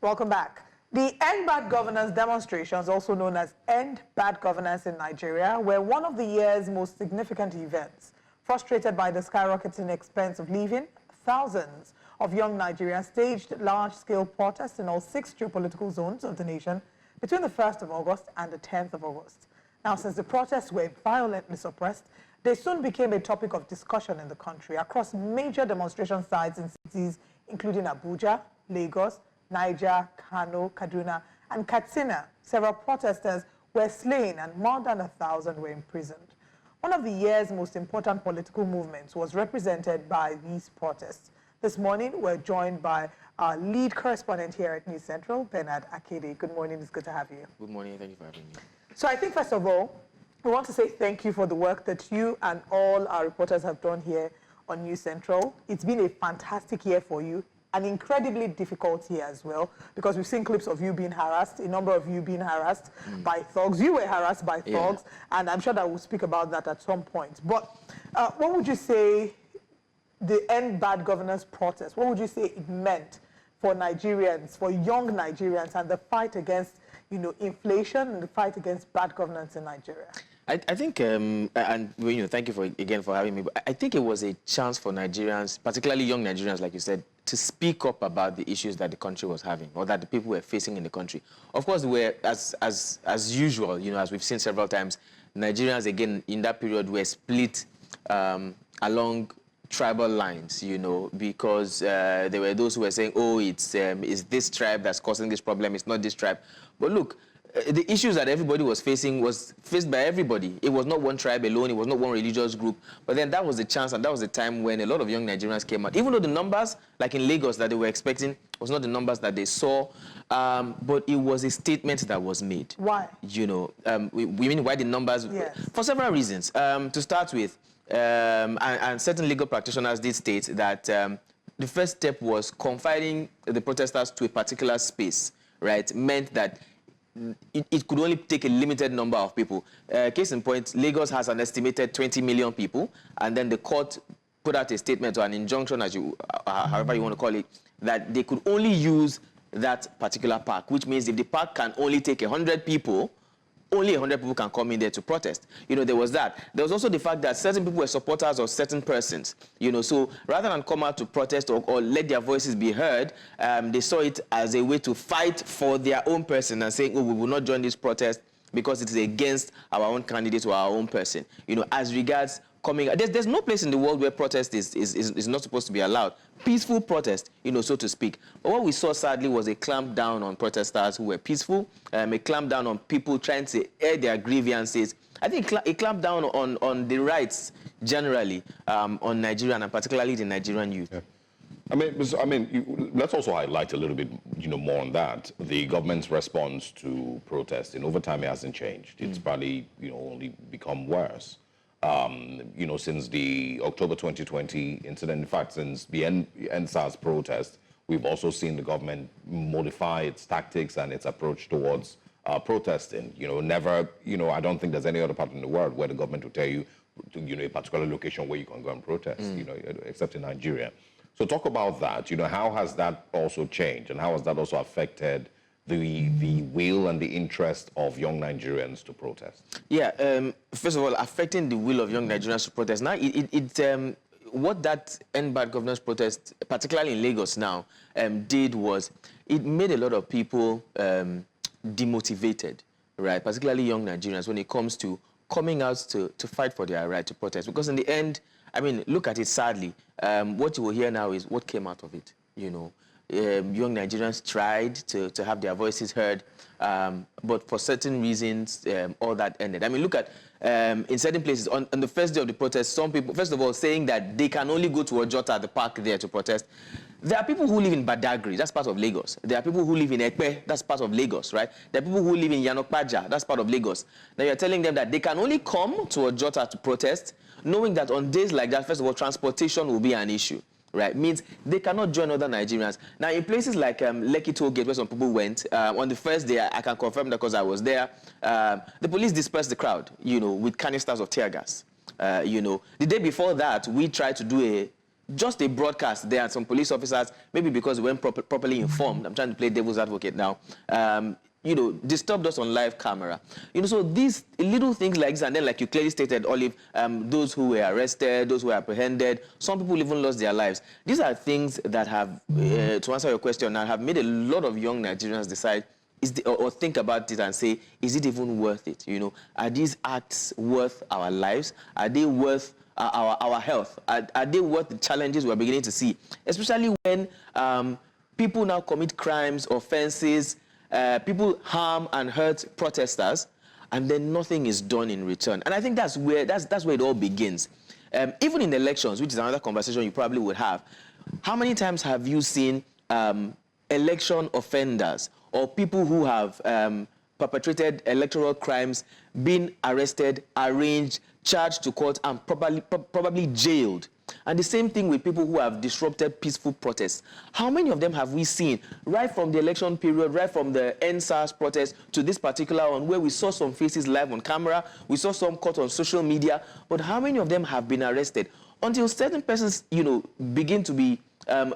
Speaker 1: Welcome back. The End Bad Governance demonstrations, also known as End Bad Governance in Nigeria, were one of the year's most significant events. Frustrated by the skyrocketing expense of living, thousands of young Nigerians staged large-scale protests in all 6 geopolitical zones of the nation between the 1st of August and the 10th of August. Now, since the protests were violently suppressed, they soon became a topic of discussion in the country across major demonstration sites in cities including Abuja, Lagos, Niger, Kano, Kaduna, and Katsina. Several protesters were slain and more than 1,000 were imprisoned. One of the year's most important political movements was represented by these protests. This morning, we're joined by our lead correspondent here at News Central, Bernard Akede. Good morning, it's good to have you.
Speaker 5: Good morning, thank you for having me.
Speaker 1: So I think, first of all, we want to say thank you for the work that you and all our reporters have done here on News Central. It's been a fantastic year for you. An incredibly difficult year as well, because we've seen clips of you being harassed, a number of you being harassed by thugs. You were harassed by thugs, and I'm sure that we'll speak about that at some point. But what would you say the End Bad Governance protest, what would you say it meant for Nigerians, for young Nigerians, and the fight against, inflation and the fight against bad governance in Nigeria?
Speaker 5: I think, and thank you again for having me. But I think it was a chance for Nigerians, particularly young Nigerians, like you said, to speak up about the issues that the country was having, or that the people were facing in the country. Of course, we're as usual, as we've seen several times, Nigerians again in that period were split along tribal lines, because there were those who were saying, oh, it's this tribe that's causing this problem, it's not this tribe. But look, the issues that everybody was faced by everybody. It was not one tribe alone, it was not one religious group. But then that was the chance, and that was the time when a lot of young Nigerians came out. Even though the numbers, like in Lagos, that they were expecting was not the numbers that they saw, but it was a statement that was made.
Speaker 1: Why?
Speaker 5: We mean why the numbers?
Speaker 1: Yes.
Speaker 5: For several reasons. To start with, and certain legal practitioners did state that the first step was confining the protesters to a particular space, right? Meant that it could only take a limited number of people. Case in point, Lagos has an estimated 20 million people, and then the court put out a statement or an injunction, as you, however you want to call it, that they could only use that particular park, which means if the park can only take 100 people, only 100 people can come in there to protest. You know, there was that. There was also the fact that certain people were supporters of certain persons. You know, so rather than come out to protest or let their voices be heard, they saw it as a way to fight for their own person and saying, oh, we will not join this protest because it is against our own candidate or our own person. You know, as regards coming, there's no place in the world where protest is not supposed to be allowed. Peaceful protest, you know, so to speak. But what we saw, sadly, was a clamp down on protesters who were peaceful, a clamp down on people trying to air their grievances. I think a clamp down on the rights generally on Nigerian and particularly the Nigerian youth.
Speaker 2: Yeah. Let's also highlight a little bit, you know, more on that. The government's response to protesting over time, it hasn't changed. It's probably, you know, only become worse. You know, since the October 2020 incident, in fact, since the NSAS protest, we've also seen the government modify its tactics and its approach towards protesting. You know, never, you know, I don't think there's any other part in the world where the government will tell you, you know, a particular location where you can go and protest, you know, except in Nigeria. So talk about that. You know, how has that also changed and how has that also affected the will and the interest of young Nigerians to protest?
Speaker 5: Yeah, first of all, affecting the will of young Nigerians to protest. Now, what that End Bad Governance protest, particularly in Lagos now, did was it made a lot of people demotivated, right? Particularly young Nigerians when it comes to coming out to fight for their right to protest. Because in the end, I mean, look at it sadly. What you will hear now is what came out of it, you know. Young Nigerians tried to have their voices heard, but for certain reasons, all that ended. I mean, look at, in certain places, on the first day of the protest, some people, first of all, saying that they can only go to Ojota, the park there, to protest. There are people who live in Badagry, that's part of Lagos. There are people who live in Ekpe, that's part of Lagos, right? There are people who live in Yanokpaja, that's part of Lagos. Now you're telling them that they can only come to Ojota to protest, knowing that on days like that, first of all, transportation will be an issue. Right, means they cannot join other Nigerians. Now, in places like Lekki Toll Gate, where some people went, on the first day, I can confirm that because I was there, the police dispersed the crowd, you know, with canisters of tear gas. You know, the day before that, we tried to do just a broadcast there, and some police officers, maybe because we weren't properly informed, I'm trying to play devil's advocate now, you know, disturbed us on live camera. You know, so these little things like this, and then like you clearly stated, Olive, those who were arrested, those who were apprehended, some people even lost their lives. These are things that have, to answer your question now, have made a lot of young Nigerians decide, or think about it and say, is it even worth it? You know, are these acts worth our lives? Are they worth our health? Are they worth the challenges we're beginning to see? Especially when people now commit crimes, offenses, people harm and hurt protesters, and then nothing is done in return. And I think that's where it all begins. Even in elections, which is another conversation you probably would have, how many times have you seen election offenders or people who have perpetrated electoral crimes being arrested, arraigned, charged to court, and probably jailed? And the same thing with people who have disrupted peaceful protests. How many of them have we seen, right from the election period, right from the NSAS protest to this particular one, where we saw some faces live on camera, we saw some caught on social media, but how many of them have been arrested? Until certain persons, you know, begin to be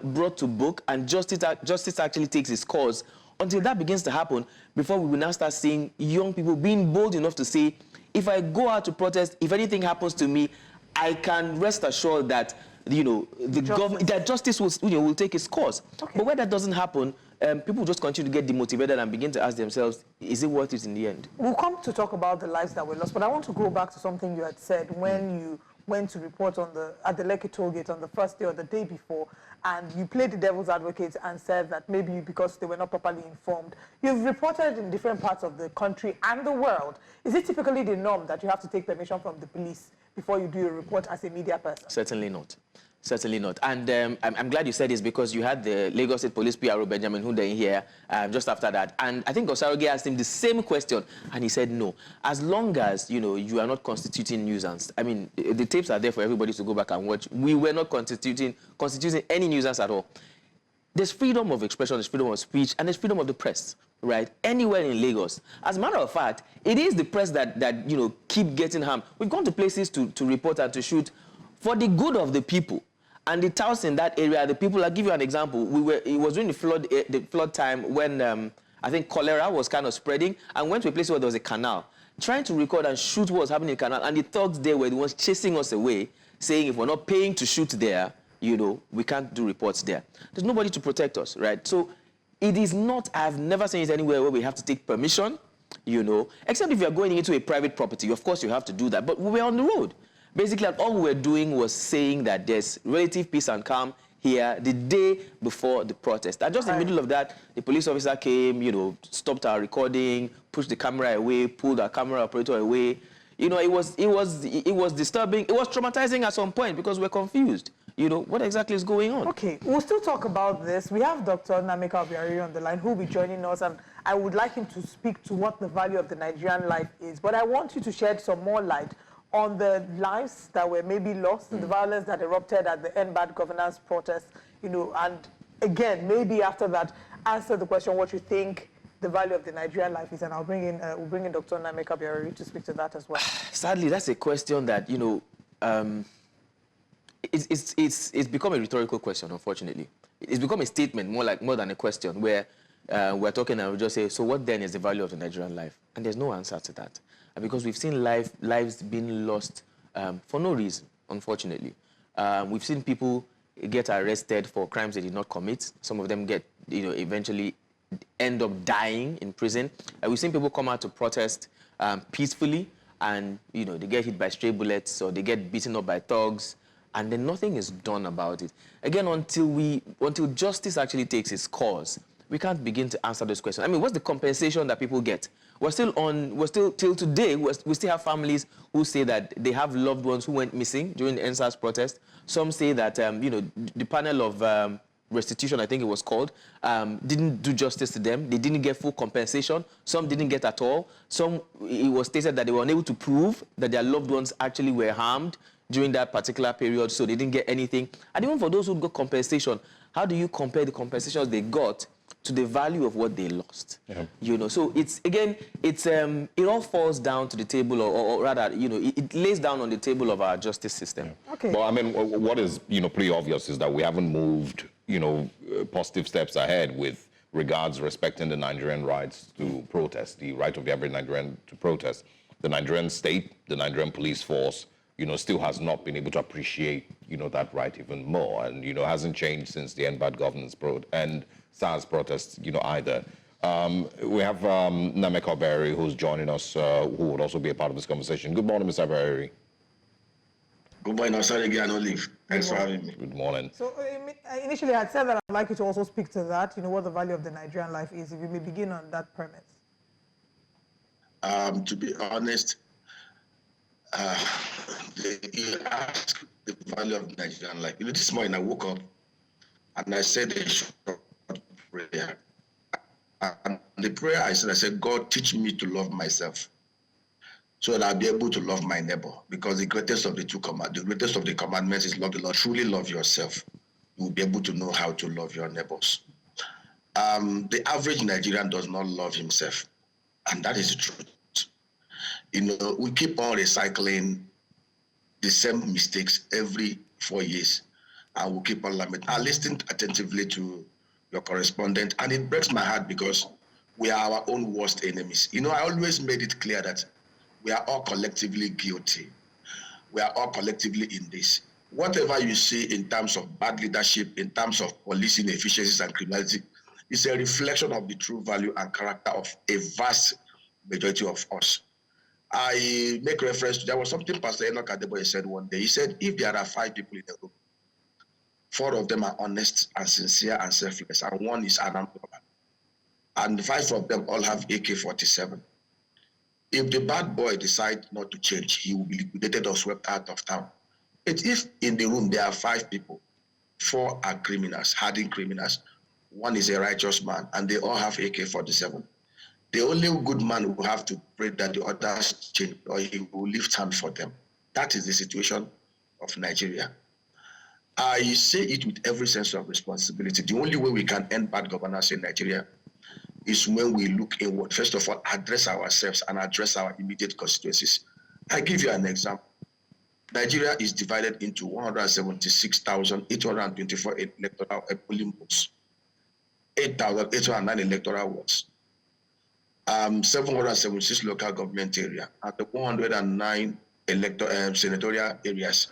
Speaker 5: brought to book and justice actually takes its course, until that begins to happen, before we will now start seeing young people being bold enough to say, if I go out to protest, if anything happens to me, I can rest assured that, you know, the government, that justice will, you know, will take its course. Okay. But when that doesn't happen, people just continue to get demotivated and begin to ask themselves, is it worth it in the end?
Speaker 1: We'll come to talk about the lives that were lost, but I want to go back to something you had said when you went to report at the Lekki toll gate on the first day or the day before, and you played the devil's advocate and said that maybe because they were not properly informed. You've reported in different parts of the country and the world. Is it typically the norm that you have to take permission from the police before you do a report as a media person?
Speaker 5: Certainly not. Certainly not. And I'm glad you said this, because you had the Lagos State Police PRO, Benjamin Hunde, here just after that. And I think Osaroge asked him the same question, and he said no. As long as, you know, you are not constituting nuisance. I mean, the tapes are there for everybody to go back and watch. We were not constituting any nuisance at all. There's freedom of expression, there's freedom of speech, and there's freedom of the press, right? Anywhere in Lagos. As a matter of fact, it is the press that you know, keep getting harmed. We've gone to places to report and to shoot for the good of the people. And the towns in that area, the people, I'll give you an example. It was during the flood time when I think cholera was kind of spreading, and went to a place where there was a canal, trying to record and shoot what was happening in the canal. And the thugs there were the ones chasing us away, saying if we're not paying to shoot there, you know, we can't do reports there. There's nobody to protect us, right? So it is not, I've never seen it anywhere where we have to take permission, you know, except if you're going into a private property. Of course, you have to do that. But we were on the road. Basically, all we were doing was saying that there's relative peace and calm here the day before the protest. And just in the middle of that, the police officer came, you know, stopped our recording, pushed the camera away, pulled our camera operator away. You know, it was disturbing. It was traumatizing at some point because we're confused. You know, what exactly is going on?
Speaker 1: Okay, we'll still talk about this. We have Dr. Nnameka Obiari on the line who will be joining us, and I would like him to speak to what the value of the Nigerian life is. But I want you to shed some more light on the lives that were maybe lost, the violence that erupted at the End Bad Governance protest, you know, and again, maybe after that, answer the question what you think the value of the Nigerian life is, and we'll bring in Dr. Nnameka Obiari to speak to that as well.
Speaker 5: Sadly, that's a question that, you know, it's become a rhetorical question, unfortunately. It's become a statement more than a question where we're talking and we just say, so what then is the value of the Nigerian life? And there's no answer to that. Because we've seen lives being lost for no reason, unfortunately. We've seen people get arrested for crimes they did not commit. Some of them get, you know, eventually end up dying in prison. We've seen people come out to protest peacefully, and, you know, they get hit by stray bullets or they get beaten up by thugs, and then nothing is done about it. Again, until justice actually takes its course, we can't begin to answer those questions. I mean, what's the compensation that people get? Till today, we still have families who say that they have loved ones who went missing during the NSAS protest. Some say that, you know, the panel of restitution, I think it was called, didn't do justice to them. They didn't get full compensation. Some didn't get at all. Some, it was stated that they were unable to prove that their loved ones actually were harmed during that particular period, so they didn't get anything. And even for those who got compensation, how do you compare the compensations they got to the value of what they lost? Yeah. You know, so it's, again, it all falls down to the table, or rather, you know, it lays down on the table of our justice system.
Speaker 2: Yeah. Okay. Well, I mean, what is, you know, pretty obvious is that we haven't moved, you know, positive steps ahead with regards respecting the Nigerian rights to protest, the right of the average Nigerian to protest. The Nigerian state, the Nigerian police force, you know, still has not been able to appreciate, you know, that right even more, and, you know, hasn't changed since the End Bad Governance and SARS protests, you know, either. We have Nnameka Obiari, who's joining us, who would also be a part of this conversation. Good morning, Mr. Obiari.
Speaker 6: Good morning. I'm sorry again, Olive. Thanks for having me.
Speaker 2: Good morning.
Speaker 1: So initially, I said that I'd like you to also speak to that, you know, what the value of the Nigerian life is, if you may begin on that premise.
Speaker 6: To be honest, you ask the value of Nigerian life. You know, this morning I woke up and I said a short prayer. And the prayer I said, God, teach me to love myself so that I'll be able to love my neighbor. Because the greatest of the commandments is love the Lord. Truly love yourself. You will be able to know how to love your neighbors. The average Nigerian does not love himself. And that is the truth. You know, we keep on recycling the same mistakes every 4 years, and we'll keep on lamenting. I listened attentively to your correspondent, and it breaks my heart because we are our own worst enemies. You know, I always made it clear that we are all collectively guilty. We are all collectively in this. Whatever you see in terms of bad leadership, in terms of policing efficiencies and criminality, is a reflection of the true value and character of a vast majority of us. I make reference to, there was something Pastor Enoch Adeboye said one day. He said, if there are 5 people in the room, 4 of them are honest and sincere and selfless, and 1 is an armed robber. And 5 of them all have AK-47. If the bad boy decides not to change, he will be liquidated or swept out of town. But if in the room there are 5 people, 4 are criminals, hardened criminals, 1 is a righteous man, and they all have AK-47. The only good man will have to pray that the others change, or he will lift hand for them. That is the situation of Nigeria. I say it with every sense of responsibility. The only way we can end bad governance in Nigeria is when we look inward. First of all, address ourselves and address our immediate constituencies. I give you an example. Nigeria is divided into 176,824 electoral polling booths, 8,809 electoral wards, 776 local government area, and 109 senatorial areas.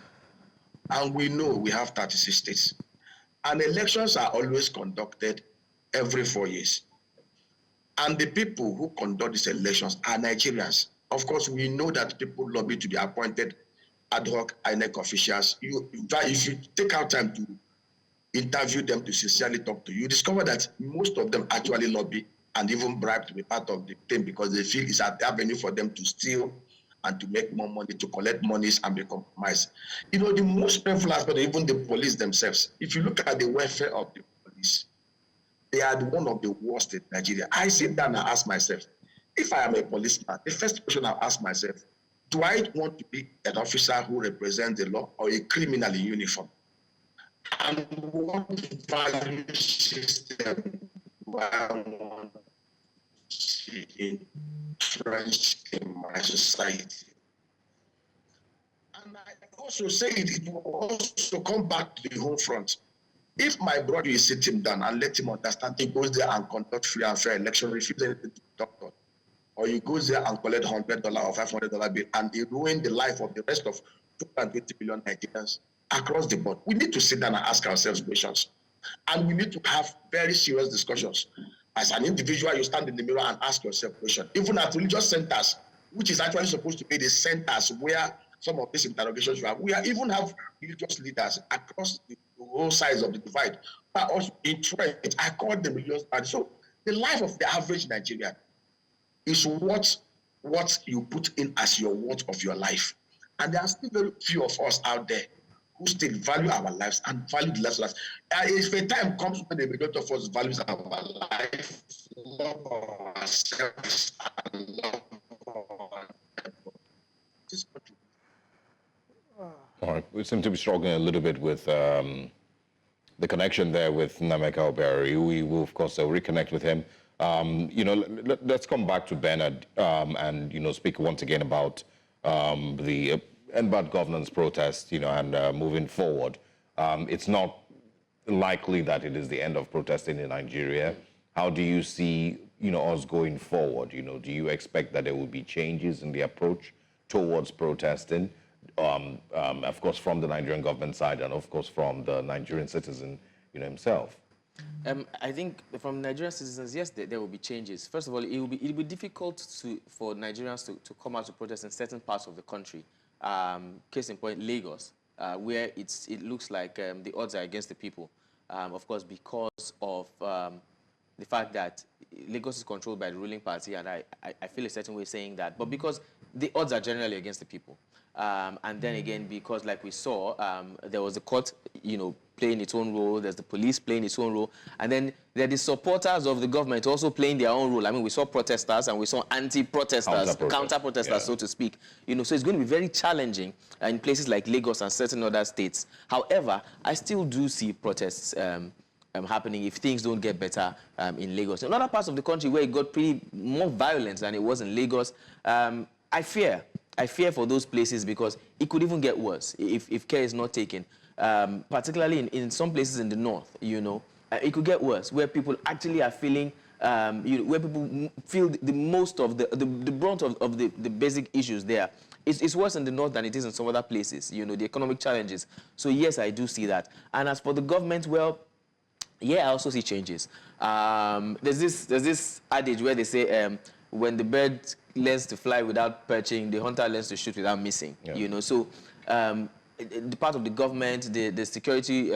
Speaker 6: And we know we have 36 states. And elections are always conducted every 4 years. And the people who conduct these elections are Nigerians. Of course, we know that people lobby to be appointed ad hoc INEC officials. If you take out time to interview them, to sincerely talk to you, discover that most of them actually lobby and even bribe to be part of the team because they feel it's an avenue for them to steal and to make more money, to collect monies and be compromised. You know, the most painful aspect, even the police themselves, if you look at the welfare of the police, they are one of the worst in Nigeria. I sit down and ask myself, if I am a policeman, the first question I'll ask myself, do I want to be an officer who represents the law or a criminal in uniform? And what value system do I want to see entrenched in my society? And I also say it will also come back to the home front. If my brother is sitting down and let him understand, he goes there and conduct free and fair election, refuse anything to the doctor, or he goes there and collect $100 or $500 bill, and he ruin the life of the rest of 220 million Nigerians across the board. We need to sit down and ask ourselves questions, and we need to have very serious discussions. As an individual, you stand in the mirror and ask yourself questions. Even at religious centers, which is actually supposed to be the centers where some of these interrogations you have, we even have religious leaders across the whole sides of the divide who are also entrenched. I call them religious parties. So the life of the average Nigerian is what you put in as your worth of your life. And there are still very few of us out there who still value our lives and value the lives of us. If a time comes when the majority of us values our life, love ourselves, and love our people, this country.
Speaker 2: All right, we seem to be struggling a little bit with the connection there with Nnameka Obiari. We will, of course, reconnect with him. Let's come back to Bernard and, speak once again about the bad governance protest, and moving forward. It's not likely that it is the end of protesting in Nigeria. How do you see, us going forward? Do you expect that there will be changes in the approach towards protesting? Of course, from the Nigerian government side and, of course, from the Nigerian citizen, himself.
Speaker 5: I think from Nigerian citizens, yes, there will be changes. First of all, it will be difficult for Nigerians to come out to protest in certain parts of the country. Case in point, Lagos, where it looks like the odds are against the people. Of course, because of the fact that Lagos is controlled by the ruling party, and I feel a certain way saying that, but because the odds are generally against the people. And then again, because like we saw, there was the court, playing its own role, there's the police playing its own role, and then there are the supporters of the government also playing their own role. I mean, we saw protesters and we saw anti-protesters, counter-protesters, so to speak. So it's going to be very challenging in places like Lagos and certain other states. However, I still do see protests happening if things don't get better in Lagos. In other parts of the country where it got pretty more violent than it was in Lagos, I fear for those places because it could even get worse if care is not taken. Particularly in some places in the north, it could get worse, where people actually are feeling, where people feel the most of the brunt of the basic issues there. It's worse in the north than it is in some other places, the economic challenges. So yes, I do see that. And as for the government, well, yeah, I also see changes. There's this adage where they say, when the bird learns to fly without perching, the hunter learns to shoot without missing.
Speaker 2: Yeah.
Speaker 5: So the part of the government, the security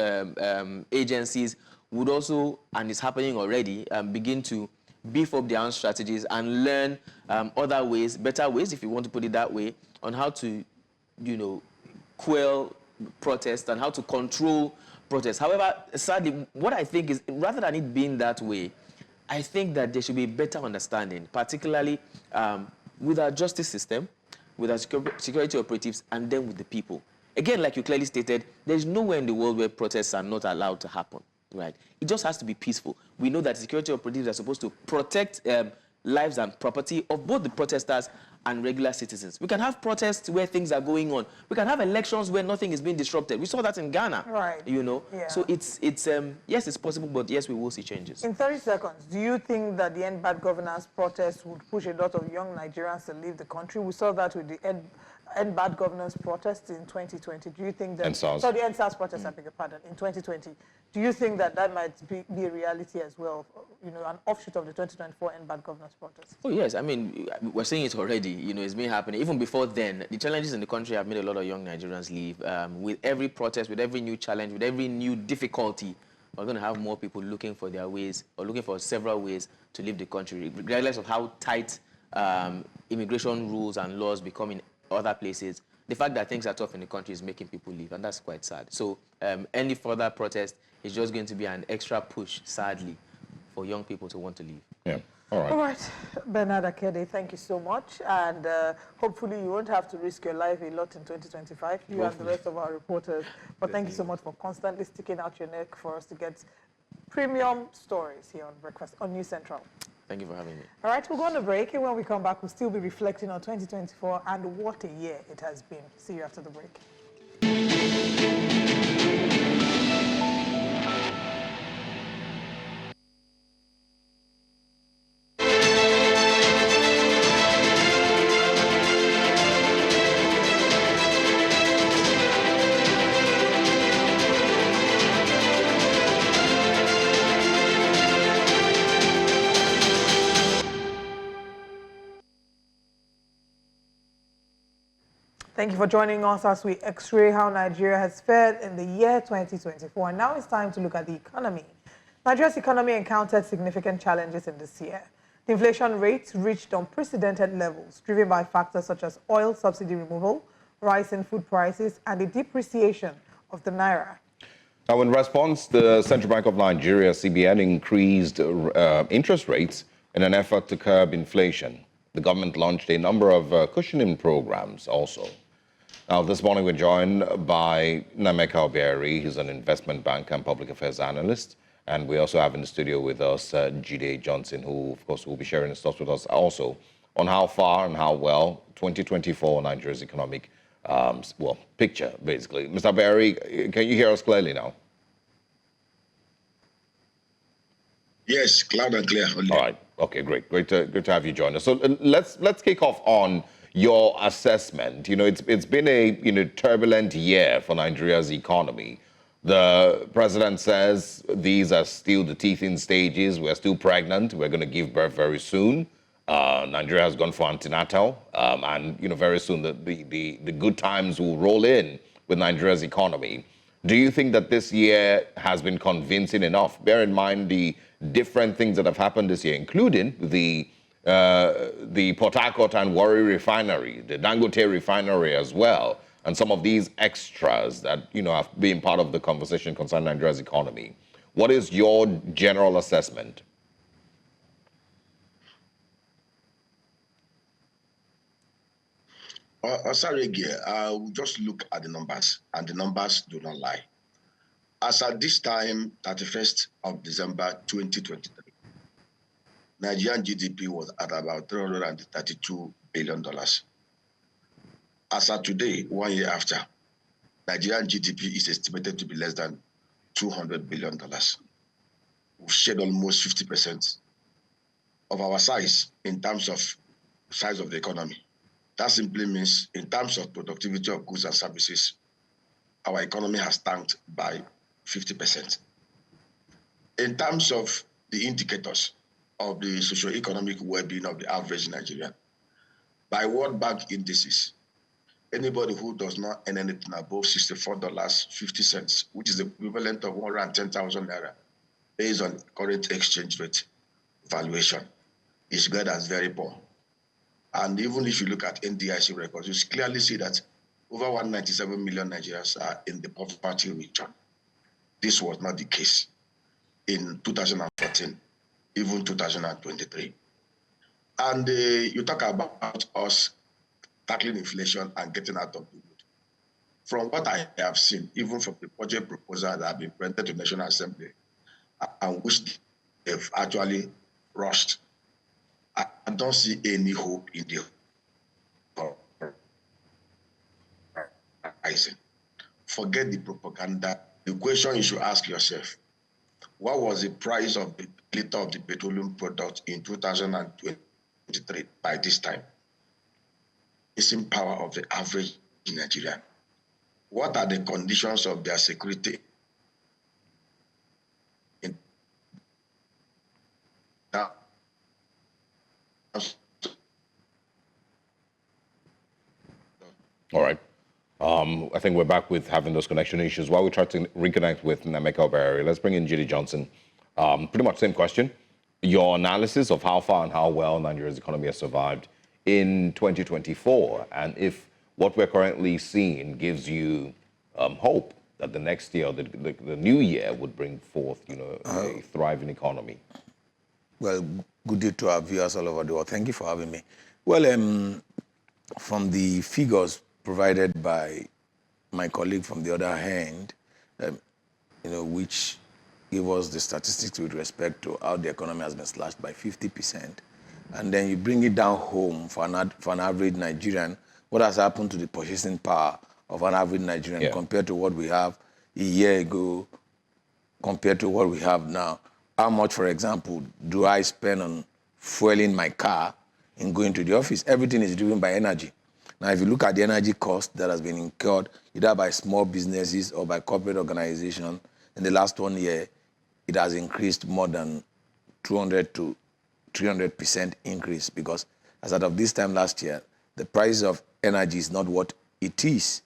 Speaker 5: agencies would also, and it's happening already, begin to beef up their own strategies and learn other ways, better ways, if you want to put it that way, on how to, quell protest and how to control protest. However, sadly, what I think is, rather than it being that way, I think that there should be a better understanding, particularly with our justice system, with our security operatives, and then with the people. Again, like you clearly stated, there's nowhere in the world where protests are not allowed to happen, right? It just has to be peaceful. We know that security operatives are supposed to protect lives and property of both the protesters and regular citizens. We can have protests where things are going on. We can have elections where nothing is being disrupted. We saw that in Ghana,
Speaker 1: Right.
Speaker 5: you know.
Speaker 1: Yeah.
Speaker 5: So it's yes, it's possible, but yes, we will see changes.
Speaker 1: In 30 seconds, do you think that the End Bad Governance protest would push a lot of young Nigerians to leave the country? We saw that with the End Bad Governance protest in 2020. Do you think that...
Speaker 2: EndSARS.
Speaker 1: So the EndSARS protest, I beg your pardon, in 2020. Do you think that that might be a reality as well, you know, an offshoot of the 2024 End Bad Governance protest?
Speaker 5: Oh, yes. I mean, we're seeing it already. You know, it's been happening. Even before then, the challenges in the country have made a lot of young Nigerians leave. With every protest, with every new challenge, with every new difficulty, we're going to have more people looking for their ways or looking for several ways to leave the country, regardless of how tight immigration rules and laws become in other places. The fact that things are tough in the country is making people leave, and that's quite sad. So any further protest is just going to be an extra push, sadly, for young people to want to leave.
Speaker 2: Yeah. All right.
Speaker 1: All right, Bernard Akede, thank you so much. And hopefully you won't have to risk your life a lot in 2025, you and the rest of our reporters. But thank you so much for constantly sticking out your neck for us to get premium stories here on Breakfast on News Central.
Speaker 5: Thank you for having me.
Speaker 1: All right, we'll go on a break, and when we come back, we'll still be reflecting on 2024 and what a year it has been. See you after the break. Thank you for joining us as we x-ray how Nigeria has fared in the year 2024. And now it's time to look at the economy. Nigeria's economy encountered significant challenges in this year. The inflation rate reached unprecedented levels, driven by factors such as oil subsidy removal, rise in food prices, and the depreciation of the naira.
Speaker 2: Now, in response, the Central Bank of Nigeria, CBN, increased interest rates in an effort to curb inflation. The government launched a number of cushioning programs also. Now, this morning we're joined by Nameka Obiari, who's an investment bank and public affairs analyst. And we also have in the studio with us Jide Johnson, who, of course, will be sharing his thoughts with us also on how far and how well 2024 Nigeria's economic picture, basically. Mr. Obiari, can you hear us clearly now?
Speaker 6: Yes, loud and clear.
Speaker 2: All right. Okay, great. Great to have you join us. So let's kick off on your assessment. You know, it's been a turbulent year for Nigeria's economy. The president says these are still the teething stages. We're still pregnant. We're going to give birth very soon. Nigeria has gone for antenatal, and very soon the good times will roll in with Nigeria's economy. Do you think that this year has been convincing enough? Bear in mind the different things that have happened this year, including the Port Harcourt and Warri Refinery, the Dangote Refinery as well, and some of these extras that have been part of the conversation concerning Nigeria's economy. What is your general assessment?
Speaker 6: Sorry, I will just look at the numbers, and the numbers do not lie. As at this time, 31st of December 2023, Nigerian GDP was at about $332 billion. As at today, 1 year after, Nigerian GDP is estimated to be less than $200 billion. We've shed almost 50% of our size in terms of size of the economy. That simply means in terms of productivity of goods and services, our economy has tanked by 50%. In terms of the indicators of the socio-economic well-being of the average Nigerian, by World Bank indices, anybody who does not earn anything above $64.50, which is the equivalent of 110,000 naira, based on current exchange rate valuation, is regarded as very poor. And even if you look at NDIC records, you clearly see that over 197 million Nigerians are in the poverty region. This was not the case in 2014, even 2023. And you talk about us tackling inflation and getting out of the wood. From what I have seen, even from the budget proposal that have been presented to the National Assembly, and which they've actually rushed, I don't see any hope in the rising. Forget the propaganda. The question you should ask yourself, what was the price of the liter of the petroleum product in 2023 by this time? Missing power of the average Nigerian. What are the conditions of their security?
Speaker 2: All right. I think we're back with having those connection issues. While we try to reconnect with Nameka Oberary, let's bring in Judy Johnson. Pretty much same question. Your analysis of how far and how well Nigeria's economy has survived in 2024, and if what we're currently seeing gives you hope that the next year, the new year, would bring forth, a thriving economy.
Speaker 7: Well, good day to our viewers all over the world. Thank you for having me. Well, from the figures provided by my colleague from the other hand, which give us the statistics with respect to how the economy has been slashed by 50%, and then you bring it down home for an average Nigerian, what has happened to the purchasing power of an average Nigerian compared to what we have a year ago, compared to what we have now? How much, for example, do I spend on fueling my car in going to the office? Everything is driven by energy. Now, if you look at the energy cost that has been incurred either by small businesses or by corporate organizations, in the last 1 year, it has increased more than 200 to 300% increase, because as of this time last year, the price of energy is not what it is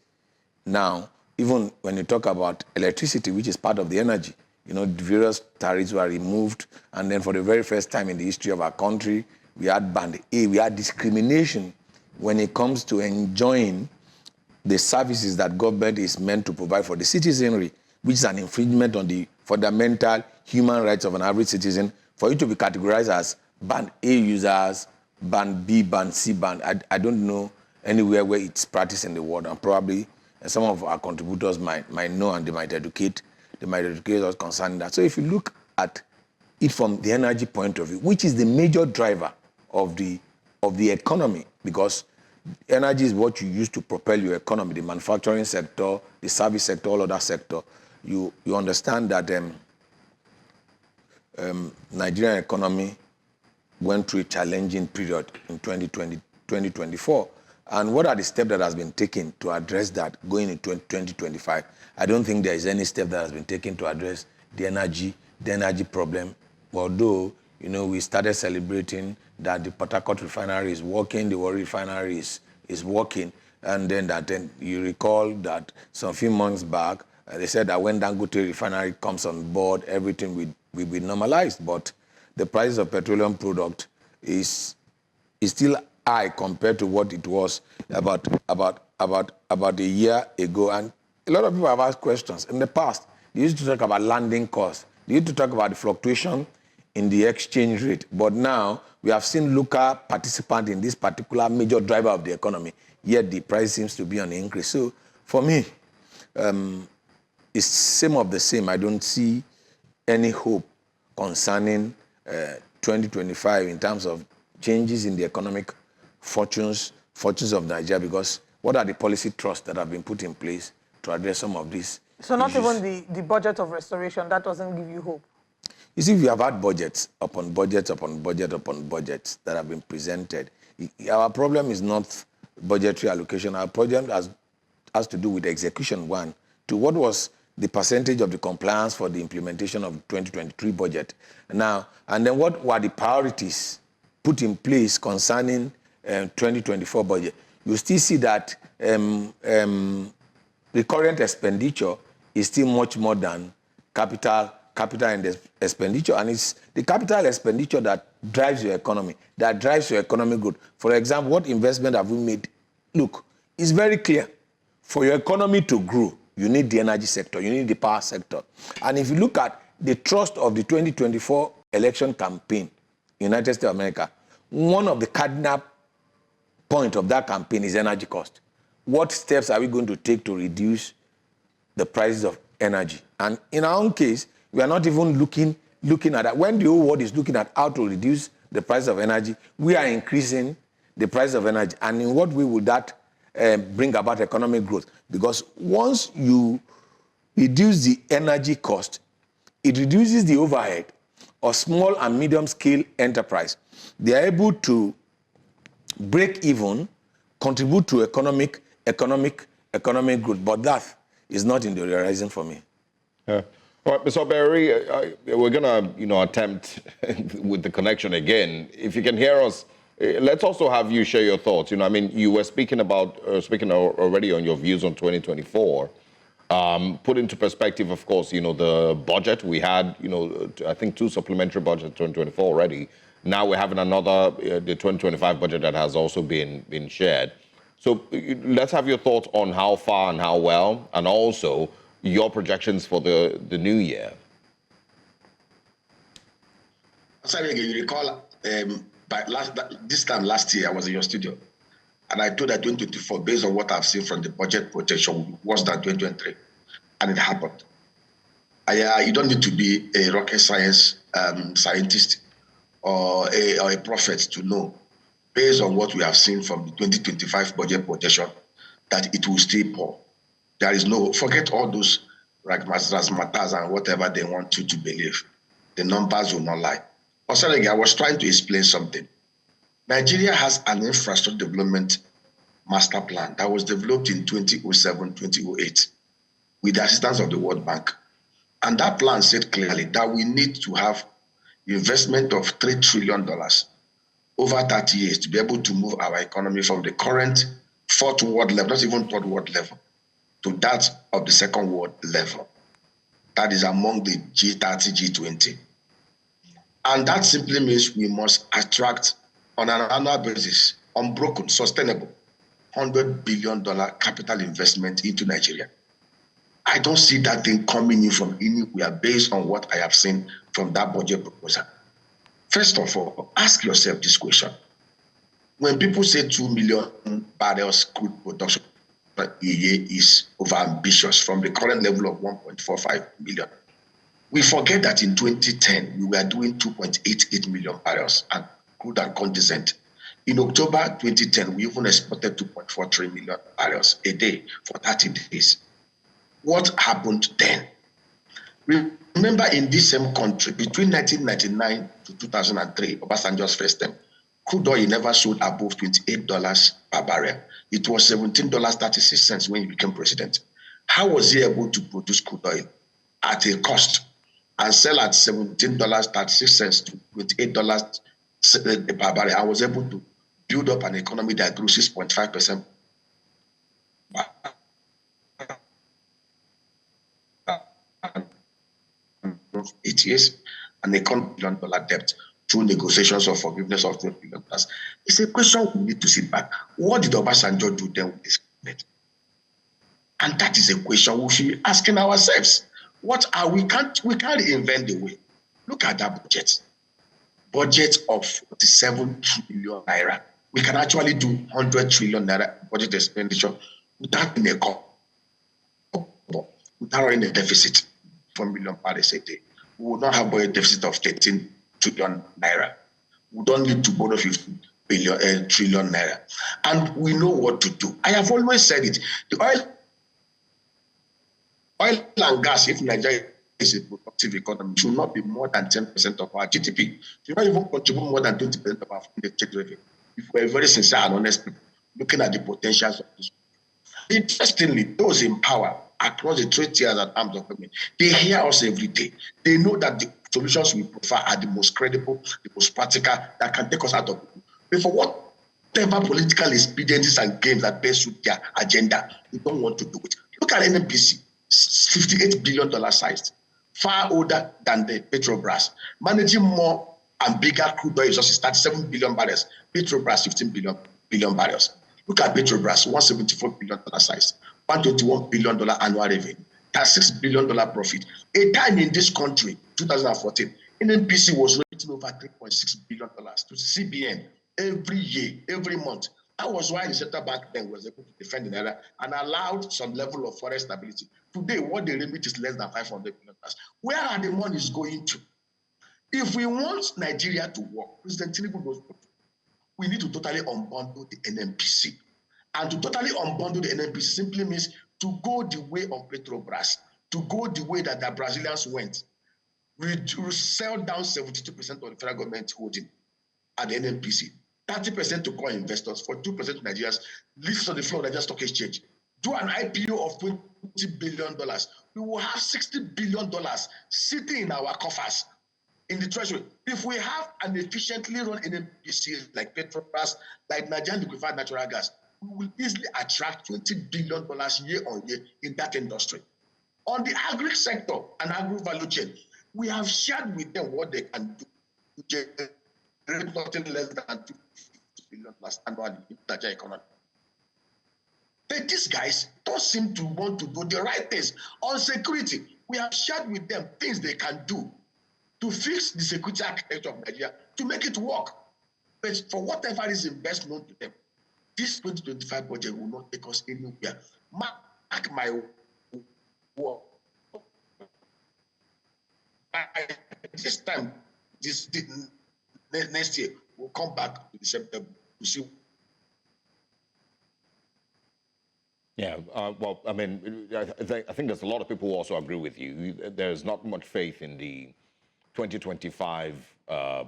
Speaker 7: now. Even when you talk about electricity, which is part of the energy, the various tariffs were removed, and then for the very first time in the history of our country, we had band A, we had discrimination when it comes to enjoying the services that government is meant to provide for the citizenry, which is an infringement on the fundamental human rights of an average citizen, for you to be categorized as band A users, band B, band C, band. I don't know anywhere where it's practiced in the world, and probably some of our contributors might know, and they might educate us concerning that. So if you look at it from the energy point of view, which is the major driver of the economy, because energy is what you use to propel your economy, the manufacturing sector, the service sector, all other sector. You understand that Nigerian economy went through a challenging period in 2024. And what are the steps that has been taken to address that going into 2025? I don't think there is any step that has been taken to address the energy problem. Although, we started celebrating that the Port Harcourt Refinery is working, the Warri Refinery is working, and then you recall that some few months back, they said that when Dangote Refinery comes on board, everything will be normalized. But the price of petroleum product is still high compared to what it was about a year ago. And a lot of people have asked questions. In the past, they used to talk about landing costs. They used to talk about the fluctuation in the exchange rate. But now we have seen local participants in this particular major driver of the economy, yet the price seems to be on the increase. So for me, it's same of the same. I don't see any hope concerning 2025 in terms of changes in the economic fortunes of Nigeria, because what are the policy trusts that have been put in place to address some of these
Speaker 1: So not
Speaker 7: issues?
Speaker 1: even the budget of restoration, that doesn't give you hope?
Speaker 7: You see, we have had budgets upon budgets upon budget upon budgets that have been presented. Our problem is not budgetary allocation. Our problem has to do with execution, one. To what was the percentage of the compliance for the implementation of 2023 budget now, and then what were the priorities put in place concerning 2024 budget? You still see that the current expenditure is still much more than capital and expenditure, and it's the capital expenditure that drives your economy, that drives your economic growth. For example, what investment have we made? Look, it's very clear. For your economy to grow, you need the energy sector, you need the power sector. And if you look at the thrust of the 2024 election campaign in the United States of America, one of the cardinal points of that campaign is energy cost. What steps are we going to take to reduce the prices of energy? And in our own case, we are not even looking at that. When the whole world is looking at how to reduce the price of energy, we are increasing the price of energy. And in what way would that bring about economic growth. Because once you reduce the energy cost, it reduces the overhead of small and medium-scale enterprise. They are able to break even, contribute to economic growth. But that is not in the horizon for me.
Speaker 2: Yeah. All right, Mr. Berry, we're going to, attempt with the connection again. If you can hear us, let's also have you share your thoughts. You were speaking already on your views on 2024. Put into perspective, of course, the budget. We had, I think 2 supplementary budgets in 2024 already. Now we're having another, the 2025 budget that has also been shared. So let's have your thoughts on how far and how well, and also your projections for the new year.
Speaker 6: Sorry, you recall this time last year I was in your studio, and I told that 2024, based on what I've seen from the budget projection, will be worse than 2023, and it happened. You don't need to be a rocket science scientist or a prophet to know, based on what we have seen from the 2025 budget projection, that it will stay poor. There is forget all those razzmatazz and whatever they want you to believe. The numbers will not lie. Also, I was trying to explain something. Nigeria has an infrastructure development master plan that was developed in 2007, 2008 with the assistance of the World Bank. And that plan said clearly that we need to have investment of $3 trillion over 30 years to be able to move our economy from the current 4th world level, not even 3rd world level, to that of the 2nd world level. That is among the G30, G20. And that simply means we must attract, on an annual basis, unbroken, sustainable, $100 billion capital investment into Nigeria. I don't see that thing coming in from anywhere based on what I have seen from that budget proposal. First of all, ask yourself this question. When people say 2 million barrels crude production a year is overambitious from the current level of 1.45 million, we forget that in 2010, we were doing 2.88 million barrels and crude and condensate. In October 2010, we even exported 2.43 million barrels a day for 30 days. What happened then? Remember, in this same country, between 1999 to 2003, Obasanjo's first term, crude oil never sold above $28 per barrel. It was $17.36 when he became president. How was he able to produce crude oil at a cost and sell at $17.36 to $28 per barrel? I was able to build up an economy that grew 6.5%. 8 years, and $1 billion debt through negotiations of forgiveness of $12 billion. It's a question we need to sit back. What did Obasanjo do then with this debt? And that is a question we should be asking ourselves. What are we can't reinvent the way. Look at that budget of 47 trillion naira. We can actually do 100 trillion naira budget expenditure without in a without running a deficit. 4 million barrels a day. We will not have a budget deficit of 13 trillion naira. We don't need to borrow 15 trillion naira. And we know what to do. I have always said it. The oil and gas, if Nigeria is a productive economy, should not be more than 10% of our GDP. Should not even contribute more than 20% of our foreign exchange revenue. If we're very sincere and honest people, looking at the potentials of this. Interestingly, those in power across the 3 tiers and arms of government, they hear us every day. They know that the solutions we prefer are the most credible, the most practical, that can take us out of it. But for whatever political expediencies and games that best suit their agenda, we don't want to do it. Look at NNPC, $58 billion sized, far older than the Petrobras, managing more and bigger crude oil resources, 37 billion barrels, Petrobras, 15 billion barrels. Look at Petrobras, $174 billion sized, $121 billion annual revenue, that's $6 billion profit. A time in this country, 2014, NNPC was rating over $3.6 billion to CBN every year, every month. That was why the central bank then was able to defend the naira and allowed some level of foreign stability. Today, what they remit is less than $500 billion. Where are the monies going to? If we want Nigeria to work, President Tinubu knows what to do. We need to totally unbundle the NNPC And to totally unbundle the NNPC simply means to go the way of Petrobras, to go the way that the Brazilians went. We sell down 72% of the federal government holding at the NNPC, 30% to core investors, 42% to Nigerians, lives on the floor of the Nigerian Stock Exchange. Do an IPO of $20 billion. We will have $60 billion sitting in our coffers in the treasury. If we have an efficiently run NNPC like Petrobras, like Nigerian liquefied natural gas, we will easily attract $20 billion year on year in that industry. On the agri sector and agri value chain, we have shared with them what they can do to generate nothing less than $250 billion annually in the Nigerian economy. But these guys don't seem to want to do the right things. On security, we have shared with them things they can do to fix the security architecture of Nigeria, to make it work. But for whatever is best known to them, this 2025 budget will not take us anywhere. Mark my word. This time, next year, we'll come back to September to see.
Speaker 2: Yeah, well, I mean, I think there's a lot of people who also agree with you. There's not much faith in the 2025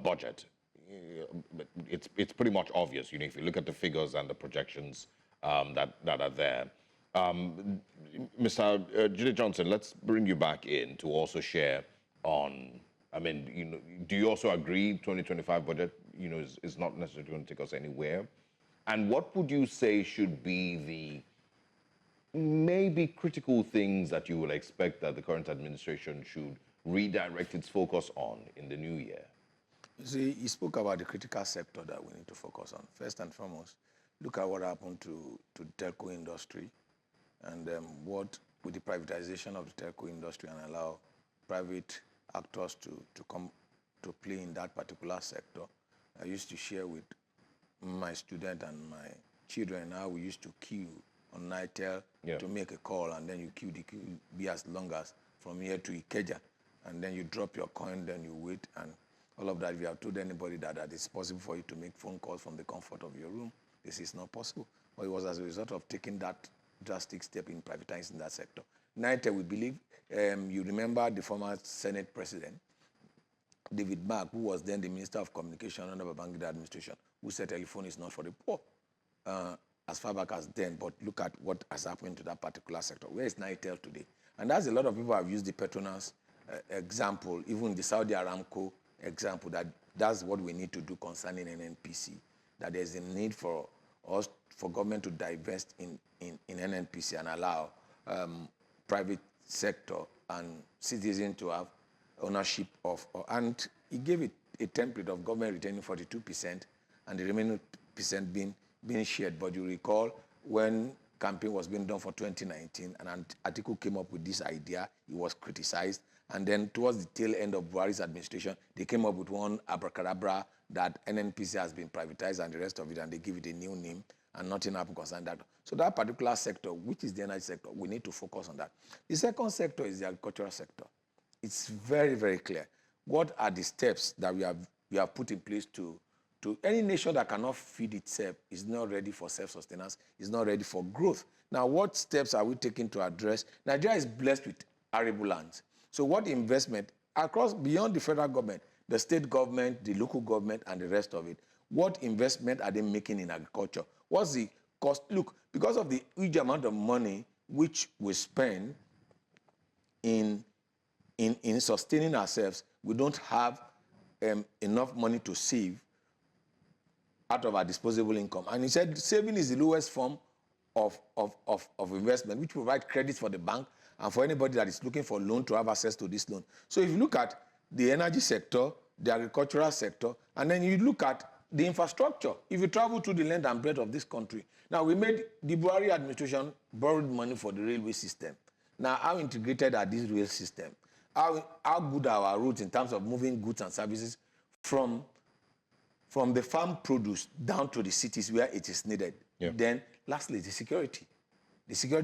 Speaker 2: budget. But it's pretty much obvious, you know, if you look at the figures and the projections that are there. Mr. Jide Johnson, let's bring you back in to also share on, I mean, you know, do you also agree 2025 budget, you know, is not necessarily going to take us anywhere? And what would you say should be the maybe critical things that you will expect that the current administration should redirect its focus on in the new year?
Speaker 7: You see, he spoke about the critical sector that we need to focus on. First and foremost, look at what happened to the telco industry and what, with the privatization of the telco industry and allow private actors to come to play in that particular sector. I used to share with my student and my children how we used to queue on Nitel to make a call, and then you queue, the queue be as long as from here to Ikeja, and then you drop your coin, then you wait, and all of that. If you have told anybody that it's possible for you to make phone calls from the comfort of your room, this is not possible. But it was as a result of taking that drastic step in privatizing that sector. Nitel, we believe, you remember the former Senate President, David Mark, who was then the Minister of Communication under Babangida administration, who said telephone is not for the poor. As far back as then, but look at what has happened to that particular sector. Where is Nitel today? And that's a lot of people have used the Petronas example, even the Saudi Aramco example, that's what we need to do concerning NNPC, that there's a need for us, for government to divest in NNPC and allow private sector and citizens to have ownership of, and he gave it a template of government retaining 42% and the remaining percent being shared. But you recall when campaign was being done for 2019, an article came up with this idea, it was criticized, and then towards the tail end of Warri's administration, they came up with one abracadabra that NNPC has been privatized and the rest of it, and they give it a new name, and nothing happened concerning that. So that particular sector, which is the energy sector, we need to focus on that. The second sector is the agricultural sector. It's very, very clear. What are the steps that we have put in place to any nation that cannot feed itself is not ready for self-sustenance, is not ready for growth. Now, what steps are we taking to address? Nigeria is blessed with arable lands. So what investment across, beyond the federal government, the state government, the local government, and the rest of it, what investment are they making in agriculture? What's the cost? Look, because of the huge amount of money which we spend in sustaining ourselves, we don't have enough money to save out of our disposable income. And he said saving is the lowest form of investment, which provides credit for the bank and for anybody that is looking for a loan to have access to this loan. So if you look at the energy sector, the agricultural sector, and then you look at the infrastructure, if you travel through the length and breadth of this country. Now, we made the Warri administration borrowed money for the railway system. Now, how integrated are these rail systems? How good are our routes in terms of moving goods and services from the farm produce down to the cities where it is needed? Yeah. Then, lastly, the security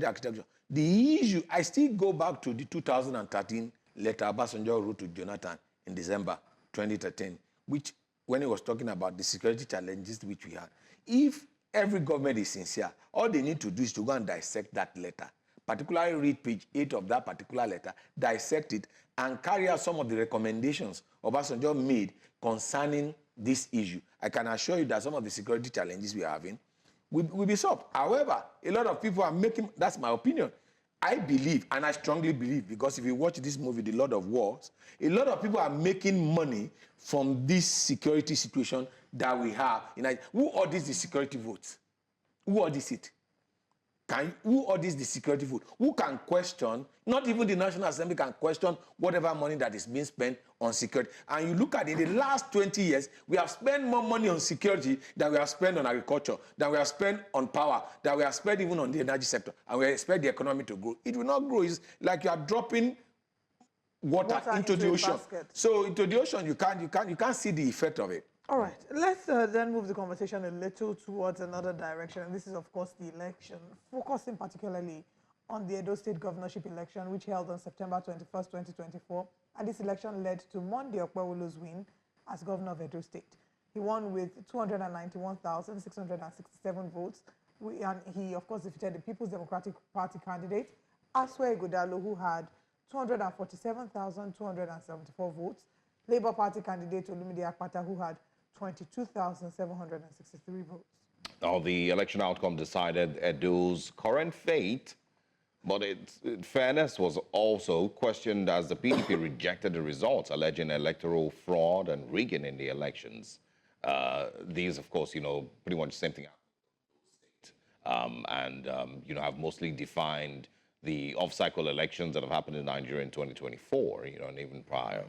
Speaker 7: architecture. The issue, I still go back to the 2013 letter Obasanjo wrote to Jonathan in December 2013, which, when he was talking about the security challenges which we had. If every government is sincere. All they need to do is to go and dissect that letter, particularly read page 8 of that particular letter, dissect it, and carry out some of the recommendations Obasanjo made concerning this issue. I can assure you that some of the security challenges we are having will be solved. However, a lot of people are making, that's my opinion, I believe, and I strongly believe, because if you watch this movie, The Lord of Wars, a lot of people are making money from this security situation that we have. Who audits the security votes? Who audits it? Who audits the security vote? Who can question? Not even the National Assembly can question whatever money that is being spent on security. And you look at it, in the last 20 years, we have spent more money on security than we have spent on agriculture, than we have spent on power, than we have spent even on the energy sector. And we expect the economy to grow. It will not grow. It's like you are dropping water into the ocean.
Speaker 1: Basket.
Speaker 7: So into the ocean, you can't see the effect of it.
Speaker 1: All right, let's then move the conversation a little towards another direction. And this is, of course, the election, focusing particularly on the Edo State governorship election, which held on September 21st, 2024. And this election led to Monday Okpewolo's win as governor of Edo State. He won with 291,667 votes. And he, of course, defeated the People's Democratic Party candidate, Aswe Godalo, who had 247,274 votes. Labour Party candidate Olumide Akpata, who had 22,763 votes.
Speaker 2: Now, the election outcome decided Edo's current fate, but its fairness was also questioned as the PDP rejected the results, alleging electoral fraud and rigging in the elections. These, of course, pretty much the same thing. Have mostly defined the off-cycle elections that have happened in Nigeria in 2024, and even prior.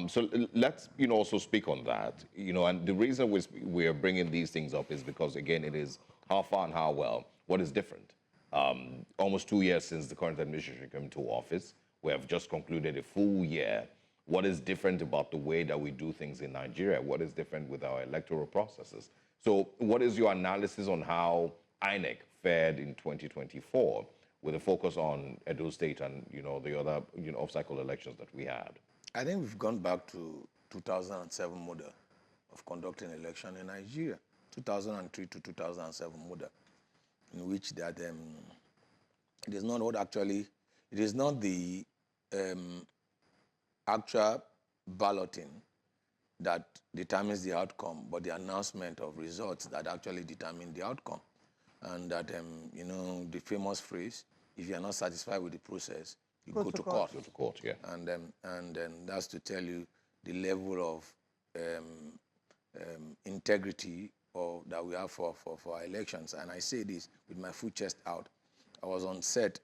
Speaker 2: So let's, also speak on that, and the reason we're bringing these things up is because, again, it is how far and how well, what is different. Almost 2 years since the current administration came into office, we have just concluded a full year. What is different about the way that we do things in Nigeria? What is different with our electoral processes? So what is your analysis on how INEC fared in 2024 with a focus on Edo State and, the other, off-cycle elections that we had?
Speaker 7: I think we've gone back to 2007 model of conducting election in Nigeria, 2003 to 2007 model, in which that it is not the actual balloting that determines the outcome, but the announcement of results that actually determine the outcome. And that, the famous phrase, if you are not satisfied with the process, you go to court.
Speaker 2: Go to court, yeah.
Speaker 7: And then that's to tell you the level of integrity that we have for our elections. And I say this with my full chest out. I was on set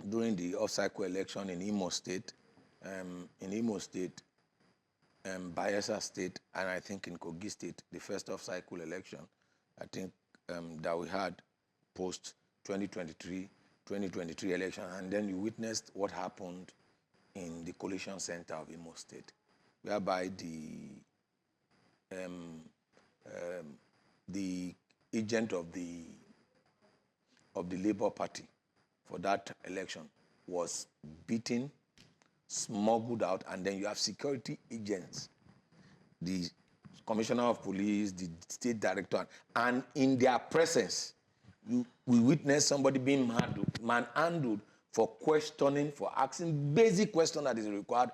Speaker 7: during the off-cycle election in Imo State, Bayelsa State, and I think in Kogi State, the first off-cycle election, I think that we had post-2023 election, and then you witnessed what happened in the Coalition Center of Imo State, whereby the agent of the Labour Party for that election was beaten, smuggled out, and then you have security agents, the Commissioner of Police, the State Director, and in their presence, we witnessed somebody being manhandled for questioning, for asking basic questions that is required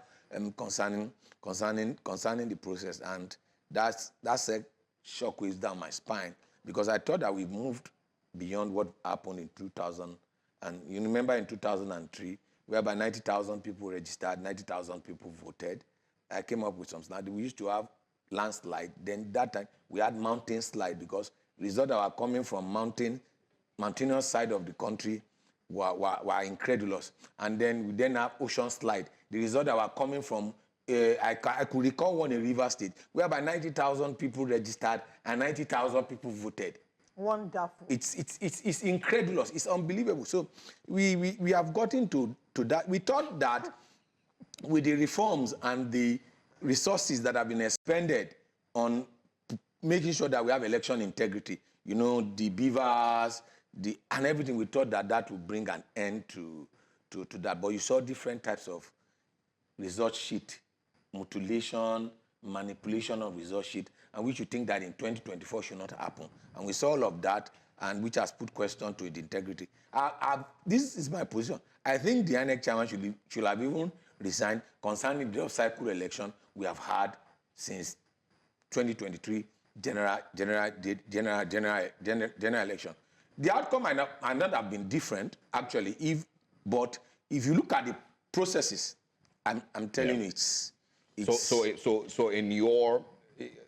Speaker 7: concerning the process. And that sent shockwaves down my spine, because I thought that we moved beyond what happened in 2000. And you remember in 2003, whereby 90,000 people registered, 90,000 people voted. I came up with some slides. We used to have landslide. Then that time we had mountain slide, because results that were coming from mountainous side of the country were incredulous. And then we then have ocean slide. The results that were coming from, I could recall one in River State, whereby 90,000 people registered and 90,000 people voted.
Speaker 1: Wonderful.
Speaker 7: It's incredulous. It's unbelievable. So we have gotten to that. We thought that with the reforms and the resources that have been expended on making sure that we have election integrity, the beavers, and everything, we thought that would bring an end to that. But you saw different types of result sheet, mutilation, manipulation of resource sheet, and which you think that in 2024 should not happen. And we saw all of that, and which has put question to its integrity. This is my position. I think the INEC chairman should have even resigned concerning the off-cycle election we have had since 2023 general election. The outcome might not have been different, actually, but if you look at the processes, I'm telling you, it's
Speaker 2: so in your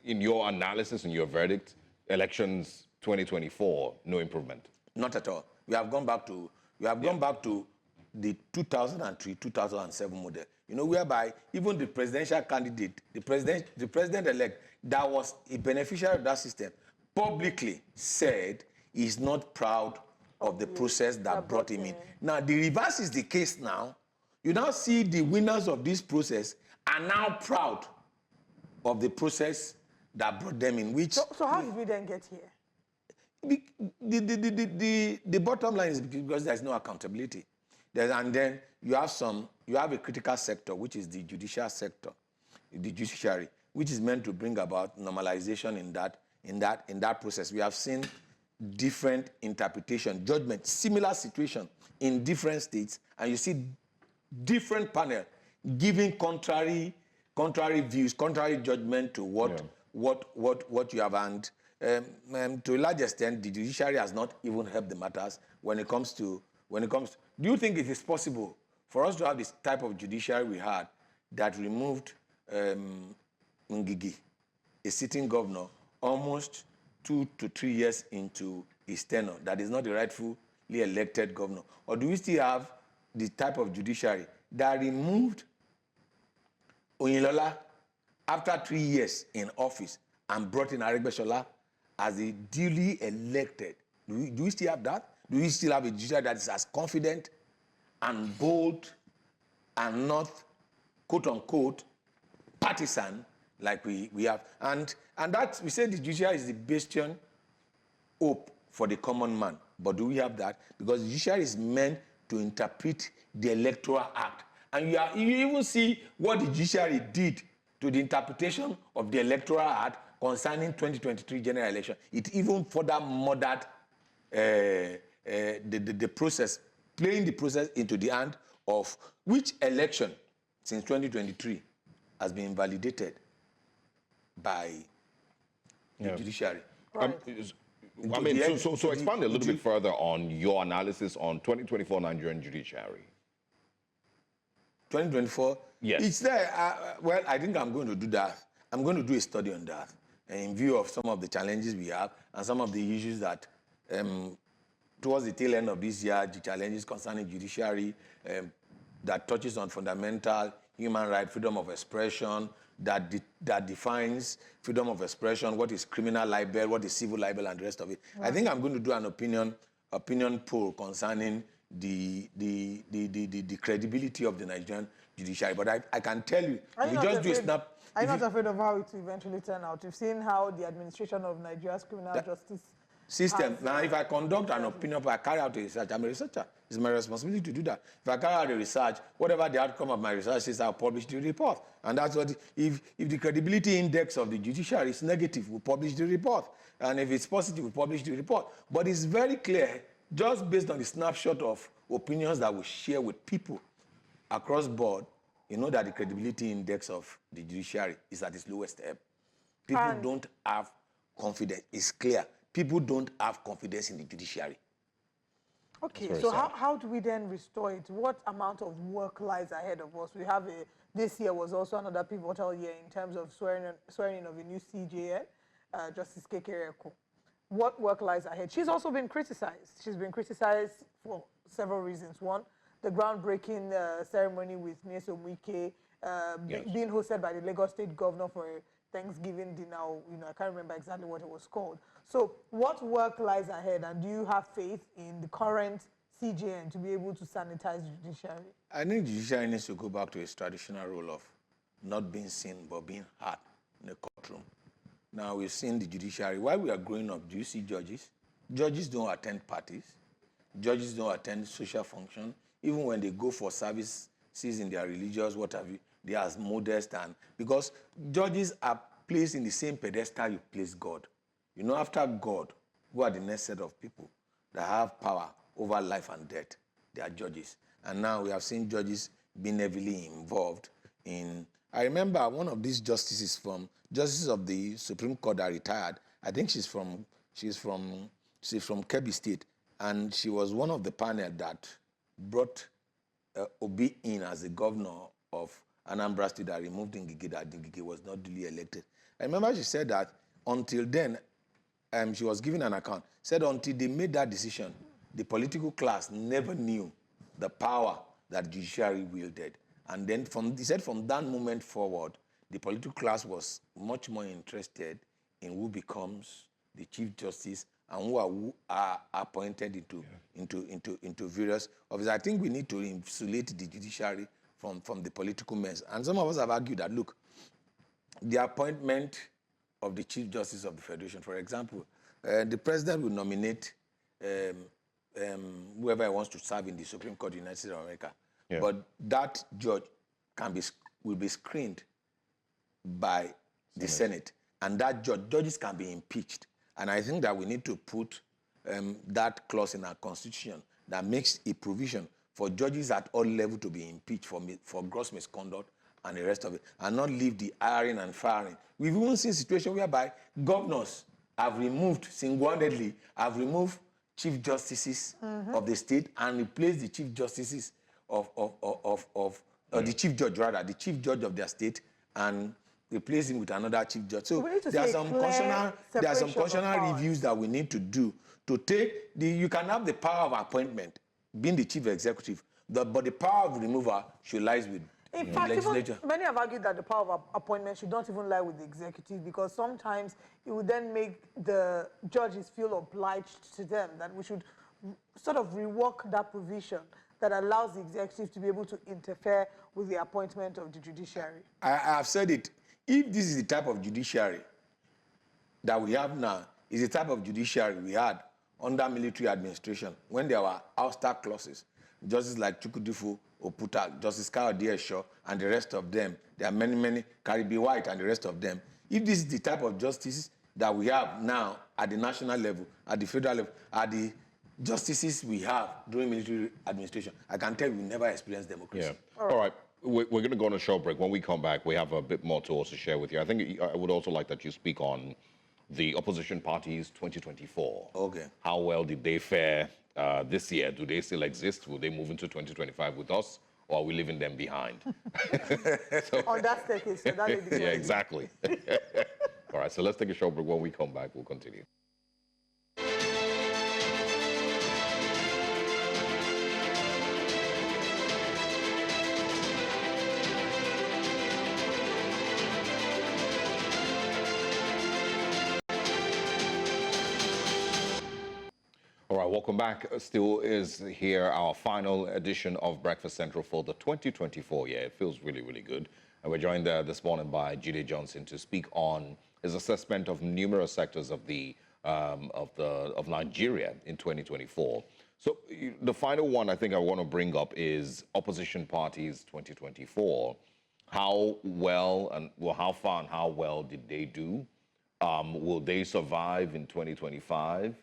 Speaker 2: analysis, in your verdict, elections 2024, no improvement.
Speaker 7: Not at all. We have gone back to the 2003-2007 model. You know, whereby even the presidential candidate, the president-elect, that was a beneficiary of that system, publicly said he's not proud of the process that brought him in. Now, the reverse is the case now. You now see the winners of this process are now proud of the process that brought them in. Which
Speaker 1: so how did we then get here?
Speaker 7: The bottom line is because there's no accountability. And then you have a critical sector, which is the judicial sector, the judiciary, which is meant to bring about normalization in that process. We have seen different interpretation, judgment, similar situation in different states, and you see different panel giving contrary views, contrary judgment to what you have. And to a large extent, the judiciary has not even helped the matters when it comes to. Do you think it is possible for us to have this type of judiciary we had that removed Ngigi, a sitting governor, almost 2 to 3 years into his tenure, that is not the rightfully elected governor? Or do we still have the type of judiciary that removed Oyinlola after 3 years in office and brought in Aregbesola as a duly elected? Do we still have that? Do we still have a judiciary that is as confident and bold and not, quote-unquote, partisan like we have? And that, we say the judiciary is the bastion hope for the common man. But do we have that? Because the judiciary is meant to interpret the Electoral Act. And you even see what the judiciary did to the interpretation of the Electoral Act concerning 2023 general election. It even further murdered the process, playing the process into the hand of which election since 2023 has been validated by the judiciary.
Speaker 1: Right.
Speaker 2: I mean, so expand a little bit further on your analysis on 2024 Nigerian judiciary.
Speaker 7: 2024?
Speaker 2: Yes.
Speaker 7: It's there. Well, I think I'm going to do that. I'm going to do a study on that in view of some of the challenges we have and some of the issues that towards the tail end of this year, the challenges concerning judiciary that touches on fundamental human right, freedom of expression, that defines freedom of expression, what is criminal libel, what is civil libel, and the rest of it. Right. I think I'm going to do an opinion poll concerning the credibility of the Nigerian judiciary. But I can tell you, if you just do a snap...
Speaker 1: Are you not afraid of how it will eventually turn out? You've seen how the administration of Nigeria's criminal justice
Speaker 7: system. Now, if I conduct an opinion poll, I carry out a research. I'm a researcher. It's my responsibility to do that. If I carry out a research, whatever the outcome of my research is, I'll publish the report. And that's what, if the credibility index of the judiciary is negative, we'll publish the report. And if it's positive, we'll publish the report. But it's very clear, just based on the snapshot of opinions that we share with people across board, you know that the credibility index of the judiciary is at its lowest ebb. People don't have confidence. It's clear. People don't have confidence in the judiciary.
Speaker 1: Okay, so how do we then restore it? What amount of work lies ahead of us? We have this year was also another pivotal year in terms of swearing in of a new CJN, Justice Kekereko. What work lies ahead? She's also been criticized. She's been criticized for several reasons. One, the groundbreaking ceremony with Nyesom Wike being hosted by the Lagos State governor for Thanksgiving dinner. I can't remember exactly what it was called. So what work lies ahead, and do you have faith in the current CJN to be able to sanitize the judiciary? I
Speaker 7: think the judiciary needs to go back to its traditional role of not being seen but being heard in the courtroom. Now we've seen the judiciary. While we are growing up, do you see judges? Judges don't attend parties. Judges don't attend social function. Even when they go for services in their religious, what have you, they are as modest, and because judges are placed in the same pedestal you place God. You know, after God, who are the next set of people that have power over life and death? They are judges. And now we have seen judges being heavily involved in... I remember one of these justices of the Supreme Court that retired. I think she's from Kebbi State, and she was one of the panel that brought Obi in as the governor of Anambra State that removed Ngige, that Ngige was not duly elected. I remember she said that until then, she was given an account, said until they made that decision, the political class never knew the power that judiciary wielded. And then he said from that moment forward, the political class was much more interested in who becomes the Chief Justice and who are appointed into various offices. I think we need to insulate the judiciary from the political mess. And some of us have argued that, look, the appointment of the Chief Justice of the Federation, for example, the president will nominate whoever he wants to serve in the Supreme Court of the United States of America. Yeah. But that judge will be screened by the Senate. And that judges can be impeached. And I think that we need to put that clause in our Constitution that makes a provision for judges at all levels to be impeached for gross misconduct and the rest of it, and not leave the hiring and firing. We've even seen situations whereby governors have removed, single-handedly, chief justices of the state and replaced the chief justices the chief judge, rather, the chief judge of their state, and replace him with another chief judge. So there are some constitutional reviews that we need to do to take you can have the power of appointment, being the chief executive, but the power of removal should lie with
Speaker 1: in fact, even many have argued that the power of appointment should not even lie with the executive, because sometimes it would then make the judges feel obliged to them, that we should sort of rework that provision that allows the executive to be able to interfere with the appointment of the judiciary.
Speaker 7: I have said it. If this is the type of judiciary that we have now, is the type of judiciary we had under military administration, when there were ouster clauses, justices like Chukwudifu, Oputa, Justice Kayode Esho, and the rest of them, there are many, Caribe White and the rest of them. If this is the type of justice that we have now at the national level, at the federal level, at the justices we have during military administration, I can tell you we never experienced democracy.
Speaker 2: Yeah. All right. We're going to go on a short break. When we come back, we have a bit more to also share with you. I think I would also like that you speak on the opposition parties 2024.
Speaker 7: Okay.
Speaker 2: How well did they fare this year? Do they still exist? Will they move into 2025 with us, or are we leaving them behind?
Speaker 1: On that staircase. So that
Speaker 2: yeah, exactly. All right, so let's take a short break. When we come back, we'll continue. All right, welcome back. Still is here our final edition of Breakfast Central for the 2024 year. It feels really, really good. And we're joined this morning by Jide Johnson to speak on his assessment of numerous sectors of Nigeria in 2024. So the final one I think I want to bring up is opposition parties 2024. How well and how far and how well did they do? Will they survive in 2025?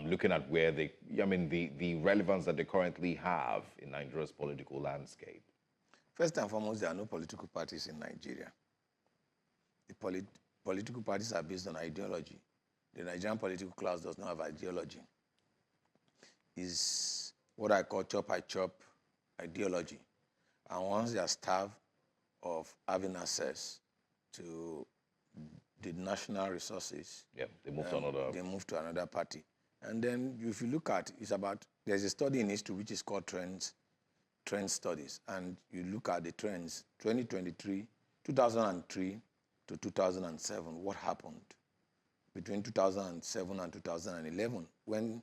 Speaker 2: Looking at where the relevance that they currently have in Nigeria's political landscape.
Speaker 7: First and foremost, there are no political parties in Nigeria. The political parties are based on ideology. The Nigerian political class does not have ideology. It's what I call chop-I-chop ideology. And once they are starved of having access to the national resources,
Speaker 2: yeah, they move
Speaker 7: to another party. And then if you look at, there's a study in history which is called trend studies. And you look at the trends, 2003 to 2007, what happened between 2007 and 2011 when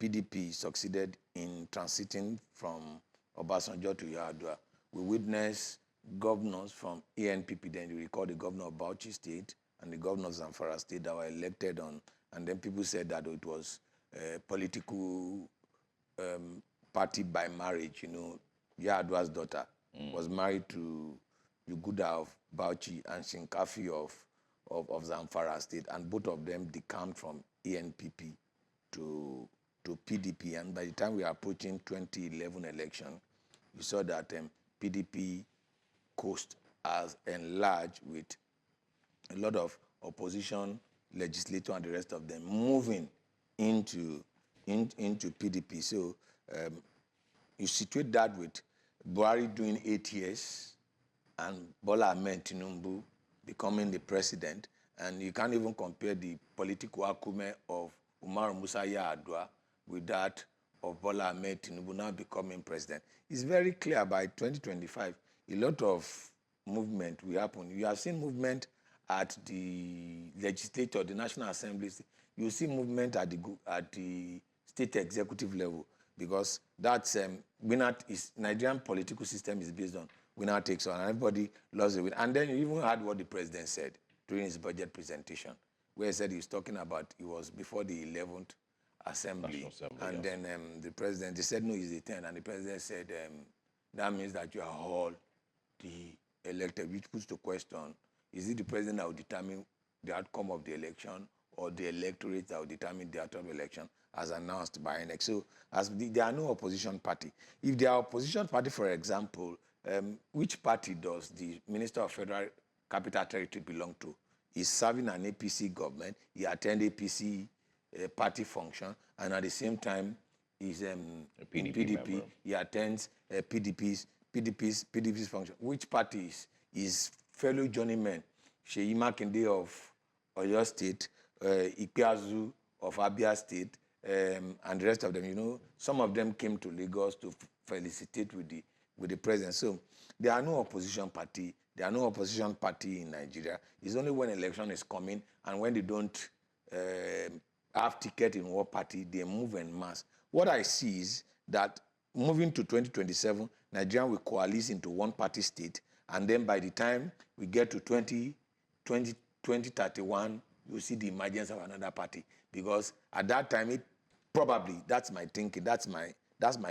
Speaker 7: PDP succeeded in transiting from Obasanjo to Yar'Adua. We witnessed governors from ANPP, then you recall the governor of Bauchi State and the governor of Zamfara State that were elected on, and then people said that it was political party by marriage. Yar'Adua's daughter was married to Yuguda of Bauchi and Shinkafi of Zamfara State, and both of them decamped from ENPP to PDP. And by the time we are approaching 2011 election, you saw that PDP coast has enlarged with a lot of opposition legislature and the rest of them moving into PDP. So you situate that with Buhari doing 8 years and Bola Ahmed Tinubu becoming the president, and you can't even compare the political acumen of Umar Musa Yar'Adua with that of Bola Ahmed Tinubu now becoming president. It's very clear by 2025, a lot of movement will happen. You have seen movement at the legislature, the National Assembly. You see movement at the state executive level, because that's Nigerian political system is based on winner takes all, and everybody loves the win. And then you even heard what the president said during his budget presentation, where he said he was talking about, it was before the 11th Assembly, and yes. Then the president, they said no, he's the 10th, and the president said that means that you are all the elected, which puts the question, is it the president that will determine the outcome of the election, or the electorate that will determine the outcome of the election, as announced by INEC? So there are no opposition party. If there are opposition party, for example, which party does the Minister of Federal Capital Territory belong to? He's serving an APC government. He attends APC party function, and at the same time, he's a PDP. He attends PDP's function. Which party is his fellow journeyman? Seyi Makinde of Oyo State, Ikpeazu of Abia State, and the rest of them. You know, some of them came to Lagos to felicitate with the president. So there are no opposition party. There are no opposition party in Nigeria. It's only when election is coming and when they don't have ticket in what party, they move en masse. What I see is that moving to 2027, Nigeria will coalesce into one party state, and then by the time we get to 2031, you'll see the emergence of another party. Because at that time, probably, that's my thinking, that's my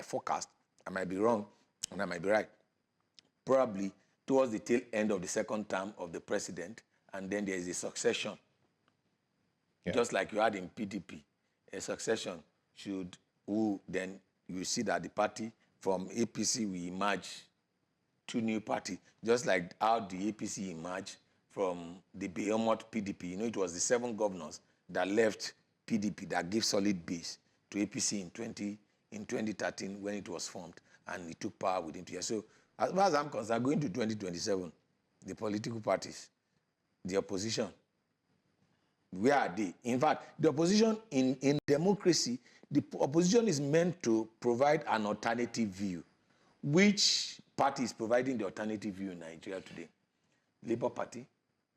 Speaker 7: forecast. I might be wrong, and I might be right. Probably towards the tail end of the second term of the president, and then there is a succession. Yeah. Just like you had in PDP, a succession then you see that the party from APC will emerge two new parties, just like how the APC emerged from the behemoth PDP. You know, it was the 7 governors that left PDP that gave solid base to APC in 2013 when it was formed, and it took power within 2 years. So as far as I'm concerned, going to 2027, the political parties, the opposition, where are they? In fact, the opposition in democracy, the opposition is meant to provide an alternative view. Which party is providing the alternative view in Nigeria today? Labour Party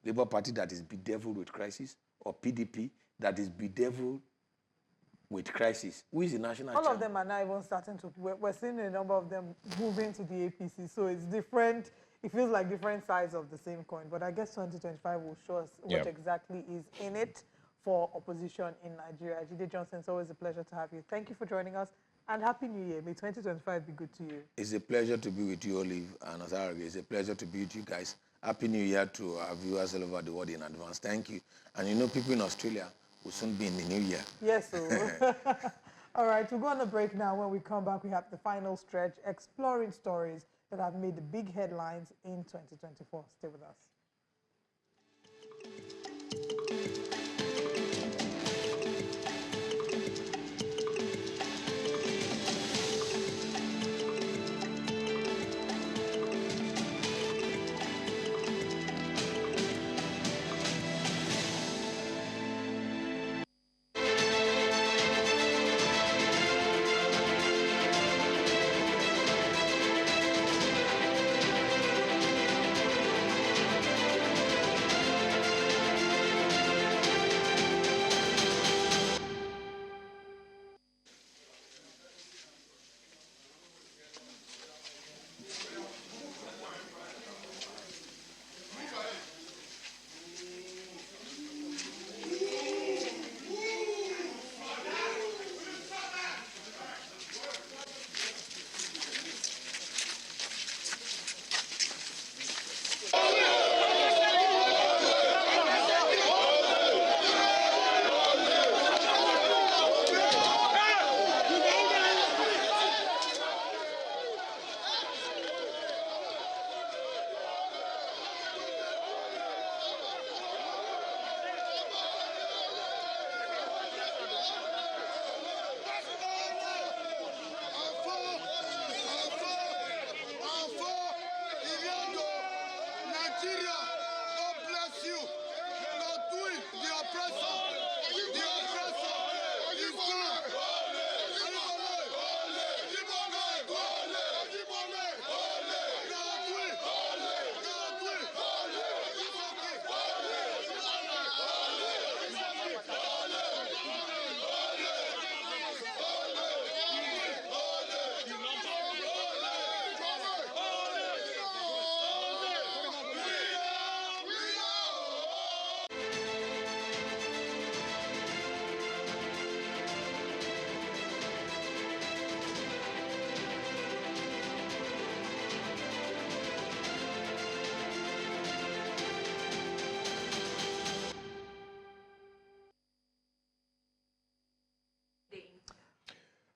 Speaker 7: that is bedeviled with crisis, or PDP that is bedeviled with crisis? Who is the national
Speaker 1: All
Speaker 7: champion?
Speaker 1: of them are now even starting to, we're seeing a number of them moving to the APC, so it's different. It feels like different sides of the same coin, but I guess 2025 will show us what exactly is in it for opposition in Nigeria. Jide Johnson, it's always a pleasure to have you. Thank you for joining us, and Happy New Year. May 2025 be good to you.
Speaker 7: It's a pleasure to be with you, Olive and Otharage. It's a pleasure to be with you guys. Happy New Year to our viewers all over the world in advance. Thank you. And you know, people in Australia will soon be in the new year.
Speaker 1: Yes, sir. All right, we'll go on a break now. When we come back, we have the final stretch, exploring stories that have made the big headlines in 2024. Stay with us.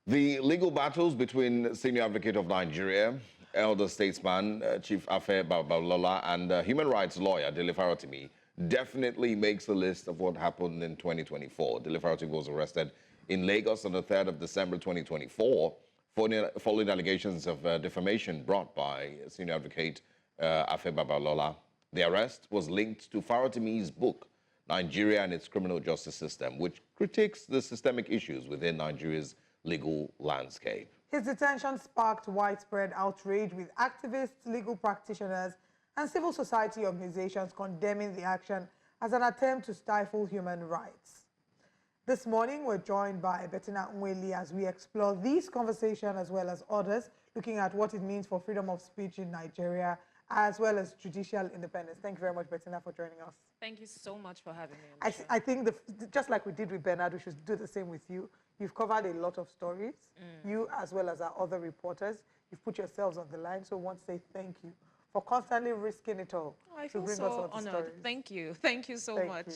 Speaker 2: The legal battles between Senior Advocate of Nigeria, elder statesman Chief Afe Babalola, and human rights lawyer Dele Farotimi definitely makes the list of what happened in 2024. Dele Farotimi was arrested in Lagos on the 3rd of December 2024 following allegations of defamation brought by Senior Advocate Afe Babalola. The arrest was linked to Farotimi's book, Nigeria and its Criminal Justice System, which critiques the systemic issues within Nigeria's legal landscape.
Speaker 1: His detention sparked widespread outrage, with activists, legal practitioners, and civil society organizations condemning the action as an attempt to stifle human rights. This morning, we're joined by Bettina Nweli as we explore these conversations as well as others, looking at what it means for freedom of speech in Nigeria, as well as judicial independence. Thank you very much, Bettina, for joining us.
Speaker 8: Thank you so much for having me on the show.
Speaker 1: I think, just like we did with Bernard, we should do the same with you. You've covered a lot of stories, you as well as our other reporters. You've put yourselves on the line, so I want to say thank you for constantly risking it all
Speaker 8: I
Speaker 1: to
Speaker 8: feel
Speaker 1: bring us
Speaker 8: so
Speaker 1: all the
Speaker 8: honored.
Speaker 1: stories.
Speaker 8: Thank you. Thank you so
Speaker 1: Thank
Speaker 8: much.
Speaker 1: you.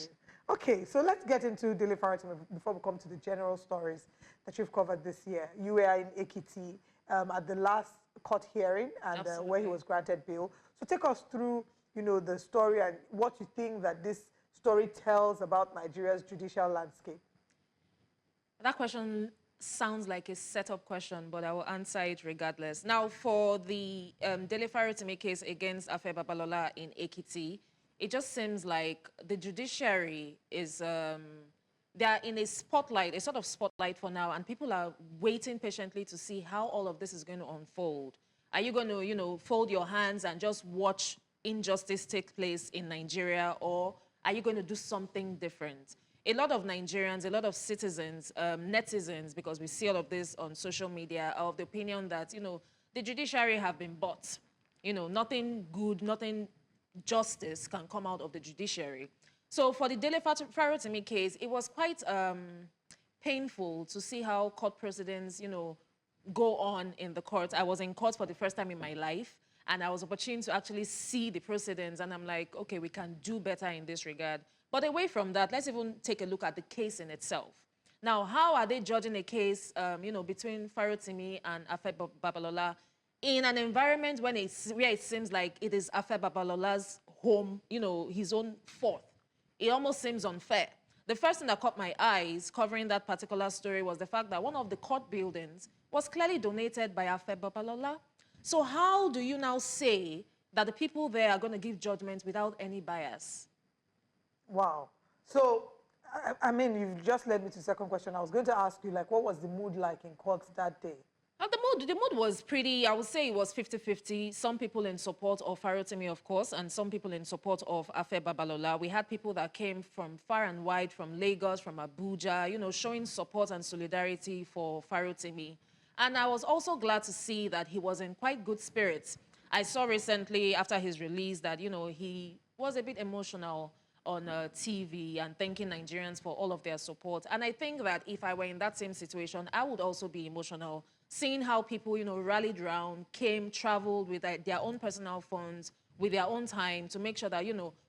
Speaker 1: Okay, so let's get into Dele Farotimi before we come to the general stories that you've covered this year. You were in Ekiti at the last court hearing and where he was granted bail. So take us through, the story and what you think that this story tells about Nigeria's judicial landscape.
Speaker 8: That question sounds like a setup question, but I will answer it regardless. Now, for the Dele Farotimi case against Afe Babalola in Ekiti, it just seems like the judiciary is, they are in a spotlight, a sort of spotlight for now, and people are waiting patiently to see how all of this is going to unfold. Are you going to, fold your hands and just watch injustice take place in Nigeria, or are you going to do something different? A lot of Nigerians, a lot of citizens, netizens, because we see all of this on social media, are of the opinion that, the judiciary have been bought. Nothing good, nothing justice can come out of the judiciary. So for the Dele Farotimi case, it was quite painful to see how court precedents, go on in the court. I was in court for the first time in my life, and I was opportune to actually see the precedents, and I'm like, okay, we can do better in this regard. But away from that, let's even take a look at the case in itself. Now, how are they judging a case, between Farotimi and Afe Babalola in an environment where it seems like it is Afe Babalola's home, his own fort? It almost seems unfair. The first thing that caught my eyes covering that particular story was the fact that one of the court buildings was clearly donated by Afe Babalola. So how do you now say that the people there are going to give judgment without any bias?
Speaker 1: Wow. So, I mean, you've just led me to the second question. I was going to ask you, what was the mood like in court that day?
Speaker 8: The mood was pretty, I would say it was 50-50. Some people in support of Farotimi, of course, and some people in support of Afe Babalola. We had people that came from far and wide, from Lagos, from Abuja, showing support and solidarity for Farotimi. And I was also glad to see that he was in quite good spirits. I saw recently, after his release, that, he was a bit emotional on TV and thanking Nigerians for all of their support. And I think that if I were in that same situation, I would also be emotional, seeing how people, rallied around, came, traveled with their own personal funds, with their own time to make sure that,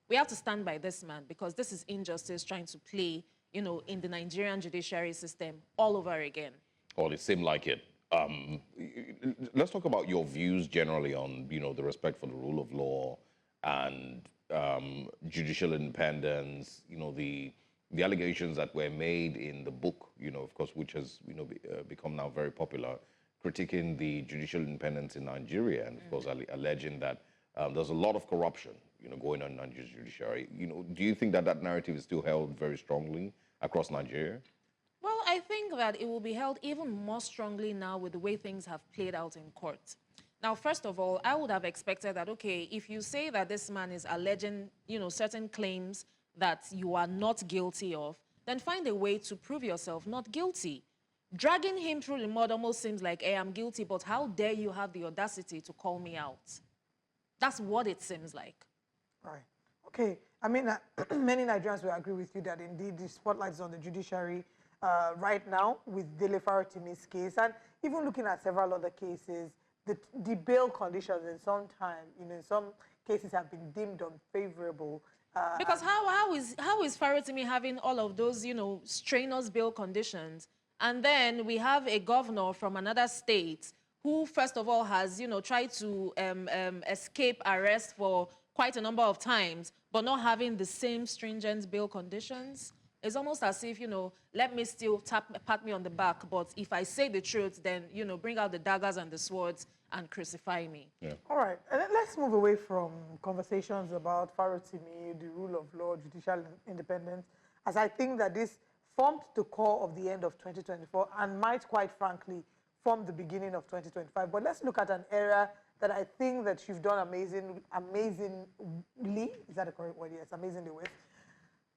Speaker 8: we have to stand by this man because this is injustice trying to play, in the Nigerian judiciary system all over again.
Speaker 2: Well, it seemed like it. Let's talk about your views generally on, the respect for the rule of law and judicial independence, the allegations that were made in the book, of course, which has, become now very popular, critiquing the judicial independence in Nigeria and, of course, alleging that there's a lot of corruption, going on in Nigeria's judiciary. Do you think that that narrative is still held very strongly across Nigeria?
Speaker 8: Well, I think that it will be held even more strongly now with the way things have played out in court. Now, first of all, I would have expected that, okay, if you say that this man is alleging, certain claims that you are not guilty of, then find a way to prove yourself not guilty. Dragging him through the mud almost seems like, hey, I'm guilty, but how dare you have the audacity to call me out? That's what it seems like.
Speaker 1: Right. Okay. I mean, many Nigerians will agree with you that indeed the spotlight is on the judiciary right now with Dele Farotimi's case, and even looking at several other cases, the bail conditions in some time, in some cases have been deemed unfavorable.
Speaker 8: Because how is Farotimi having all of those, strenuous bail conditions, And then we have a governor from another state who, first of all, has, tried to escape arrest for quite a number of times, but not having the same stringent bail conditions. It's almost as if, let me still pat me on the back, but if I say the truth, then, bring out the daggers and the swords and crucify me.
Speaker 2: Yeah.
Speaker 1: All right, and then let's move away from conversations about Farotimi, the rule of law, judicial independence, as I think that this formed the core of the end of 2024 and might, quite frankly, form the beginning of 2025. But let's look at an era that I think that you've done amazingly, is that a correct word? Yes, amazingly with.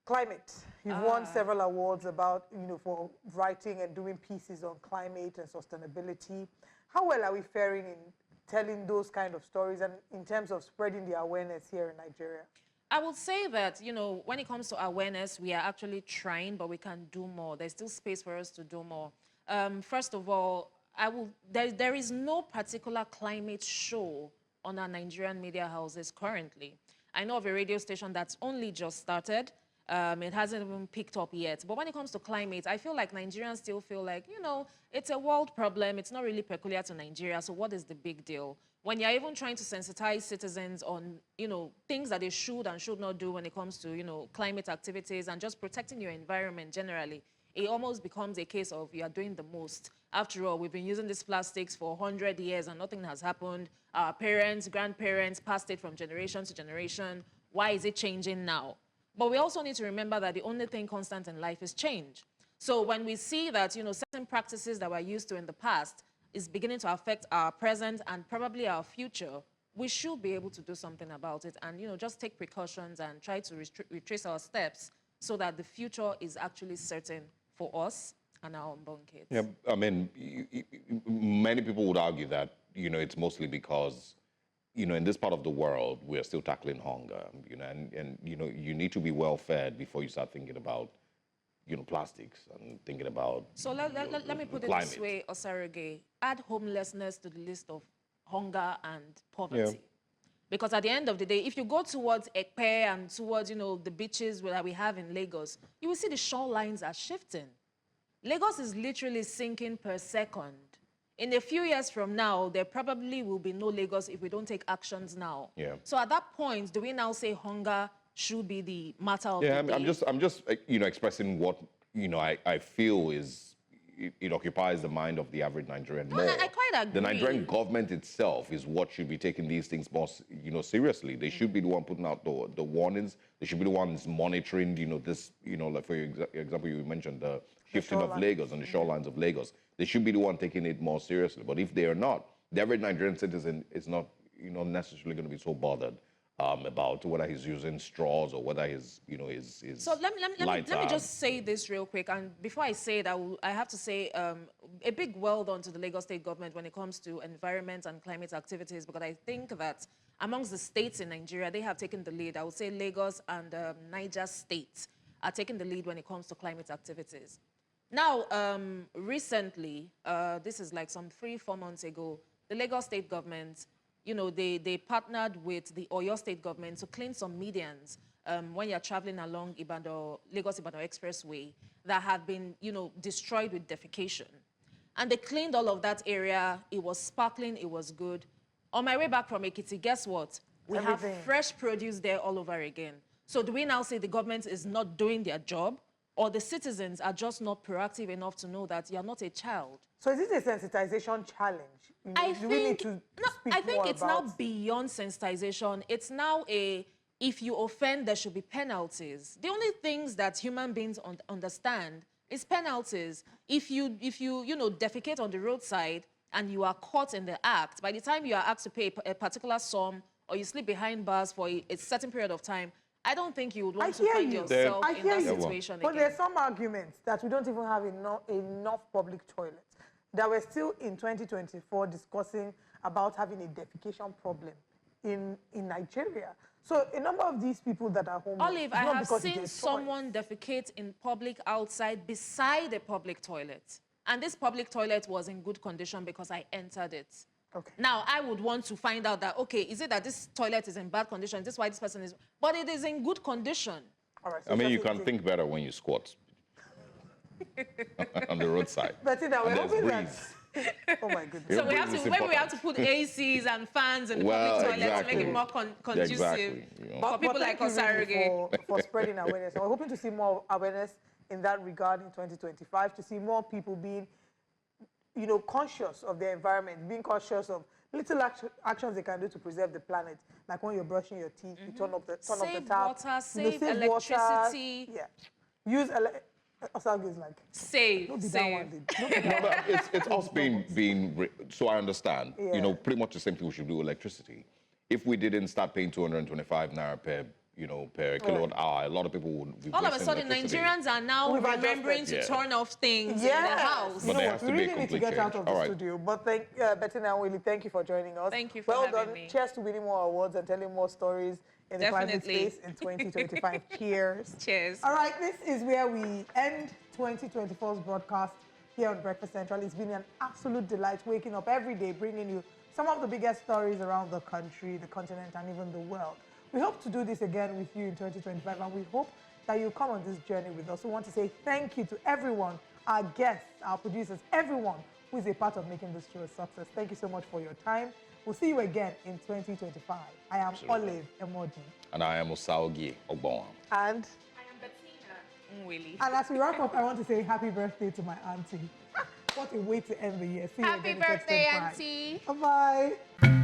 Speaker 1: Climate. You've won several awards about, for writing and doing pieces on climate and sustainability. How well are we faring in telling those kind of stories and in terms of spreading the awareness here in Nigeria?
Speaker 8: I would say that, when it comes to awareness, we are actually trying, but we can do more. There's still space for us to do more. First of all, there is no particular climate show on our Nigerian media houses currently. I know of a radio station that's only just started. It hasn't even picked up yet. But when it comes to climate, I feel like Nigerians still feel like, it's a world problem. It's not really peculiar to Nigeria. So what is the big deal? When you're even trying to sensitize citizens on, things that they should and should not do when it comes to, climate activities and just protecting your environment generally, it almost becomes a case of you are doing the most. After all, we've been using these plastics for 100 years and nothing has happened. Our parents, grandparents passed it from generation to generation. Why is it changing now? But we also need to remember that the only thing constant in life is change. So when we see that, certain practices that we're used to in the past is beginning to affect our present and probably our future, we should be able to do something about it and, just take precautions and try to retrace our steps so that the future is actually certain for us and our unborn kids.
Speaker 2: Yeah, I mean, many people would argue that, it's mostly because, in this part of the world, we're still tackling hunger, and you need to be well fed before you start thinking about, plastics and thinking about.
Speaker 8: So let me put it
Speaker 2: climate.
Speaker 8: this way, Osarage, add homelessness to the list of hunger and poverty.
Speaker 2: Yeah.
Speaker 8: Because at the end of the day, if you go towards Ekpe and towards, the beaches that we have in Lagos, you will see the shorelines are shifting. Lagos is literally sinking per second. In a few years from now, there probably will be no Lagos if we don't take actions now.
Speaker 2: Yeah.
Speaker 8: So at that point, do we now say hunger should be the matter of the day?
Speaker 2: I'm just expressing what, I feel is, it occupies the mind of the average Nigerian more.
Speaker 8: I quite agree.
Speaker 2: The Nigerian government itself is what should be taking these things more, seriously. They should be the one putting out the warnings. They should be the ones monitoring, this, like for example, you mentioned the shifting of Lagos and the shorelines of Lagos. They should be the one taking it more seriously. But if they are not, the average Nigerian citizen is not, necessarily going to be so bothered about whether he's using straws or whether his
Speaker 8: So let me just say this real quick. And before I say it, I have to say a big well done to the Lagos State government when it comes to environment and climate activities, because I think that amongst the states in Nigeria, they have taken the lead. I would say Lagos and Niger State are taking the lead when it comes to climate activities. Now, recently, this is like some 3-4 months ago, the Lagos State government, they partnered with the Oyo State government to clean some medians when you're traveling along Lagos-Ibadan Expressway that had been, destroyed with defecation. And they cleaned all of that area. It was sparkling. It was good. On my way back from Ekiti, guess what? We have fresh produce there all over again. So do we now say the government is not doing their job, or the citizens are just not proactive enough to know that you're not a child?
Speaker 1: So is this a sensitization challenge?
Speaker 8: I think it's now beyond sensitization. It's now if you offend, there should be penalties. The only things that human beings understand is penalties. If you defecate on the roadside and you are caught in the act, by the time you are asked to pay a particular sum or you sleep behind bars for a certain period of time, I don't think you would want to find yourself in that situation again.
Speaker 1: But there are some arguments that we don't even have enough public toilets. That we're still in 2024 discussing about having a defecation problem in Nigeria. So a number of these people that are homeless...
Speaker 8: Olive, I have seen someone defecate in public outside beside a public toilet. And this public toilet was in good condition because I entered it.
Speaker 1: Okay.
Speaker 8: Now, I would want to find out that, okay, is it that this toilet is in bad condition? Is this why this person is... But it is in good condition.
Speaker 1: All right, so
Speaker 2: I mean, you can think better when you squat. on the roadside.
Speaker 1: Bettina, we're
Speaker 2: And there's
Speaker 1: hoping
Speaker 2: breeze.
Speaker 1: that... Oh, my goodness.
Speaker 8: So we have
Speaker 2: breeze
Speaker 8: to,
Speaker 2: is
Speaker 8: maybe we have
Speaker 2: important.
Speaker 8: to put ACs and fans in the
Speaker 2: Well,
Speaker 8: public toilets to
Speaker 2: exactly.
Speaker 8: make it more conducive
Speaker 2: Exactly, you know.
Speaker 8: for people like
Speaker 1: thank you really
Speaker 8: Osarige.
Speaker 1: for spreading awareness. And we're hoping to see more awareness in that regard in 2025, to see more people being, you know, conscious of their environment, being conscious of little actions they can do to preserve the planet. Like when you're brushing your teeth, you turn off the tap.
Speaker 8: Save water, save
Speaker 1: water.
Speaker 8: electricity.
Speaker 1: Yeah. Use Osage is like,
Speaker 8: Save,
Speaker 1: don't be that
Speaker 8: save.
Speaker 1: one, dude. Don't be that
Speaker 2: No,
Speaker 1: one.
Speaker 2: but it's us so I understand.
Speaker 1: Yeah.
Speaker 2: You know, pretty much the same thing we should do with electricity. If we didn't start paying 225 naira per kilowatt hour, a lot of people would be
Speaker 8: All of a
Speaker 2: wasting
Speaker 8: sudden,
Speaker 2: electricity.
Speaker 8: Nigerians are now
Speaker 1: We've
Speaker 8: remembering
Speaker 1: adjusted.
Speaker 8: to
Speaker 2: Yeah.
Speaker 8: turn off things in
Speaker 1: Yes.
Speaker 8: the house.
Speaker 2: But
Speaker 1: You know
Speaker 2: there
Speaker 1: what?
Speaker 2: has to
Speaker 1: We
Speaker 2: be a
Speaker 1: really need to
Speaker 2: complete
Speaker 1: get out
Speaker 2: change.
Speaker 1: of the
Speaker 2: All right.
Speaker 1: studio. But Bettina and Willie, thank you for joining us.
Speaker 8: Thank you for
Speaker 1: well
Speaker 8: having
Speaker 1: done.
Speaker 8: me.
Speaker 1: Cheers to winning more awards and telling more stories in the climate
Speaker 8: Definitely.
Speaker 1: space in 2025. Cheers.
Speaker 8: Cheers.
Speaker 1: All right, this is where we end 2024's broadcast here on Breakfast Central. It's been an absolute delight waking up every day, bringing you some of the biggest stories around the country, the continent, and even the world. We hope to do this again with you in 2025, and we hope that you come on this journey with us. We want to say thank you to everyone, our guests, our producers, everyone who is a part of making this show a success. Thank you so much for your time. We'll see you again in 2025. I am Olive Emoji.
Speaker 2: And I am Osaogi Ogbonwa.
Speaker 1: And
Speaker 8: Willie.
Speaker 1: as we wrap up, I want to say happy birthday to my auntie. What a way to end the year. See you
Speaker 8: Happy
Speaker 1: again in
Speaker 8: birthday,
Speaker 1: 2025.
Speaker 8: Auntie.
Speaker 1: Bye-bye.